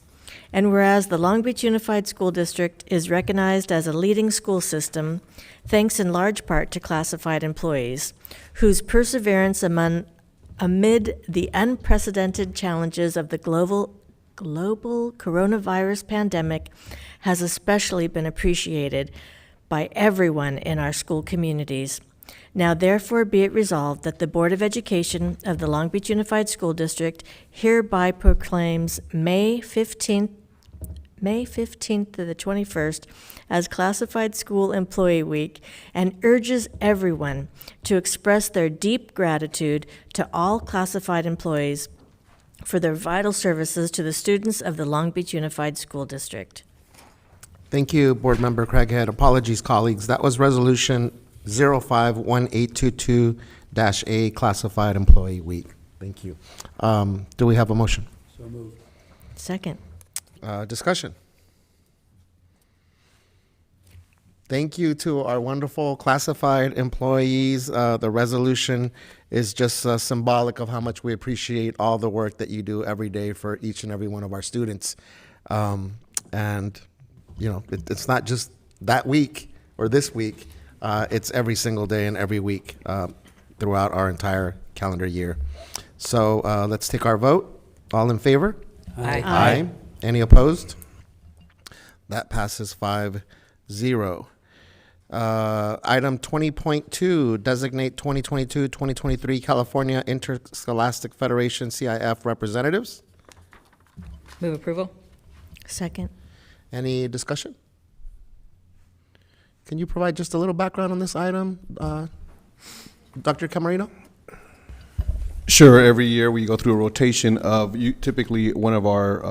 and whereas the Long Beach Unified School District is recognized as a leading school system, thanks in large part to classified employees, whose perseverance amid the unprecedented challenges of the global global coronavirus pandemic has especially been appreciated by everyone in our school communities. Now therefore be it resolved that the Board of Education of the Long Beach Unified School District hereby proclaims May 15th to the 21st as Classified School Employee Week and urges everyone to express their deep gratitude to all classified employees for their vital services to the students of the Long Beach Unified School District. Thank you, Board Member Craighead. Apologies, colleagues. That was Resolution 051822-A, Classified Employee Week. Thank you. Do we have a motion? So moved. Second. Discussion. Thank you to our wonderful classified employees. The resolution is just symbolic of how much we appreciate all the work that you do every day for each and every one of our students. And, you know, it's not just that week or this week. It's every single day and every week throughout our entire calendar year. So let's take our vote. All in favor? Aye. Aye. Any opposed? That passes 5-0. Item 20.2, designate 2022-2023 California Interscholastic Federation CIF representatives. Move approval. Second. Any discussion? Can you provide just a little background on this item, Dr. Camarino? Sure. Every year we go through a rotation of, typically one of our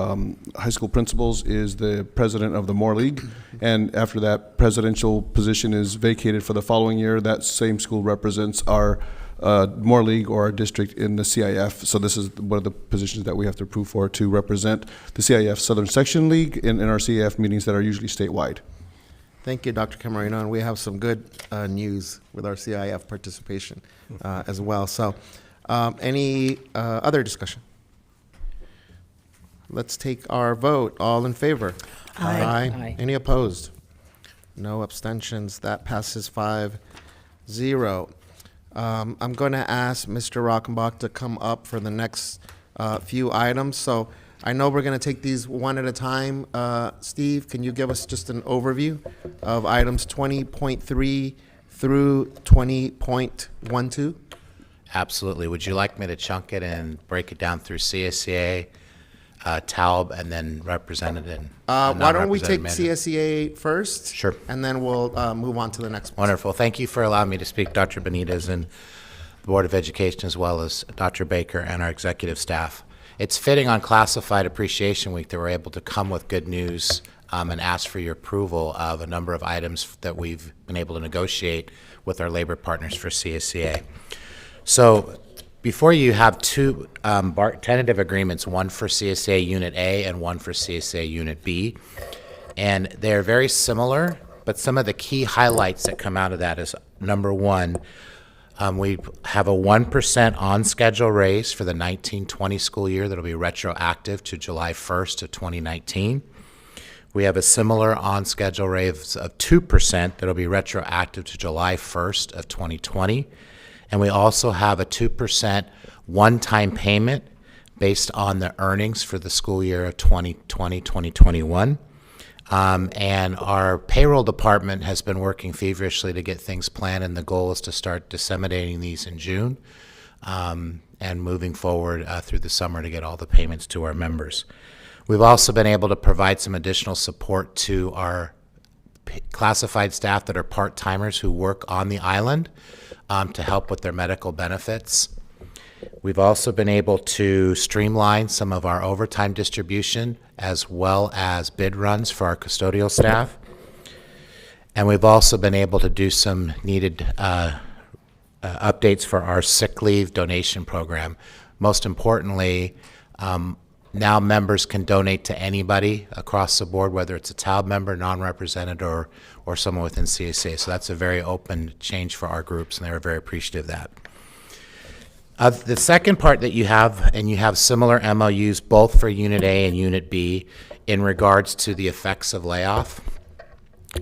high school principals is the president of the Moore League, and after that presidential position is vacated for the following year, that same school represents our Moore League or our district in the CIF. So this is one of the positions that we have to approve for, to represent the CIF Southern Section League in our CIF meetings that are usually statewide. Thank you, Dr. Camarino, and we have some good news with our CIF participation as well. So. Any other discussion? Let's take our vote. All in favor? Aye. Aye. Any opposed? No abstentions. That passes 5-0. I'm going to ask Mr. Rockenbach to come up for the next few items. So I know we're going to take these one at a time. Steve, can you give us just an overview of items 20.3 through 20.12? Absolutely. Would you like me to chunk it and break it down through CSEA, TALB, and then represented and why don't we take non-represented CSEA first? Sure. And then we'll move on to the next one. Wonderful. Thank you for allowing me to speak, Dr. Benitez, and the Board of Education, as well as Dr. Baker and our executive staff. It's fitting on Classified Appreciation Week that we're able to come with good news and ask for your approval of a number of items that we've been able to negotiate with our labor partners for CSEA. So before you have two tentative agreements, one for CSA Unit A and one for CSA Unit B. And they're very similar, but some of the key highlights that come out of that is, number one, we have a 1% on-schedule raise for the 1920 school year that'll be retroactive to July 1st of 2019. We have a similar on-schedule raise of 2% that'll be retroactive to July 1st of 2020. And we also have a 2% one-time payment based on the earnings for the school year of 2020-2021. And our payroll department has been working feverishly to get things planned, and the goal is to start disseminating these in June and moving forward through the summer to get all the payments to our members. We've also been able to provide some additional support to our classified staff that are part-timers who work on the island to help with their medical benefits. We've also been able to streamline some of our overtime distribution as well as bid runs for our custodial staff. And we've also been able to do some needed updates for our sick leave donation program. Most importantly, now members can donate to anybody across the board, whether it's a TALB member, non-represented, or someone within CSA. So that's a very open change for our groups, and they were very appreciative of that. The second part that you have, and you have similar MOUs both for Unit A and Unit B in regards to the effects of layoff.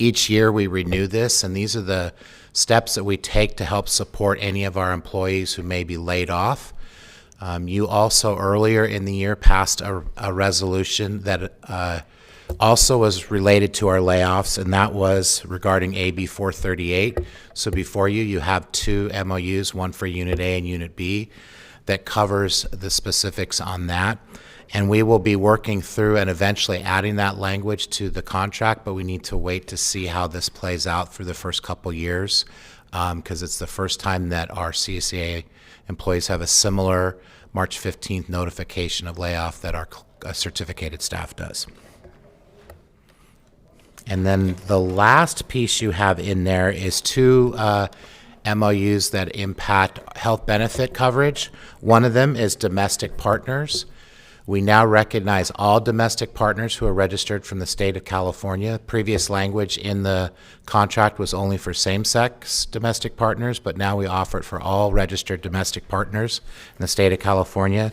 Each year we renew this, and these are the steps that we take to help support any of our employees who may be laid off. You also earlier in the year passed a resolution that also was related to our layoffs, and that was regarding AB 438. So before you have two MOUs, one for Unit A and Unit B, that covers the specifics on that. And we will be working through and eventually adding that language to the contract, but we need to wait to see how this plays out through the first couple years, because it's the first time that our CSEA employees have a similar March 15th notification of layoff that our certificated staff does. And then the last piece you have in there is two MOUs that impact health benefit coverage. One of them is domestic partners. We now recognize all domestic partners who are registered from the state of California. Previous language in the contract was only for same-sex domestic partners, but now we offer it for all registered domestic partners in the state of California.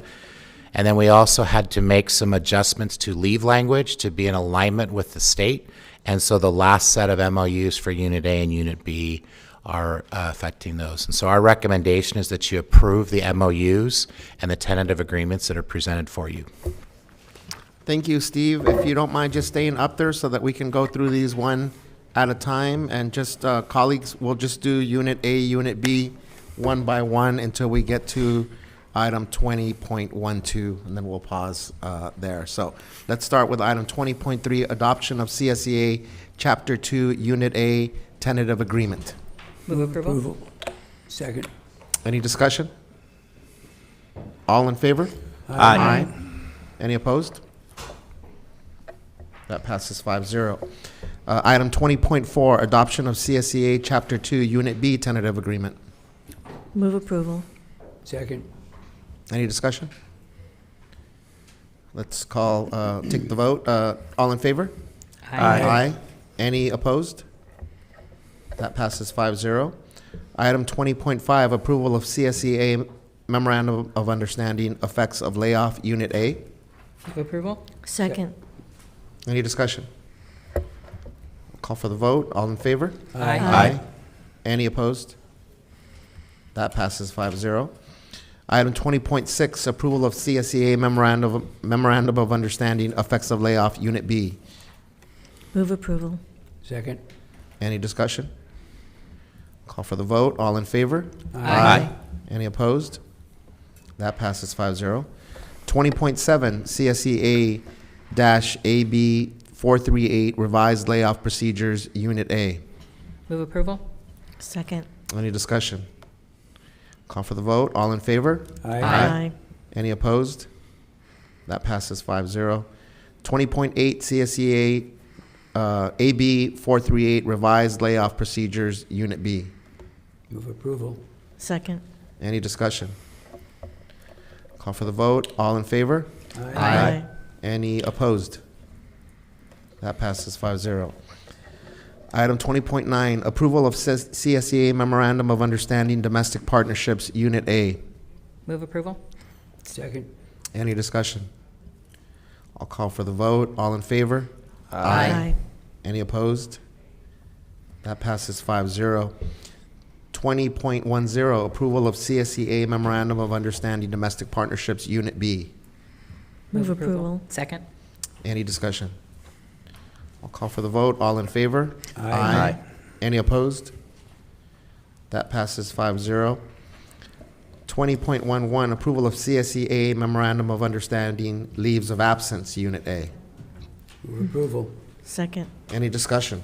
And then we also had to make some adjustments to leave language to be in alignment with the state. And so the last set of MOUs for Unit A and Unit B are affecting those. And so our recommendation is that you approve the MOUs and the tentative agreements that are presented for you. Thank you, Steve. If you don't mind just staying up there so that we can go through these one at a time, and just colleagues, we'll just do Unit A, Unit B, one by one until we get to item 20.12, and then we'll pause there. So let's start with item 20.3, adoption of CSEA Chapter 2, Unit A, tentative agreement. Move approval. Second. Any discussion? All in favor? Aye. Any opposed? That passes 5-0. Item 20.4, adoption of CSEA Chapter 2, Unit B, tentative agreement. Move approval. Second. Any discussion? Let's take the vote. All in favor? Aye. Any opposed? That passes 5-0. Item 20.5, approval of CSEA Memorandum of Understanding, effects of layoff, Unit A. Move approval. Second. Any discussion? Call for the vote. All in favor? Aye. Any opposed? That passes 5-0. Item 20.6, approval of CSEA Memorandum of Understanding, effects of layoff, Unit B. Move approval. Second. Any discussion? Call for the vote. All in favor? Aye. Any opposed? That passes 5-0. 20.7, CSEA-AB 438, revised layoff procedures, Unit A. Move approval. Second. Any discussion? Call for the vote. All in favor? Aye. Any opposed? That passes 5-0. 20.8, CSEA AB 438, revised layoff procedures, Unit B. Move approval. Second. Any discussion? Call for the vote. All in favor? Aye. Any opposed? That passes 5-0. Item 20.9, approval of CSEA Memorandum of Understanding, Domestic Partnerships, Unit A. Move approval. Second. Any discussion? I'll call for the vote. All in favor? Aye. Any opposed? That passes 5-0. 20.10, approval of CSEA Memorandum of Understanding, Domestic Partnerships, Unit B. Move approval. Second. Any discussion? I'll call for the vote. All in favor? Aye. Any opposed? That passes 5-0. 20.11, approval of CSEA Memorandum of Understanding, leaves of absence, Unit A. Move approval. Second. Any discussion?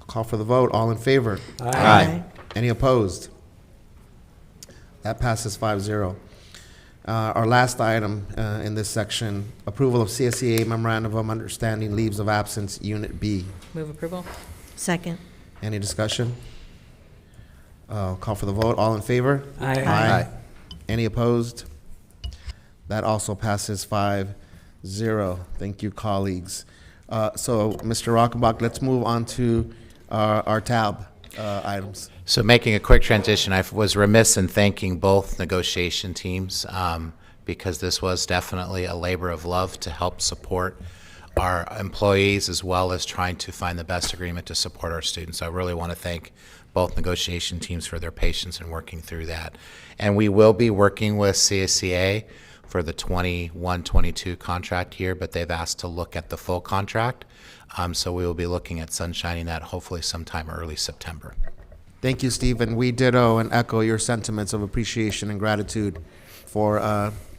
Call for the vote. All in favor? Aye. Any opposed? That passes 5-0. Our last item in this section, approval of CSEA Memorandum of Understanding, leaves of absence, Unit B. Move approval. Second. Any discussion? Call for the vote. All in favor? Aye. Any opposed? That also passes 5-0. Thank you, colleagues. So, Mr. Rockenbach, let's move on to our tab items. So making a quick transition, I was remiss in thanking both negotiation teams because this was definitely a labor of love to help support our employees as well as trying to find the best agreement to support our students. I really want to thank both negotiation teams for their patience in working through that. And we will be working with CSCA for the 21-22 contract year, but they've asked to look at the full contract. So we will be looking at sunshining that hopefully sometime early September. Thank you, Steve, and we ditto and echo your sentiments of appreciation and gratitude for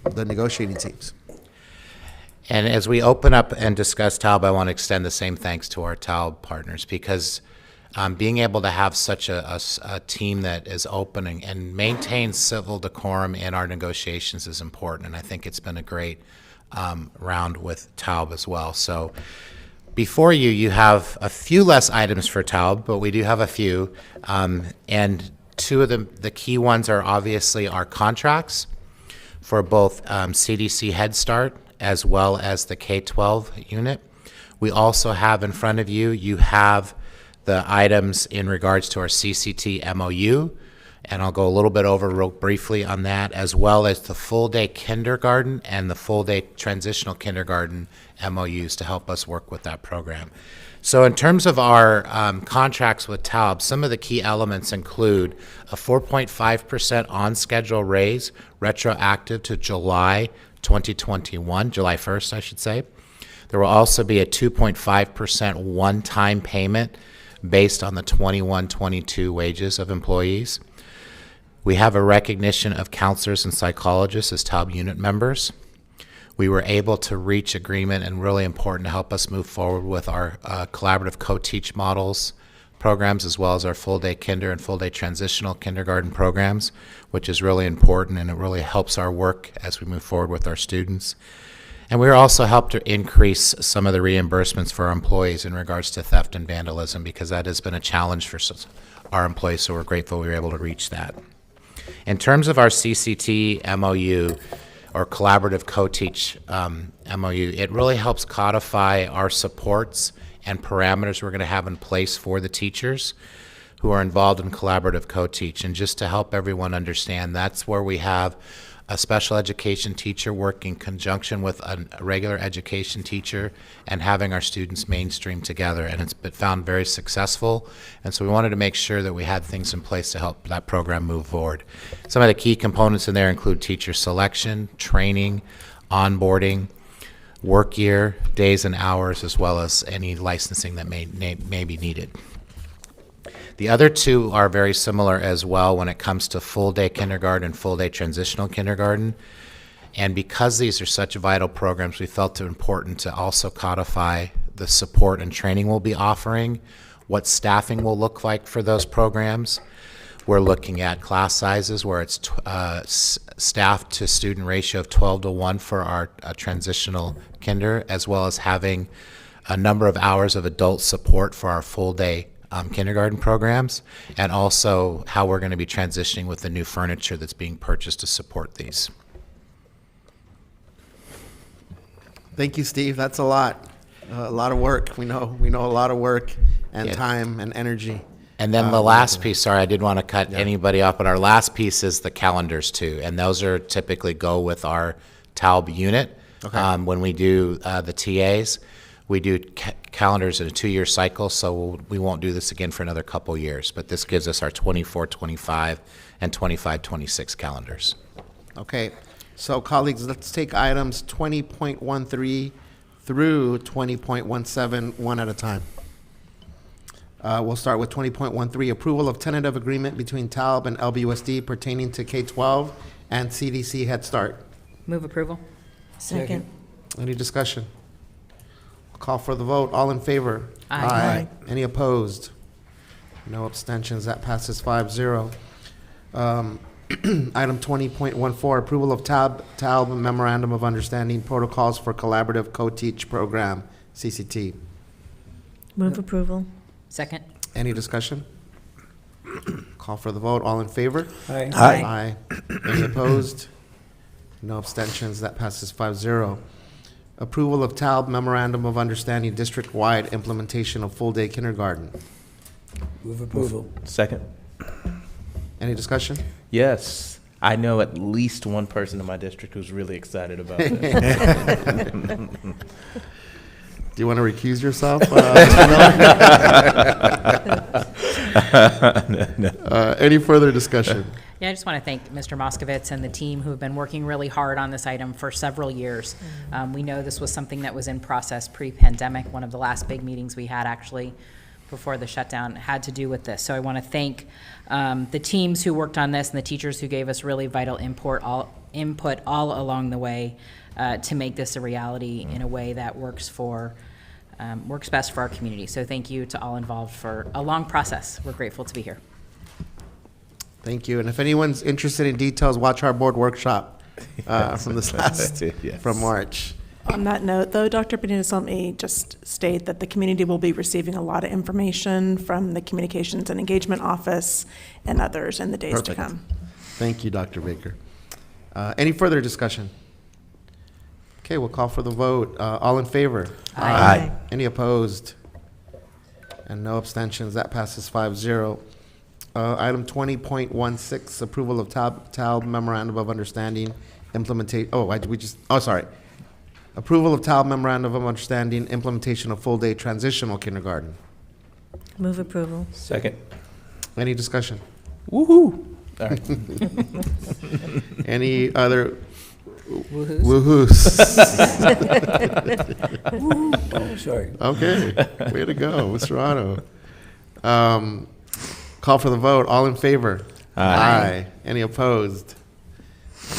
the negotiating teams. And as we open up and discuss TALB, I want to extend the same thanks to our TALB partners, because being able to have such a team that is opening and maintains civil decorum in our negotiations is important, and I think it's been a great round with TALB as well. So before you, you have a few less items for TALB, but we do have a few, and two of the key ones are obviously our contracts for both CDC Head Start as well as the K-12 unit. We also have in front of you, you have the items in regards to our CCT MOU, and I'll go a little bit over real briefly on that, as well as the full-day kindergarten and the full-day transitional kindergarten MOUs to help us work with that program. So in terms of our contracts with TALB, some of the key elements include a 4.5% on-schedule raise, retroactive to July 2021, July 1st, I should say. There will also be a 2.5% one-time payment based on the 21-22 wages of employees. We have a recognition of counselors and psychologists as TALB unit members. We were able to reach agreement, and really important to help us move forward with our collaborative co-teach models programs, as well as our full-day kinder and full-day transitional kindergarten programs, which is really important, and it really helps our work as we move forward with our students. And we also helped to increase some of the reimbursements for our employees in regards to theft and vandalism, because that has been a challenge for our employees, so we're grateful we were able to reach that. In terms of our CCT MOU, or Collaborative Co-Teach MOU, it really helps codify our supports and parameters we're going to have in place for the teachers who are involved in Collaborative Co-Teach. And just to help everyone understand, that's where we have a special education teacher working in conjunction with a regular education teacher and having our students mainstream together, and it's been found very successful, and so we wanted to make sure that we had things in place to help that program move forward. Some of the key components in there include teacher selection, training, onboarding, work year, days and hours, as well as any licensing that may be needed. The other two are very similar as well when it comes to full-day kindergarten and full-day transitional kindergarten. And because these are such vital programs, we felt it important to also codify the support and training we'll be offering, what staffing will look like for those programs. We're looking at class sizes where it's staff to student ratio of 12:1 for our transitional kinder, as well as having a number of hours of adult support for our full-day kindergarten programs, and also how we're going to be transitioning with the new furniture that's being purchased to support these. Thank you, Steve. That's a lot of work. We know a lot of work and time and energy. And then the last piece, sorry, I did want to cut anybody off, but our last piece is the calendars too, and those are typically go with our TALB unit. Okay. When we do the TAs, we do calendars in a 2-year cycle, so we won't do this again for another couple years, but this gives us our 24-25 and 25-26 calendars. Okay, so colleagues, let's take items 20.13 through 20.17 one at a time. We'll start with 20.13, approval of tentative agreement between TALB and LBUSD pertaining to K-12 and CDC Head Start. Move approval. Second. Any discussion? Call for the vote. All in favor? Aye. Any opposed? No abstentions. That passes 5-0. Item 20.14, approval of TALB Memorandum of Understanding Protocols for Collaborative Co-Teach Program, CCT. Move approval. Second. Any discussion? Call for the vote. All in favor? Aye. Aye. Any opposed? No abstentions. That passes 5-0. Approval of TALB Memorandum of Understanding District-Wide Implementation of Full-Day Kindergarten. Move approval. Second. Any discussion? Yes. I know at least one person in my district who's really excited about it. Do you want to recuse yourself? Any further discussion? Yeah, I just want to thank Mr. Moskovitz and the team who have been working really hard on this item for several years. We know this was something that was in process pre-pandemic. One of the last big meetings we had actually before the shutdown had to do with this. So I want to thank the teams who worked on this and the teachers who gave us really vital input all along the way to make this a reality in a way that works best for our community. So thank you to all involved for a long process. We're grateful to be here. Thank you. And if anyone's interested in details, watch our board workshop from this last, from March. On that note, though, Dr. Benitez, let me just state that the community will be receiving a lot of information from the Communications and Engagement Office and others in the days to come. Thank you, Dr. Baker. Any further discussion? Okay, we'll call for the vote. All in favor? Aye. Any opposed? And no abstentions. That passes 5-0. Item 20.16, approval of TALB Memorandum of Understanding implementation. Approval of TALB Memorandum of Understanding implementation of full-day transitional kindergarten. Move approval. Second. Any discussion? Woohoo! All right. Any other Woohoos? Woohoos? Oh, sorry. Okay, way to go, Mr. Otto. Call for the vote. All in favor? Aye. Any opposed?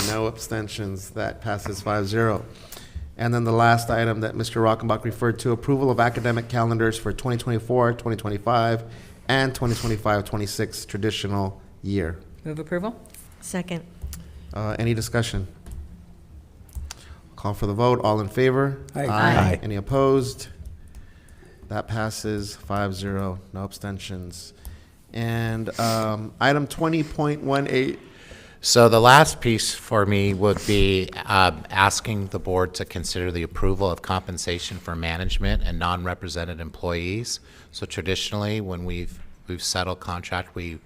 No abstentions. That passes 5-0. And then the last item that Mr. Rockenbach referred to, approval of academic calendars for 2024, 2025, and 2025-26 traditional year. Move approval? Second. Any discussion? Call for the vote. All in favor? Aye. Aye. Any opposed? That passes 5-0. No abstentions. And item 20.18. So the last piece for me would be asking the board to consider the approval of compensation for management and non-represented employees. So traditionally, when we've settled contract, we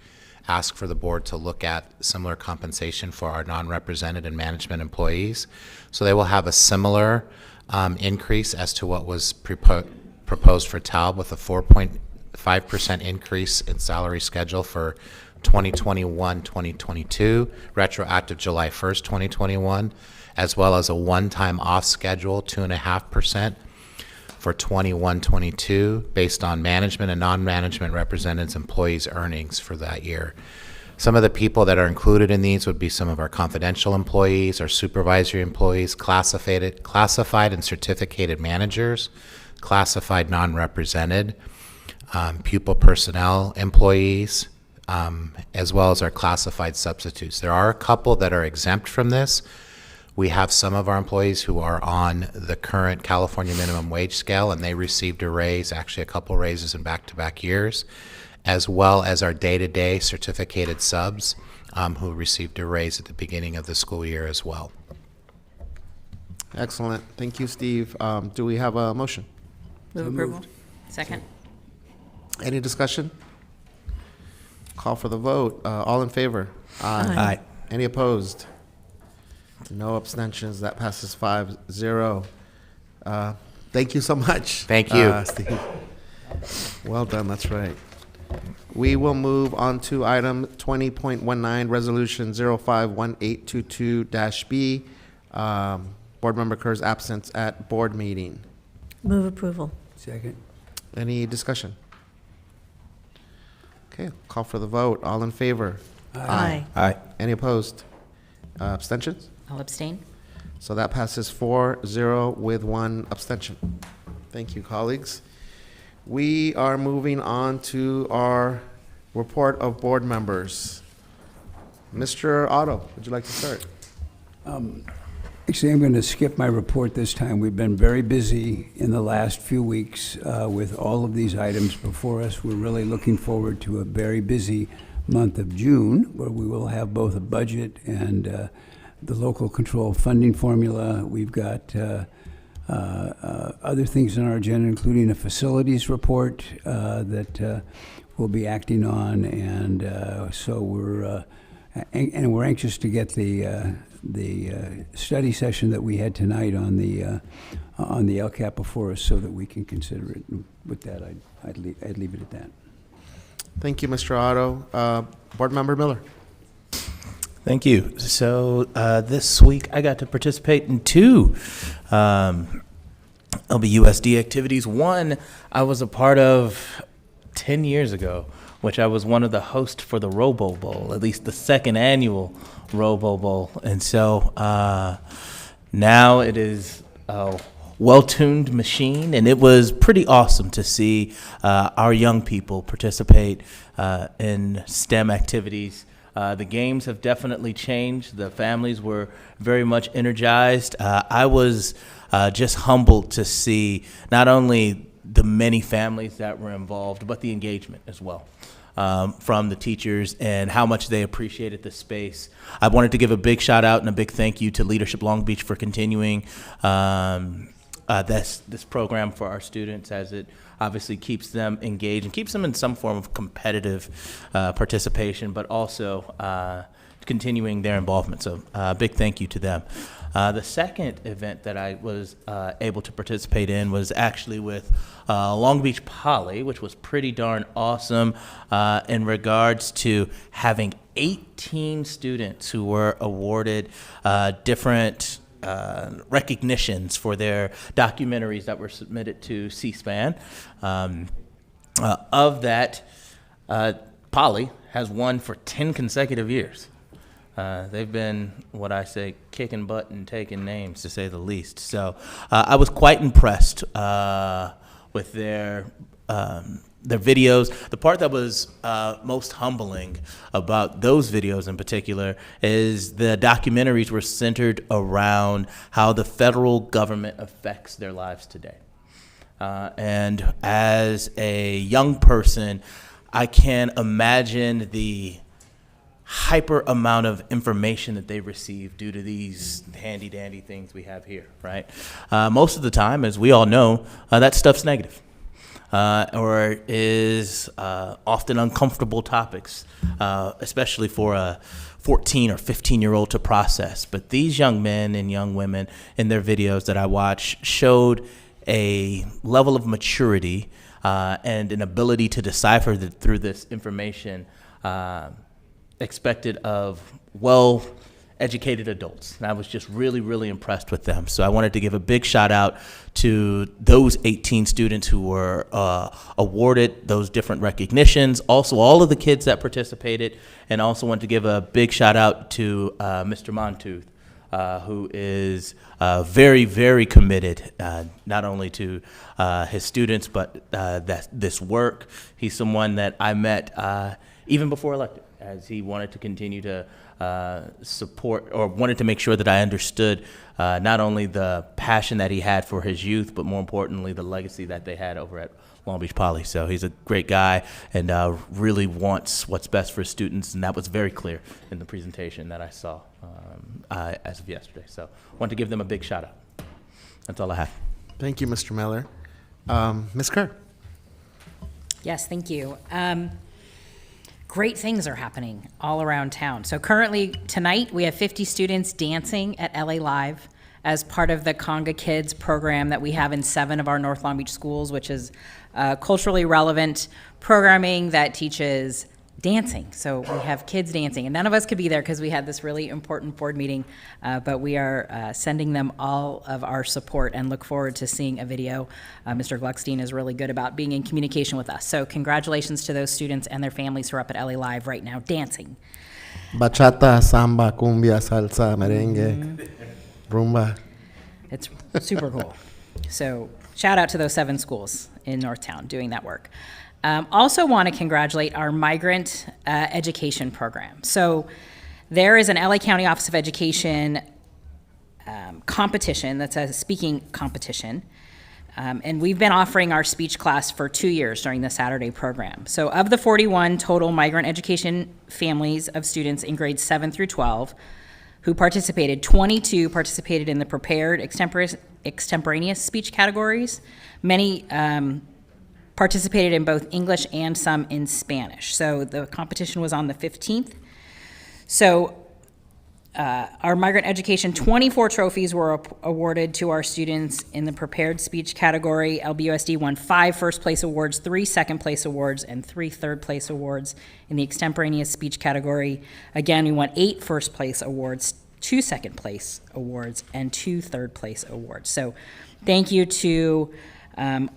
ask for the board to look at similar compensation for our non-represented and management employees. So they will have a similar increase as to what was proposed for TALB, with a 4.5% increase in salary schedule for 2021-2022, retroactive July 1st, 2021, as well as a one-time off schedule, 2.5% for 21-22, based on management and non-management representatives' employees' earnings for that year. Some of the people that are included in these would be some of our confidential employees, our supervisory employees, classified and certificated managers, classified non-represented, pupil personnel employees, as well as our classified substitutes. There are a couple that are exempt from this. We have some of our employees who are on the current California minimum wage scale, and they received a raise, actually a couple raises in back-to-back years, as well as our day-to-day certificated subs who received a raise at the beginning of the school year as well. Excellent. Thank you, Steve. Do we have a motion? Move approval? Second. Any discussion? Call for the vote. All in favor? Aye. Any opposed? No abstentions. That passes 5-0. Thank you so much. Thank you. Steve. Well done. That's right. We will move on to item 20.19, Resolution 051822-B. Board Member Kerr's absence at board meeting. Move approval. Second. Any discussion? Okay, call for the vote. All in favor? Aye. Aye. Any opposed? Abstentions? I'll abstain. So that passes 4-0 with one abstention. Thank you, colleagues. We are moving on to our report of board members. Mr. Otto, would you like to start? Actually, I'm going to skip my report this time. We've been very busy in the last few weeks with all of these items before us. We're really looking forward to a very busy month of June, where we will have both a budget and the local control funding formula. We've got other things on our agenda, including a facilities report that we'll be acting on, and so we're anxious to get the study session that we had tonight on the LCAP before us so that we can consider it. And with that, I'd leave it at that. Thank you, Mr. Otto. Board Member Miller. Thank you. So this week I got to participate in two LBUSD activities. One I was a part of 10 years ago, which I was one of the hosts for the Robo Bowl, at least the second annual Robo Bowl. And so now it is a well-tuned machine, and it was pretty awesome to see our young people participate in STEM activities. The games have definitely changed. The families were very much energized. I was just humbled to see not only the many families that were involved, but the engagement as well from the teachers and how much they appreciated the space. I wanted to give a big shout out and a big thank you to Leadership Long Beach for continuing this program for our students, as it obviously keeps them engaged and keeps them in some form of competitive participation, but also continuing their involvement. So big thank you to them. The second event that I was able to participate in was actually with Long Beach Poly, which was pretty darn awesome in regards to having 18 students who were awarded different recognitions for their documentaries that were submitted to C-SPAN. Of that, Poly has won for 10 consecutive years. They've been, what I say, kicking butt and taking names, to say the least. So I was quite impressed with their videos. The part that was most humbling about those videos in particular is the documentaries were centered around how the federal government affects their lives today. And as a young person, I can imagine the hyper amount of information that they receive due to these handy dandy things we have here, right? Most of the time, as we all know, that stuff's negative. Or is often uncomfortable topics, especially for a 14 or 15-year-old to process. But these young men and young women in their videos that I watched showed a level of maturity and an ability to decipher through this information expected of well-educated adults. And I was just really, really impressed with them. So I wanted to give a big shout out to those 18 students who were awarded those different recognitions, also all of the kids that participated, and also want to give a big shout out to Mr. Montooth, who is very, very committed, not only to his students, but this work. He's someone that I met even before elected, as he wanted to continue to support, or wanted to make sure that I understood not only the passion that he had for his youth, but more importantly, the legacy that they had over at Long Beach Poly. So he's a great guy and really wants what's best for his students, and that was very clear in the presentation that I saw as of yesterday. So I want to give them a big shout out. That's all I have. Thank you, Mr. Miller. Ms. Kerr. Yes, thank you. Great things are happening all around town. So currently tonight we have 50 students dancing at LA Live as part of the Conga Kids program that we have in 7 of our North Long Beach schools, which is culturally relevant programming that teaches dancing. So we have kids dancing, and none of us could be there because we had this really important board meeting, but we are sending them all of our support and look forward to seeing a video. Mr. Gluckstein is really good about being in communication with us. So congratulations to those students and their families who are up at LA Live right now dancing. Bachata, samba, cumbia, salsa, merengue, rumba. It's super cool. So shout out to those 7 schools in Northtown doing that work. Also want to congratulate our migrant education program. So there is an LA County Office of Education competition that's a speaking competition. And we've been offering our speech class for 2 years during the Saturday program. So of the 41 total migrant education families of students in grades 7 through 12 who participated, 22 participated in the prepared extemporaneous speech categories. Many participated in both English and some in Spanish. So the competition was on the 15th. So Our migrant education, 24 trophies were awarded to our students in the prepared speech category. LBUSD won 5 first place awards, 3 second place awards, and 3 third place awards. In the extemporaneous speech category, again, we won 8 first place awards, 2 second place awards, and 2 third place awards. So thank you to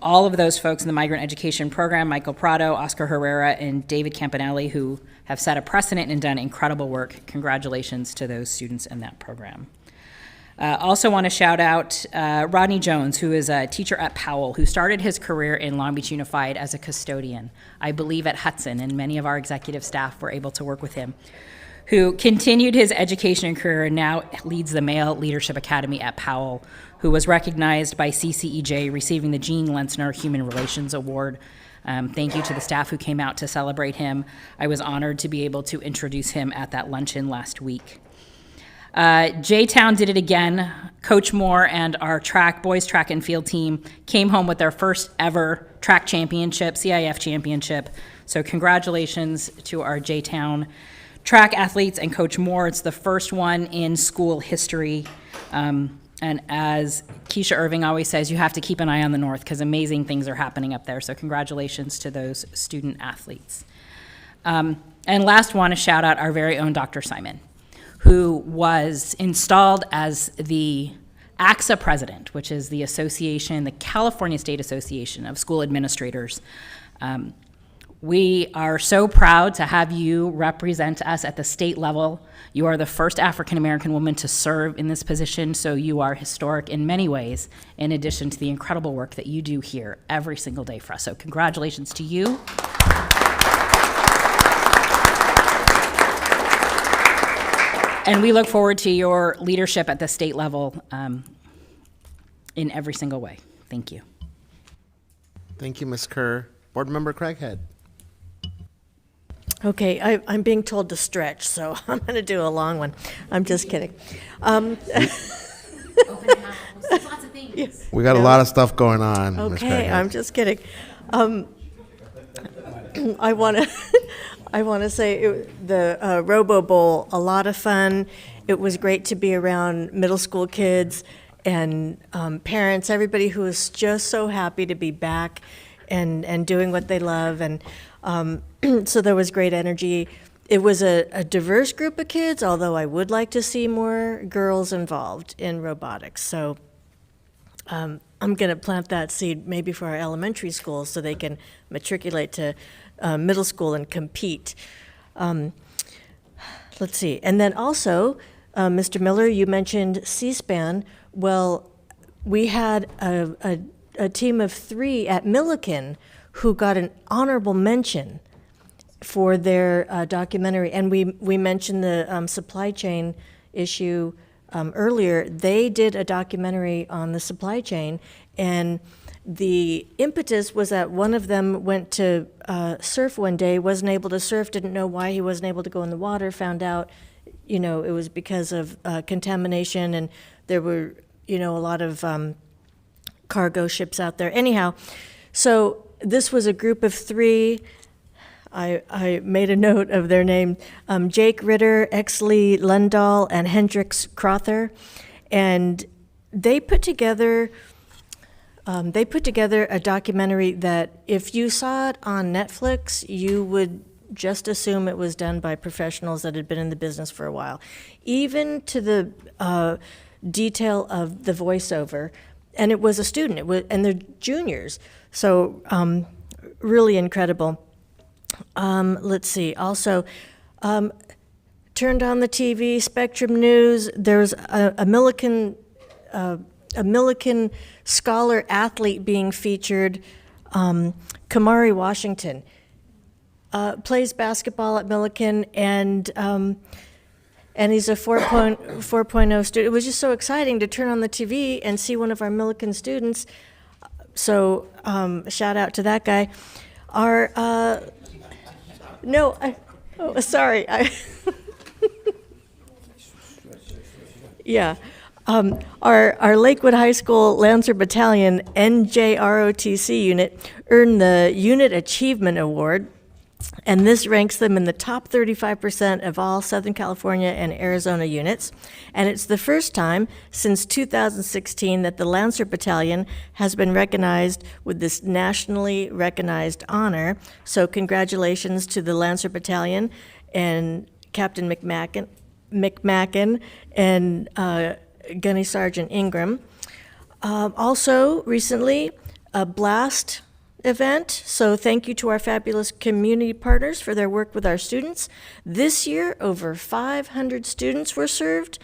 all of those folks in the migrant education program, Michael Prado, Oscar Herrera, and David Campanelli, who have set a precedent and done incredible work. Congratulations to those students in that program. Also want to shout out Rodney Jones, who is a teacher at Powell, who started his career in Long Beach Unified as a custodian, I believe at Hudson, and many of our executive staff were able to work with him, who continued his education and career and now leads the Male Leadership Academy at Powell, who was recognized by CCEJ, receiving the Jean Lenzner Human Relations Award. Thank you to the staff who came out to celebrate him. I was honored to be able to introduce him at that luncheon last week. J-Town did it again. Coach Moore and our boys track and field team came home with their first ever track championship, CIF championship. So congratulations to our J-Town track athletes and Coach Moore. It's the first one in school history. And as Keisha Irving always says, you have to keep an eye on the North because amazing things are happening up there. So congratulations to those student athletes. And last, want to shout out our very own Dr. Simon, who was installed as the AXA president, which is the association, the California State Association of School Administrators. We are so proud to have you represent us at the state level. You are the first African-American woman to serve in this position, so you are historic in many ways, in addition to the incredible work that you do here every single day for us. So congratulations to you. And we look forward to your leadership at the state level in every single way. Thank you. Thank you, Ms. Kerr. Board Member Craighead. Okay, I'm being told to stretch, so I'm going to do a long one. I'm just kidding. We got a lot of stuff going on. Ms. Okay, Craighead. I'm just kidding. I want to say the Robo Bowl, a lot of fun. It was great to be around middle school kids and parents, everybody who was just so happy to be back and doing what they love. And so there was great energy. It was a diverse group of kids, although I would like to see more girls involved in robotics. So I'm going to plant that seed maybe for our elementary schools so they can matriculate to middle school and compete. Let's see. And then also, Mr. Miller, you mentioned C-SPAN. Well, we had a team of 3 at Millikan who got an honorable mention for their documentary. And we mentioned the supply chain issue earlier. They did a documentary on the supply chain, and the impetus was that one of them went to surf one day, wasn't able to surf, didn't know why he wasn't able to go in the water, found out, it was because of contamination, and there were, a lot of cargo ships out there. Anyhow, so this was a group of 3. I made a note of their name, Jake Ritter, Exley Lundahl, and Hendrix Crother, and they put together a documentary that if you saw it on Netflix, you would just assume it was done by professionals that had been in the business for a while, even to the detail of the voiceover. And it was a student, and they're juniors, so really incredible. Let's see. Also, turned on the TV, Spectrum News. There's a Millikan scholar athlete being featured, Kamari Washington. Plays basketball at Millikan, and he's a 4.0 student. It was just so exciting to turn on the TV and see one of our Millikan students. So shout out to that guy. Sorry. Yeah. Our Lakewood High School Lancer Battalion NJROTC unit earned the Unit Achievement Award. And this ranks them in the top 35% of all Southern California and Arizona units. And it's the first time since 2016 that the Lancer Battalion has been recognized with this nationally recognized honor. So congratulations to the Lancer Battalion and Captain McMacken and Gunny Sergeant Ingram. Also, recently, a blast event. So thank you to our fabulous community partners for their work with our students. This year, over 500 students were served,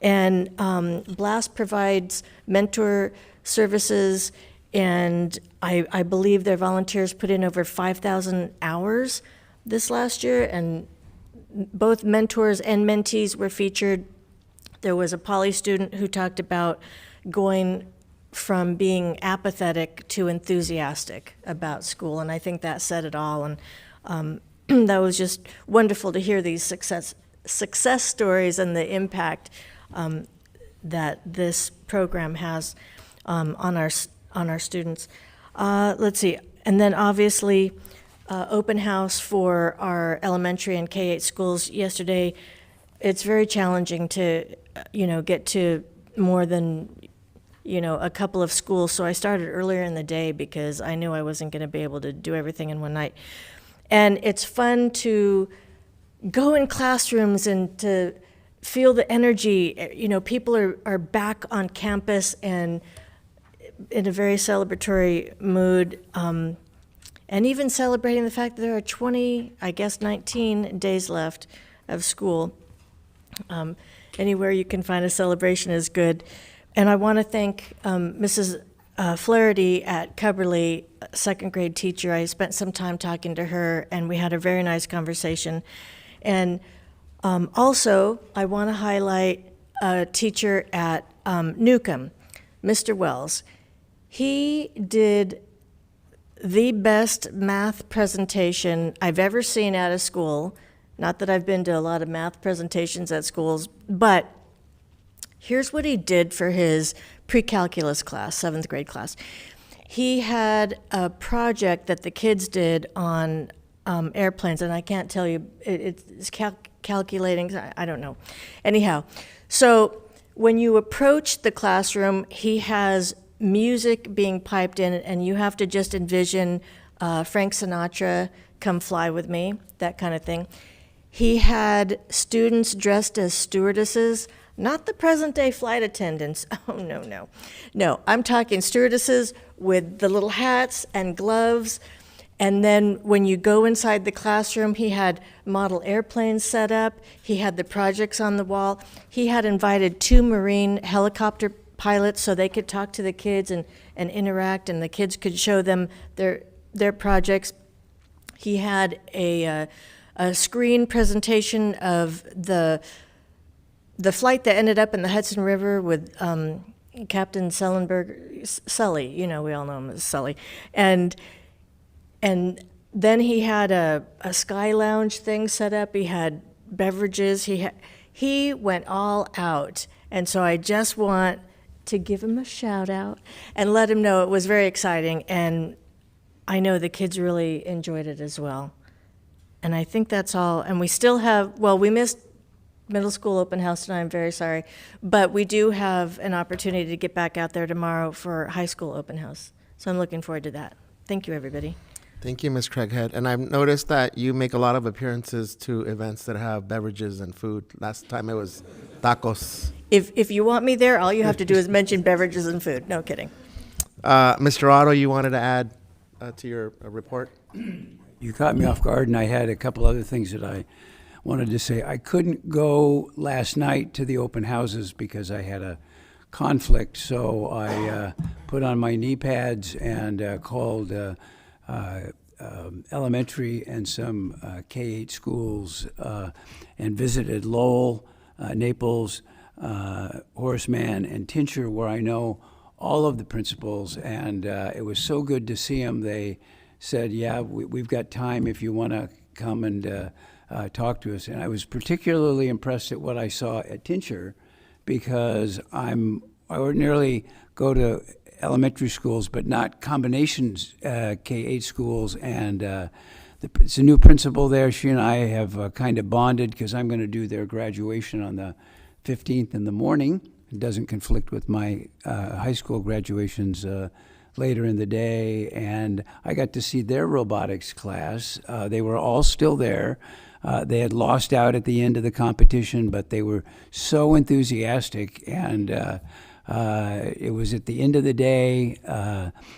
and BLAST provides mentor services, and I believe their volunteers put in over 5,000 hours this last year, and both mentors and mentees were featured. There was a Poly student who talked about going from being apathetic to enthusiastic about school, and I think that said it all. And that was just wonderful to hear these success stories and the impact that this program has on our students. Let's see, and then obviously open house for our elementary and K-8 schools yesterday. It's very challenging to get to more than a couple of schools. So I started earlier in the day because I knew I wasn't going to be able to do everything in one night. And it's fun to go in classrooms and to feel the energy. People are back on campus and in a very celebratory mood. And even celebrating the fact that there are 19 days left of school. Anywhere you can find a celebration is good. And I want to thank Mrs. Flaherty at Cubberley, second grade teacher. I spent some time talking to her, and we had a very nice conversation. And also, I want to highlight a teacher at Newcomb, Mr. Wells. He did the best math presentation I've ever seen at a school. Not that I've been to a lot of math presentations at schools, but here's what he did for his pre-calculus class, 7th grade class. He had a project that the kids did on airplanes, and I can't tell you, it's calculating, I don't know. Anyhow, so when you approach the classroom, he has music being piped in, and you have to just envision Frank Sinatra, Come Fly With Me, that kind of thing. He had students dressed as stewardesses, not the present-day flight attendants. Oh, no. No, I'm talking stewardesses with the little hats and gloves. And then when you go inside the classroom, he had model airplanes set up. He had the projects on the wall. He had invited 2 Marine helicopter pilots so they could talk to the kids and interact, and the kids could show them their projects. He had a screen presentation of the flight that ended up in the Hudson River with Captain Sully, we all know him as Sully. And then he had a sky lounge thing set up. He had beverages. He went all out. And so I just want to give him a shout out and let him know it was very exciting. And I know the kids really enjoyed it as well. And I think that's all. And we still have, we missed middle school open house tonight, I'm very sorry. But we do have an opportunity to get back out there tomorrow for high school open house. So I'm looking forward to that. Thank you, everybody. Thank you, Ms. Craighead. And I've noticed that you make a lot of appearances to events that have beverages and food. Last time it was tacos. If you want me there, all you have to do is mention beverages and food. No kidding. Mr. Otto, you wanted to add to your report? You caught me off guard, and I had a couple other things that I wanted to say. I couldn't go last night to the open houses because I had a conflict, so I put on my knee pads and called elementary and some K-8 schools and visited Lowell, Naples, Horace Mann, and Tincher, where I know all of the principals, and it was so good to see them. They said, yeah, we've got time if you want to come and talk to us. And I was particularly impressed at what I saw at Tincher, because I ordinarily go to elementary schools, but not combinations K-8 schools, and it's a new principal there. She and I have kind of bonded because I'm going to do their graduation on the 15th in the morning. It doesn't conflict with my high school graduations later in the day. And I got to see their robotics class. They were all still there. They had lost out at the end of the competition, but they were so enthusiastic. And it was at the end of the day.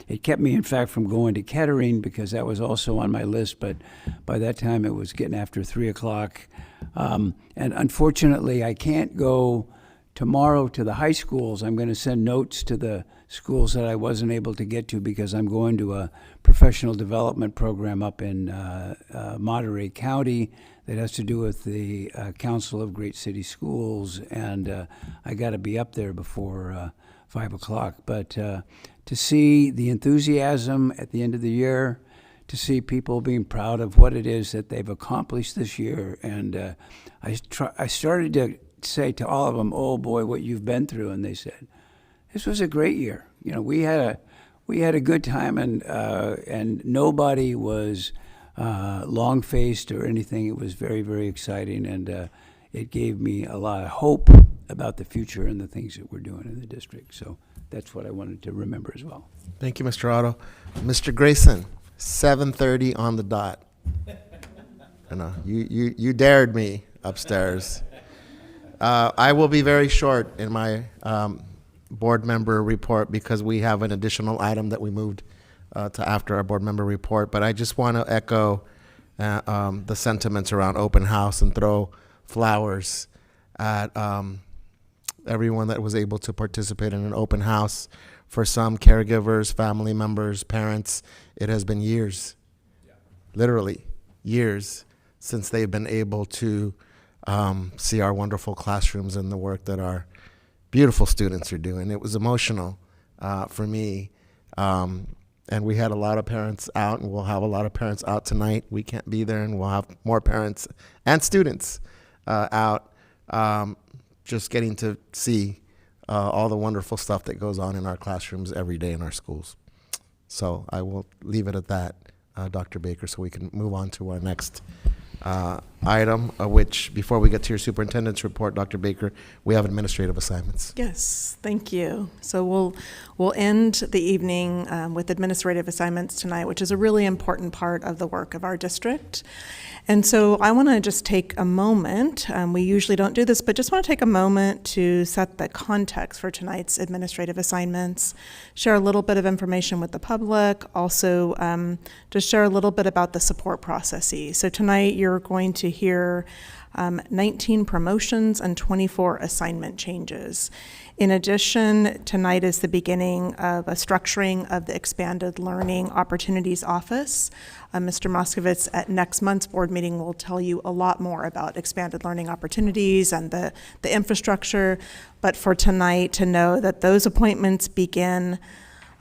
It kept me, in fact, from going to Kettering because that was also on my list. But by that time, it was getting after 3 o'clock. And unfortunately, I can't go tomorrow to the high schools. I'm going to send notes to the schools that I wasn't able to get to because I'm going to a professional development program up in Monterey County that has to do with the Council of Great City Schools, and I got to be up there before 5 o'clock. But to see the enthusiasm at the end of the year, to see people being proud of what it is that they've accomplished this year, and I started to say to all of them, "Oh boy, what you've been through," and they said, "This was a great year. You know, we had a good time, and nobody was long-faced or anything. It was very, very exciting, and it gave me a lot of hope about the future and the things that we're doing in the district." So that's what I wanted to remember as well. Thank you, Mr. Otto. Mr. Grayson, 7:30 on the dot. I know you dared me upstairs. I will be very short in my board member report because we have an additional item that we moved to after our board member report. But I just want to echo the sentiments around open house and throw flowers at everyone that was able to participate in an open house. For some caregivers, family members, parents, it has been years, literally years, since they've been able to see our wonderful classrooms and the work that our beautiful students are doing. It was emotional for me. And we had a lot of parents out, and we'll have a lot of parents out tonight. We can't be there, and we'll have more parents and students out just getting to see all the wonderful stuff that goes on in our classrooms every day in our schools. So I will leave it at that, Dr. Baker, so we can move on to our next item, which, before we get to your superintendent's report, Dr. Baker, we have administrative assignments. Yes, thank you. So we'll end the evening with administrative assignments tonight, which is a really important part of the work of our district. And so I want to just take a moment, we usually don't do this, but just want to take a moment to set the context for tonight's administrative assignments, share a little bit of information with the public, also just share a little bit about the support processes. So tonight you're going to hear 19 promotions and 24 assignment changes. In addition, tonight is the beginning of a structuring of the Expanded Learning Opportunities Office. Mr. Moskovitz at next month's board meeting will tell you a lot more about expanded learning opportunities and the infrastructure. But for tonight, to know that those appointments begin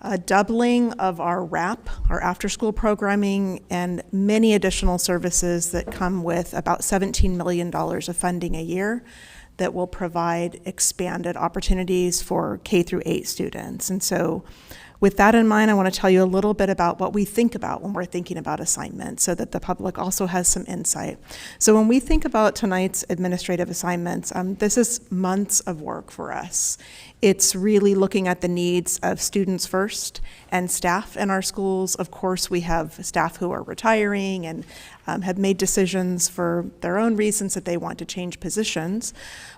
a doubling of our RAP, our after-school programming, and many additional services that come with about $17 million of funding a year that will provide expanded opportunities for K through 8 students. And so with that in mind, I want to tell you a little bit about what we think about when we're thinking about assignments so that the public also has some insight. So when we think about tonight's administrative assignments, this is months of work for us. It's really looking at the needs of students first and staff in our schools. Of course, we have staff who are retiring and have made decisions for their own reasons that they want to change positions,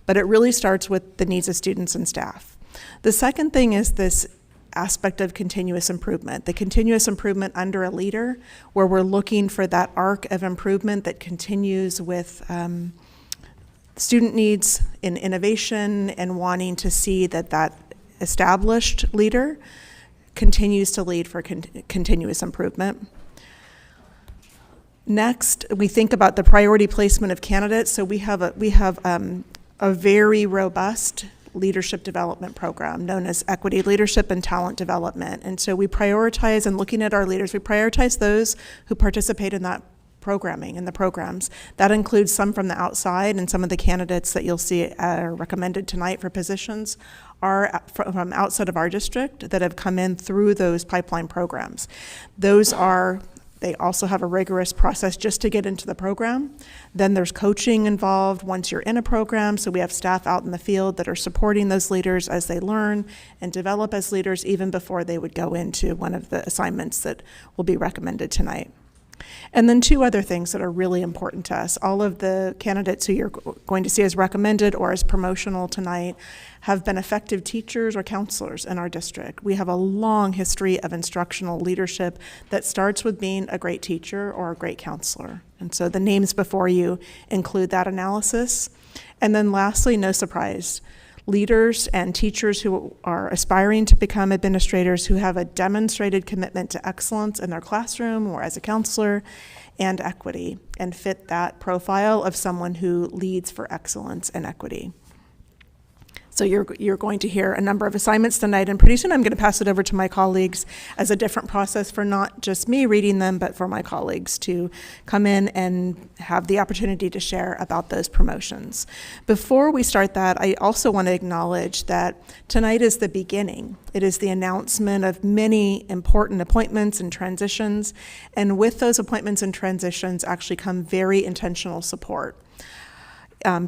but it really starts with the needs of students and staff. The second thing is this aspect of continuous improvement, the continuous improvement under a leader, where we're looking for that arc of improvement that continues with student needs in innovation and wanting to see that established leader continues to lead for continuous improvement. Next, we think about the priority placement of candidates. So we have a very robust leadership development program known as Equity Leadership and Talent Development. And so we prioritize, and looking at our leaders, we prioritize those who participate in that programming and the programs. That includes some from the outside, and some of the candidates that you'll see are recommended tonight for positions are from outside of our district that have come in through those pipeline programs. Those are They also have a rigorous process just to get into the program. Then there's coaching involved once you're in a program. So we have staff out in the field that are supporting those leaders as they learn and develop as leaders even before they would go into one of the assignments that will be recommended tonight. And then two other things that are really important to us. All of the candidates who you're going to see as recommended or as promotional tonight have been effective teachers or counselors in our district. We have a long history of instructional leadership that starts with being a great teacher or a great counselor. And so the names before you include that analysis. And then lastly, no surprise, leaders and teachers who are aspiring to become administrators who have a demonstrated commitment to excellence in their classroom or as a counselor and equity and fit that profile of someone who leads for excellence and equity. So you're going to hear a number of assignments tonight, and pretty soon I'm going to pass it over to my colleagues as a different process for not just me reading them, but for my colleagues to come in and have the opportunity to share about those promotions. Before we start that, I also want to acknowledge that tonight is the beginning. It is the announcement of many important appointments and transitions, and with those appointments and transitions actually come very intentional support.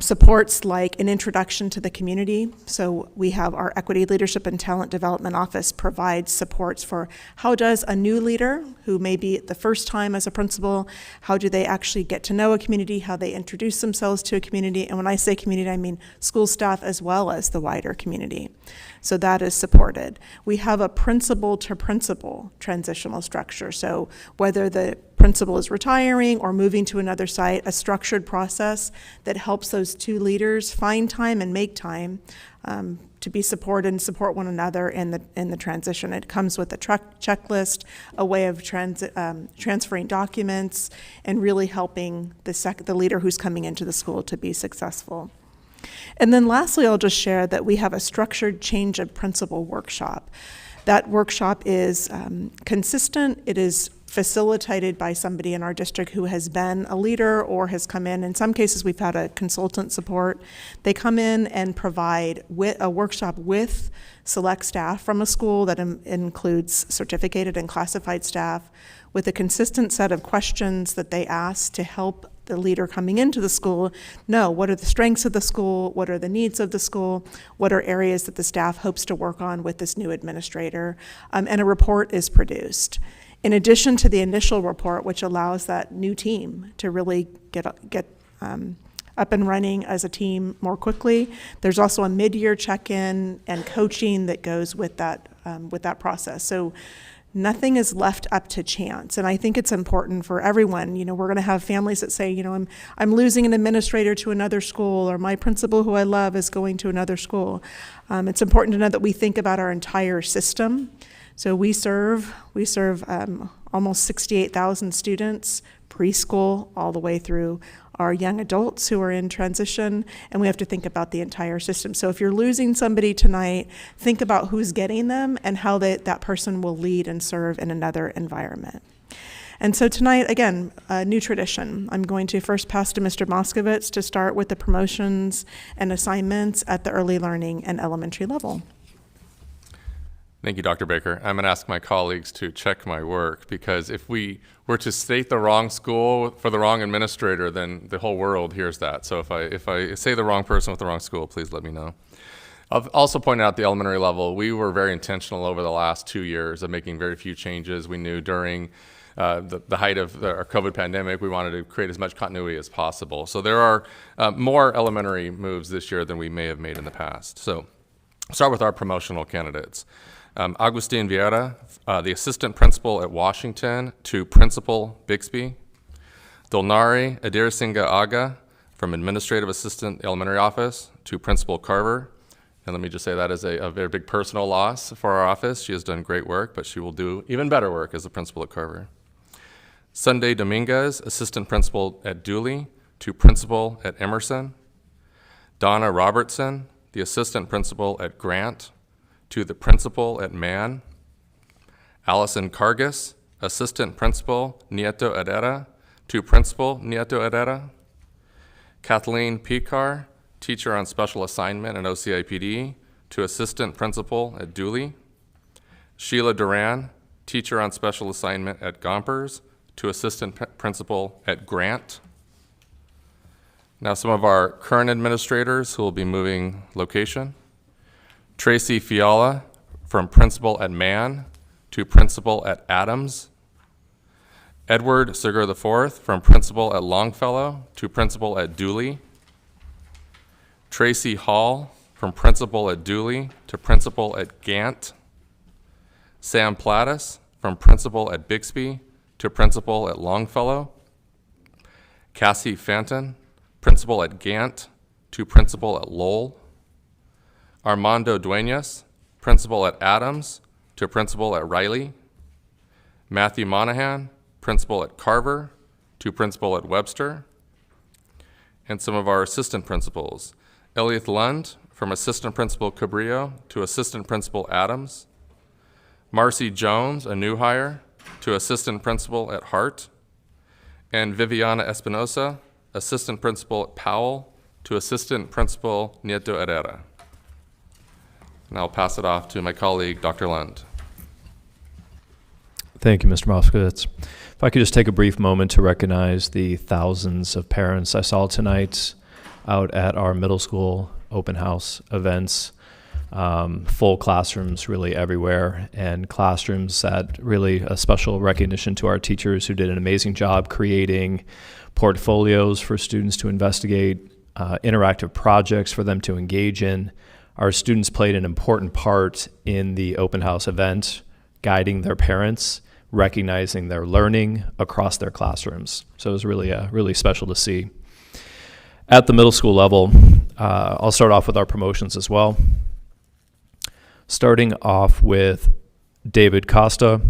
Supports like an introduction to the community. So we have our Equity Leadership and Talent Development Office provides supports for how does a new leader who may be the first time as a principal, how do they actually get to know a community, how they introduce themselves to a community. And when I say community, I mean school staff as well as the wider community. So that is supported. We have a principal to principal transitional structure. So whether the principal is retiring or moving to another site, a structured process that helps those two leaders find time and make time to be supported and support one another in the transition. It comes with a checklist, a way of transferring documents, and really helping the leader who's coming into the school to be successful. And then lastly, I'll just share that we have a structured change of principal workshop. That workshop is consistent. It is facilitated by somebody in our district who has been a leader or has come in. In some cases, we've had a consultant support. They come in and provide a workshop with select staff from a school that includes certificated and classified staff with a consistent set of questions that they ask to help the leader coming into the school know what are the strengths of the school, what are the needs of the school, what are areas that the staff hopes to work on with this new administrator, and a report is produced. In addition to the initial report, which allows that new team to really get up and running as a team more quickly, there's also a mid-year check-in and coaching that goes with that process. So nothing is left up to chance. And I think it's important for everyone. You know, we're going to have families that say, you know, I'm losing an administrator to another school, or my principal who I love is going to another school. It's important to know that we think about our entire system. So we serve almost 68,000 students, preschool all the way through our young adults who are in transition, and we have to think about the entire system. So if you're losing somebody tonight, think about who's getting them and how that person will lead and serve in another environment. And so tonight, again, a new tradition. I'm going to first pass to Mr. Moskowitz to start with the promotions and assignments at the early learning and elementary level. Thank you, Dr. Baker. I'm going to ask my colleagues to check my work, because if we were to state the wrong school for the wrong administrator, then the whole world hears that. So if I say the wrong person with the wrong school, please let me know. I'll also point out the elementary level. We were very intentional over the last 2 years of making very few changes. We knew during the height of our COVID pandemic, we wanted to create as much continuity as possible. So there are more elementary moves this year than we may have made in the past. So I'll start with our promotional candidates. Agustin Vieira, the assistant principal at Washington, to principal Bixby. Dolnari Adirsinga Aga, from administrative assistant elementary office to principal Carver. And let me just say that is a very big personal loss for our office. She has done great work, but she will do even better work as a principal at Carver. Sunday Dominguez, assistant principal at Dooley to principal at Emerson. Donna Robertson, the assistant principal at Grant, to the principal at Mann. Allison Cargis, assistant principal Nieto Herrera, to principal Nieto Herrera. Kathleen Picar, teacher on special assignment and OCIPD, to assistant principal at Dooley. Sheila Duran, teacher on special assignment at Gompers, to assistant principal at Grant. Now some of our current administrators who will be moving location. Tracy Fiala from principal at Mann to principal at Adams. Edward Seger IV from principal at Longfellow to principal at Dooley. Tracy Hall from principal at Dooley to principal at Gant. Sam Plattis from principal at Bixby to principal at Longfellow. Cassie Fenton, principal at Gant to principal at Lowell. Armando Duenas, principal at Adams to principal at Riley. Matthew Monahan, principal at Carver to principal at Webster. And some of our assistant principals. Elliot Lund from assistant principal Cabrillo to assistant principal Adams. Marcy Jones, a new hire, to assistant principal at Hart. And Viviana Espinosa, assistant principal at Powell to assistant principal Nieto Herrera. And I'll pass it off to my colleague, Dr. Lund. Thank you, Mr. Moskowitz. If I could just take a brief moment to recognize the thousands of parents I saw tonight out at our middle school open house events. Full classrooms really everywhere, and classrooms that really a special recognition to our teachers who did an amazing job creating portfolios for students to investigate, interactive projects for them to engage in. Our students played an important part in the open house event, guiding their parents, recognizing their learning across their classrooms. So it was really special to see. At the middle school level, I'll start off with our promotions as well. Starting off with David Costa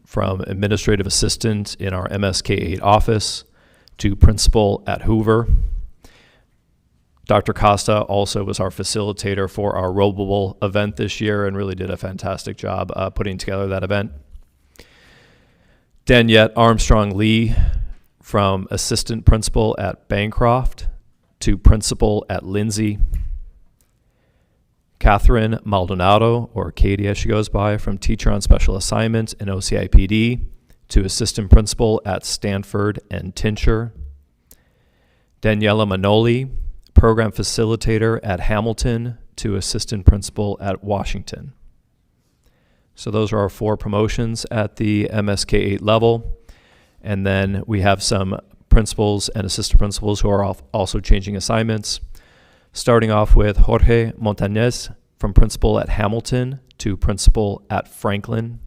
from administrative assistant in our MSK8 office to principal at Hoover. Dr. Costa also was our facilitator for our Rollable event this year and really did a fantastic job putting together that event. Daniette Armstrong Lee from assistant principal at Bancroft to principal at Lindsay. Catherine Maldonado, or Katie as she goes by, from teacher on special assignment in OCIPD to assistant principal at Stanford and Tincher. Daniela Manoli, program facilitator at Hamilton to assistant principal at Washington. So those are our 4 promotions at the MSK8 level. And then we have some principals and assistant principals who are also changing assignments. Starting off with Jorge Montañez from principal at Hamilton to principal at Franklin.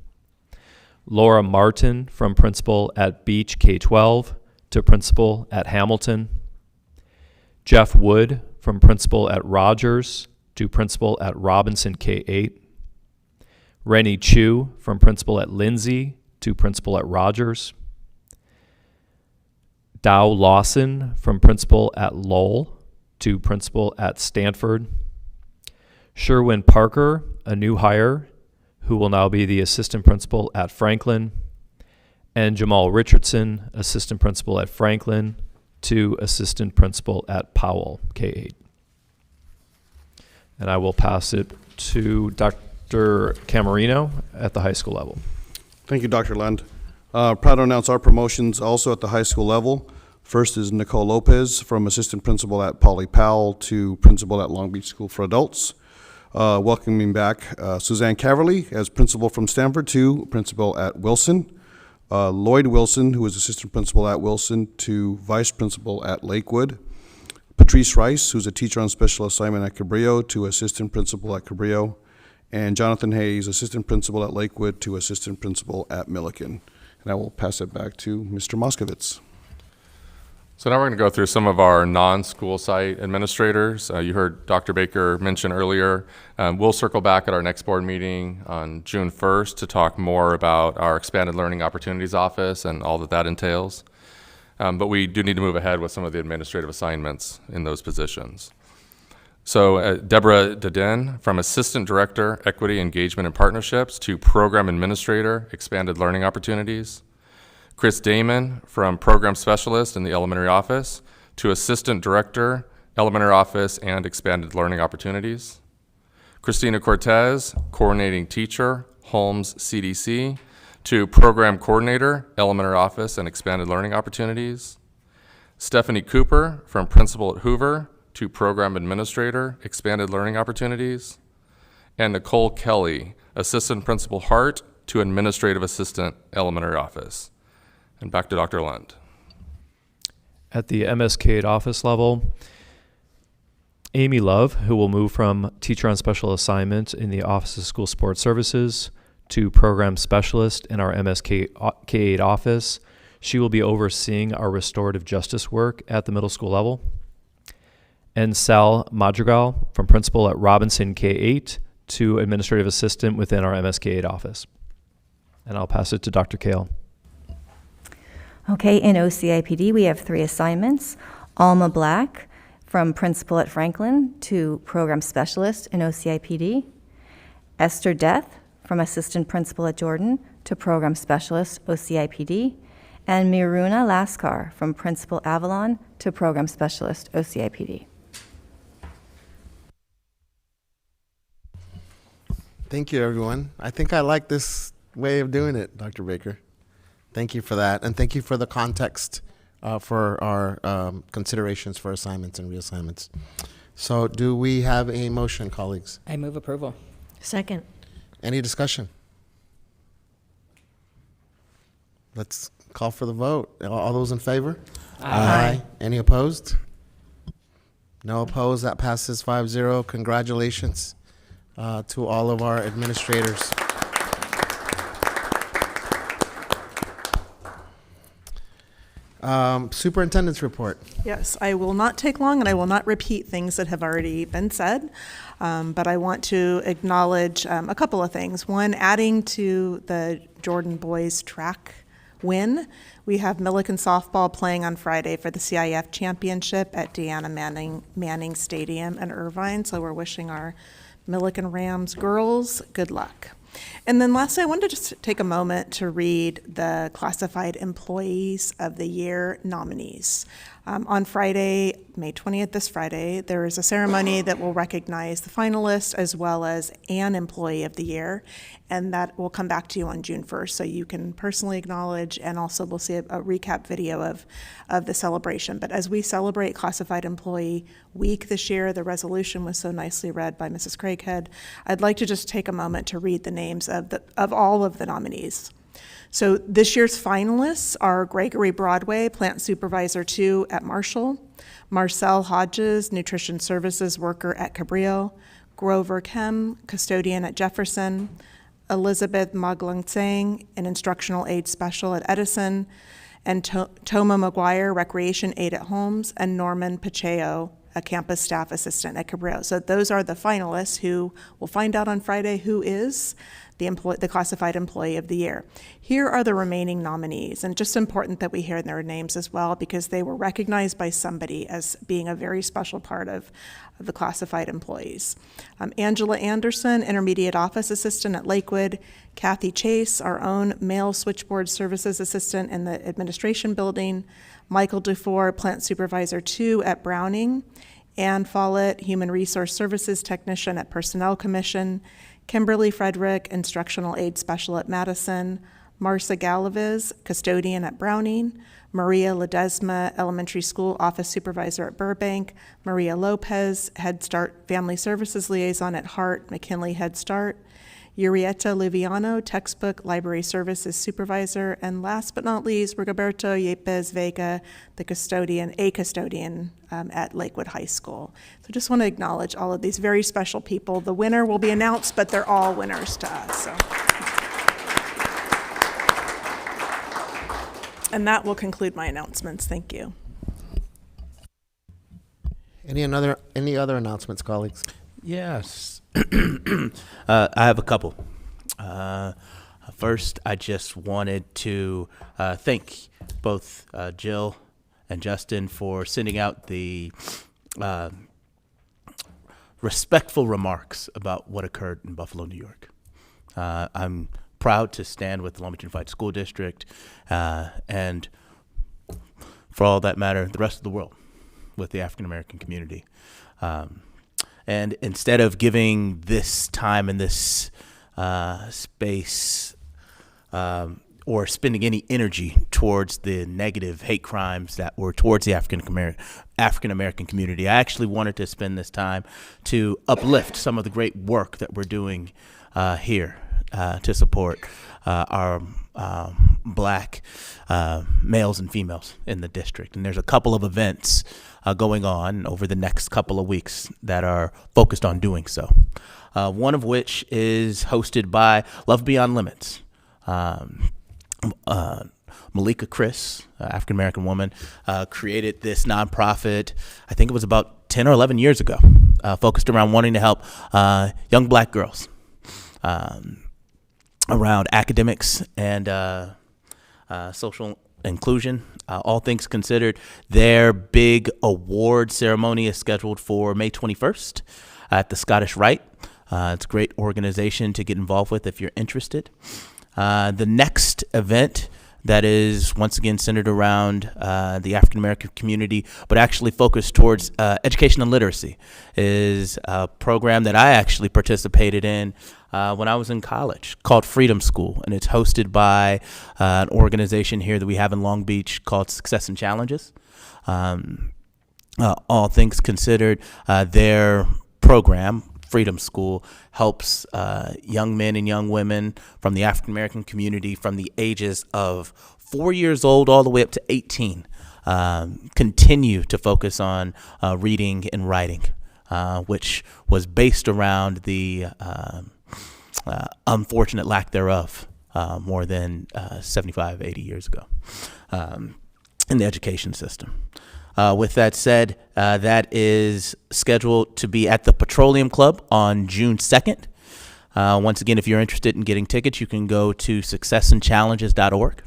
Laura Martin from principal at Beach K-12 to principal at Hamilton. Jeff Wood from principal at Rogers to principal at Robinson K-8. Rennie Chu from principal at Lindsay to principal at Rogers. Dow Lawson from principal at Lowell to principal at Stanford. Sherwin Parker, a new hire, who will now be the assistant principal at Franklin. And Jamal Richardson, assistant principal at Franklin to assistant principal at Powell, K-8. And I will pass it to Dr. Camarino at the high school level. Thank you, Dr. Lund. Proud to announce our promotions also at the high school level. First is Nicole Lopez from assistant principal at Poly Powell to principal at Long Beach School for Adults. Welcoming back Suzanne Caverly as principal from Stanford to principal at Wilson. Lloyd Wilson, who is assistant principal at Wilson, to vice principal at Lakewood. Patrice Rice, who's a teacher on special assignment at Cabrillo, to assistant principal at Cabrillo. And Jonathan Hayes, assistant principal at Lakewood, to assistant principal at Milliken. And I will pass it back to Mr. Moskowitz. So now we're going to go through some of our non-school site administrators. You heard Dr. Baker mention earlier. We'll circle back at our next board meeting on June 1st to talk more about our expanded learning opportunities office and all that entails. But we do need to move ahead with some of the administrative assignments in those positions. So Deborah Dedin, from Assistant Director, Equity, Engagement, and Partnerships to Program Administrator, Expanded Learning Opportunities. Chris Damon, from Program Specialist in the Elementary Office to Assistant Director, Elementary Office, and Expanded Learning Opportunities. Christina Cortez, Coordinating Teacher, Holmes CDC, to Program Coordinator, Elementary Office and Expanded Learning Opportunities. Stephanie Cooper, from Principal at Hoover, to Program Administrator, Expanded Learning Opportunities. And Nicole Kelly, Assistant Principal Hart, to Administrative Assistant, Elementary Office. And back to Dr. Lund. At the MSK office level, Amy Love, who will move from Teacher on Special Assignment in the Office of School Support Services to Program Specialist in our MSK K-8 office. She will be overseeing our restorative justice work at the middle school level. And Sal Madrigal, from Principal at Robinson K-8 to Administrative Assistant within our MSK-8 office. And I'll pass it to Dr. Kale. Okay, in OCIPD, we have 3 assignments. Alma Black, from Principal at Franklin to Program Specialist in OCIPD. Esther Death, from Assistant Principal at Jordan to Program Specialist, OCIPD. And Miruna Laskar, from Principal Avalon to Program Specialist, OCIPD. Thank you, everyone. I think I like this way of doing it, Dr. Baker. Thank you for that, and thank you for the context for our considerations for assignments and reassignments. So do we have a motion, colleagues? I move approval. Second. Any discussion? Let's call for the vote. All those in favor? Aye. Any opposed? No opposed. That passes 5-0. Congratulations to all of our administrators. Superintendent's report. Yes, I will not take long, and I will not repeat things that have already been said, but I want to acknowledge a couple of things. One, adding to the Jordan boys track win, we have Millikan softball playing on Friday for the CIF championship at Deanna Manning Stadium in Irvine, so we're wishing our Millikan Rams girls good luck. And then lastly, I wanted to just take a moment to read the Classified Employees of the Year nominees. On Friday, May 20th, this Friday, there is a ceremony that will recognize the finalists as well as an Employee of the Year, and that will come back to you on June 1st, so you can personally acknowledge, and also we'll see a recap video of the celebration. But as we celebrate Classified Employee Week this year, the resolution was so nicely read by Mrs. Craighead, I'd like to just take a moment to read the names of all of the nominees. So this year's finalists are Gregory Broadway, Plant Supervisor 2 at Marshall, Marcel Hodges, Nutrition Services Worker at Cabrillo, Grover Kem, Custodian at Jefferson, Elizabeth Maglangsang, an Instructional Aid Special at Edison, and Toma McGuire, Recreation Aid at Holmes, and Norman Pacheco, a Campus Staff Assistant at Cabrillo. So those are the finalists who we'll find out on Friday who is the Classified Employee of the Year. Here are the remaining nominees, and just important that we hear their names as well because they were recognized by somebody as being a very special part of the classified employees. Angela Anderson, Intermediate Office Assistant at Lakewood, Kathy Chase, our own Mail Switchboard Services Assistant in the Administration Building, Michael Dufour, Plant Supervisor 2 at Browning, Ann Follett, Human Resource Services Technician at Personnel Commission, Kimberly Frederick, Instructional Aid Special at Madison, Marcia Galaviz, Custodian at Browning, Maria Ledesma, Elementary School Office Supervisor at Burbank, Maria Lopez, Head Start Family Services Liaison at Hart, McKinley Head Start, Urieta Liviano, Textbook Library Services Supervisor, and last but not least, Rigoberto Yepes Vega, a custodian at Lakewood High School. So just want to acknowledge all of these very special people. The winner will be announced, but they're all winners to us. So. And that will conclude my announcements. Thank you. Any other announcements, colleagues? Yes. I have a couple. First, I just wanted to thank both Jill and Justin for sending out the respectful remarks about what occurred in Buffalo, New York. I'm proud to stand with the Long Beach Unified School District and, for all that matter, the rest of the world with the African American community. And instead of giving this time and this space or spending any energy towards the negative hate crimes that were towards the African American community. I actually wanted to spend this time to uplift some of the great work that we're doing here to support our black males and females in the district. And there's a couple of events going on over the next couple of weeks that are focused on doing so. One of which is hosted by Love Beyond Limits. Malika Chris, African American woman, created this nonprofit, I think it was about 10 or 11 years ago, focused around wanting to help young black girls around academics and social inclusion. All things considered, their big award ceremony is scheduled for May 21st at the Scottish Rite. It's a great organization to get involved with if you're interested. The next event that is once again centered around the African American community, but actually focused towards education and literacy, is a program that I actually participated in when I was in college called Freedom School, and it's hosted by an organization here that we have in Long Beach called Success and Challenges. All things considered, their program, Freedom School, helps young men and young women from the African American community from the ages of 4 years old all the way up to 18 continue to focus on reading and writing, which was based around the unfortunate lack thereof more than 75, 80 years ago in the education system. With that said, that is scheduled to be at the Petroleum Club on June 2nd. Once again, if you're interested in getting tickets, you can go to successandchallenges.org.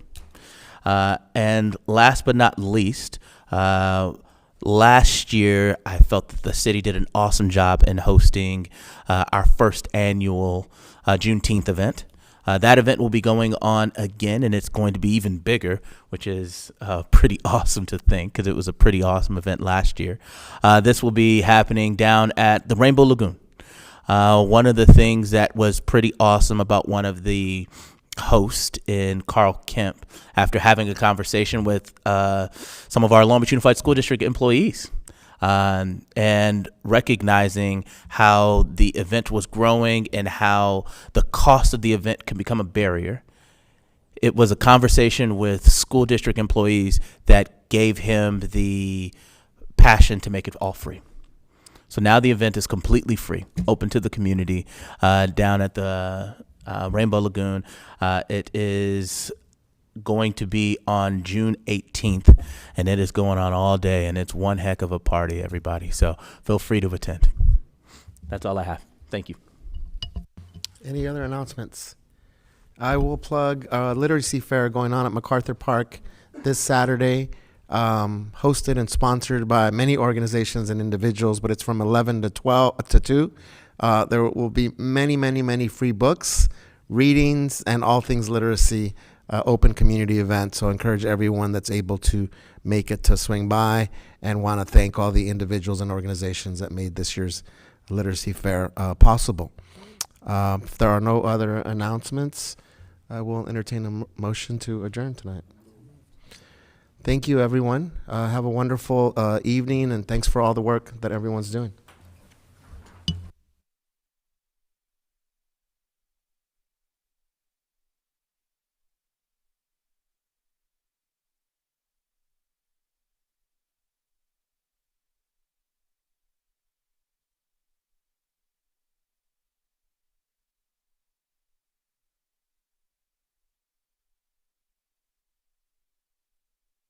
And last but not least, last year, I felt that the city did an awesome job in hosting our first annual Juneteenth event. That event will be going on again, and it's going to be even bigger, which is pretty awesome to think because it was a pretty awesome event last year. This will be happening down at the Rainbow Lagoon. One of the things that was pretty awesome about one of the hosts in Carl Kemp, after having a conversation with some of our Long Beach Unified School District employees, and recognizing how the event was growing and how the cost of the event can become a barrier. It was a conversation with school district employees that gave him the passion to make it all free. So now the event is completely free, open to the community, down at the Rainbow Lagoon. It is going to be on June 18th, and it is going on all day, and it's one heck of a party, everybody. So feel free to attend. That's all I have. Thank you. Any other announcements? I will plug a literacy fair going on at MacArthur Park this Saturday, hosted and sponsored by many organizations and individuals, but it's from 11 to 2. There will be many free books, readings, and all things literacy, open community event. So I encourage everyone that's able to make it to swing by, and want to thank all the individuals and organizations that made this year's literacy fair possible. If there are no other announcements, I will entertain a motion to adjourn tonight. Thank you, everyone. Have a wonderful evening, and thanks for all the work that everyone's doing.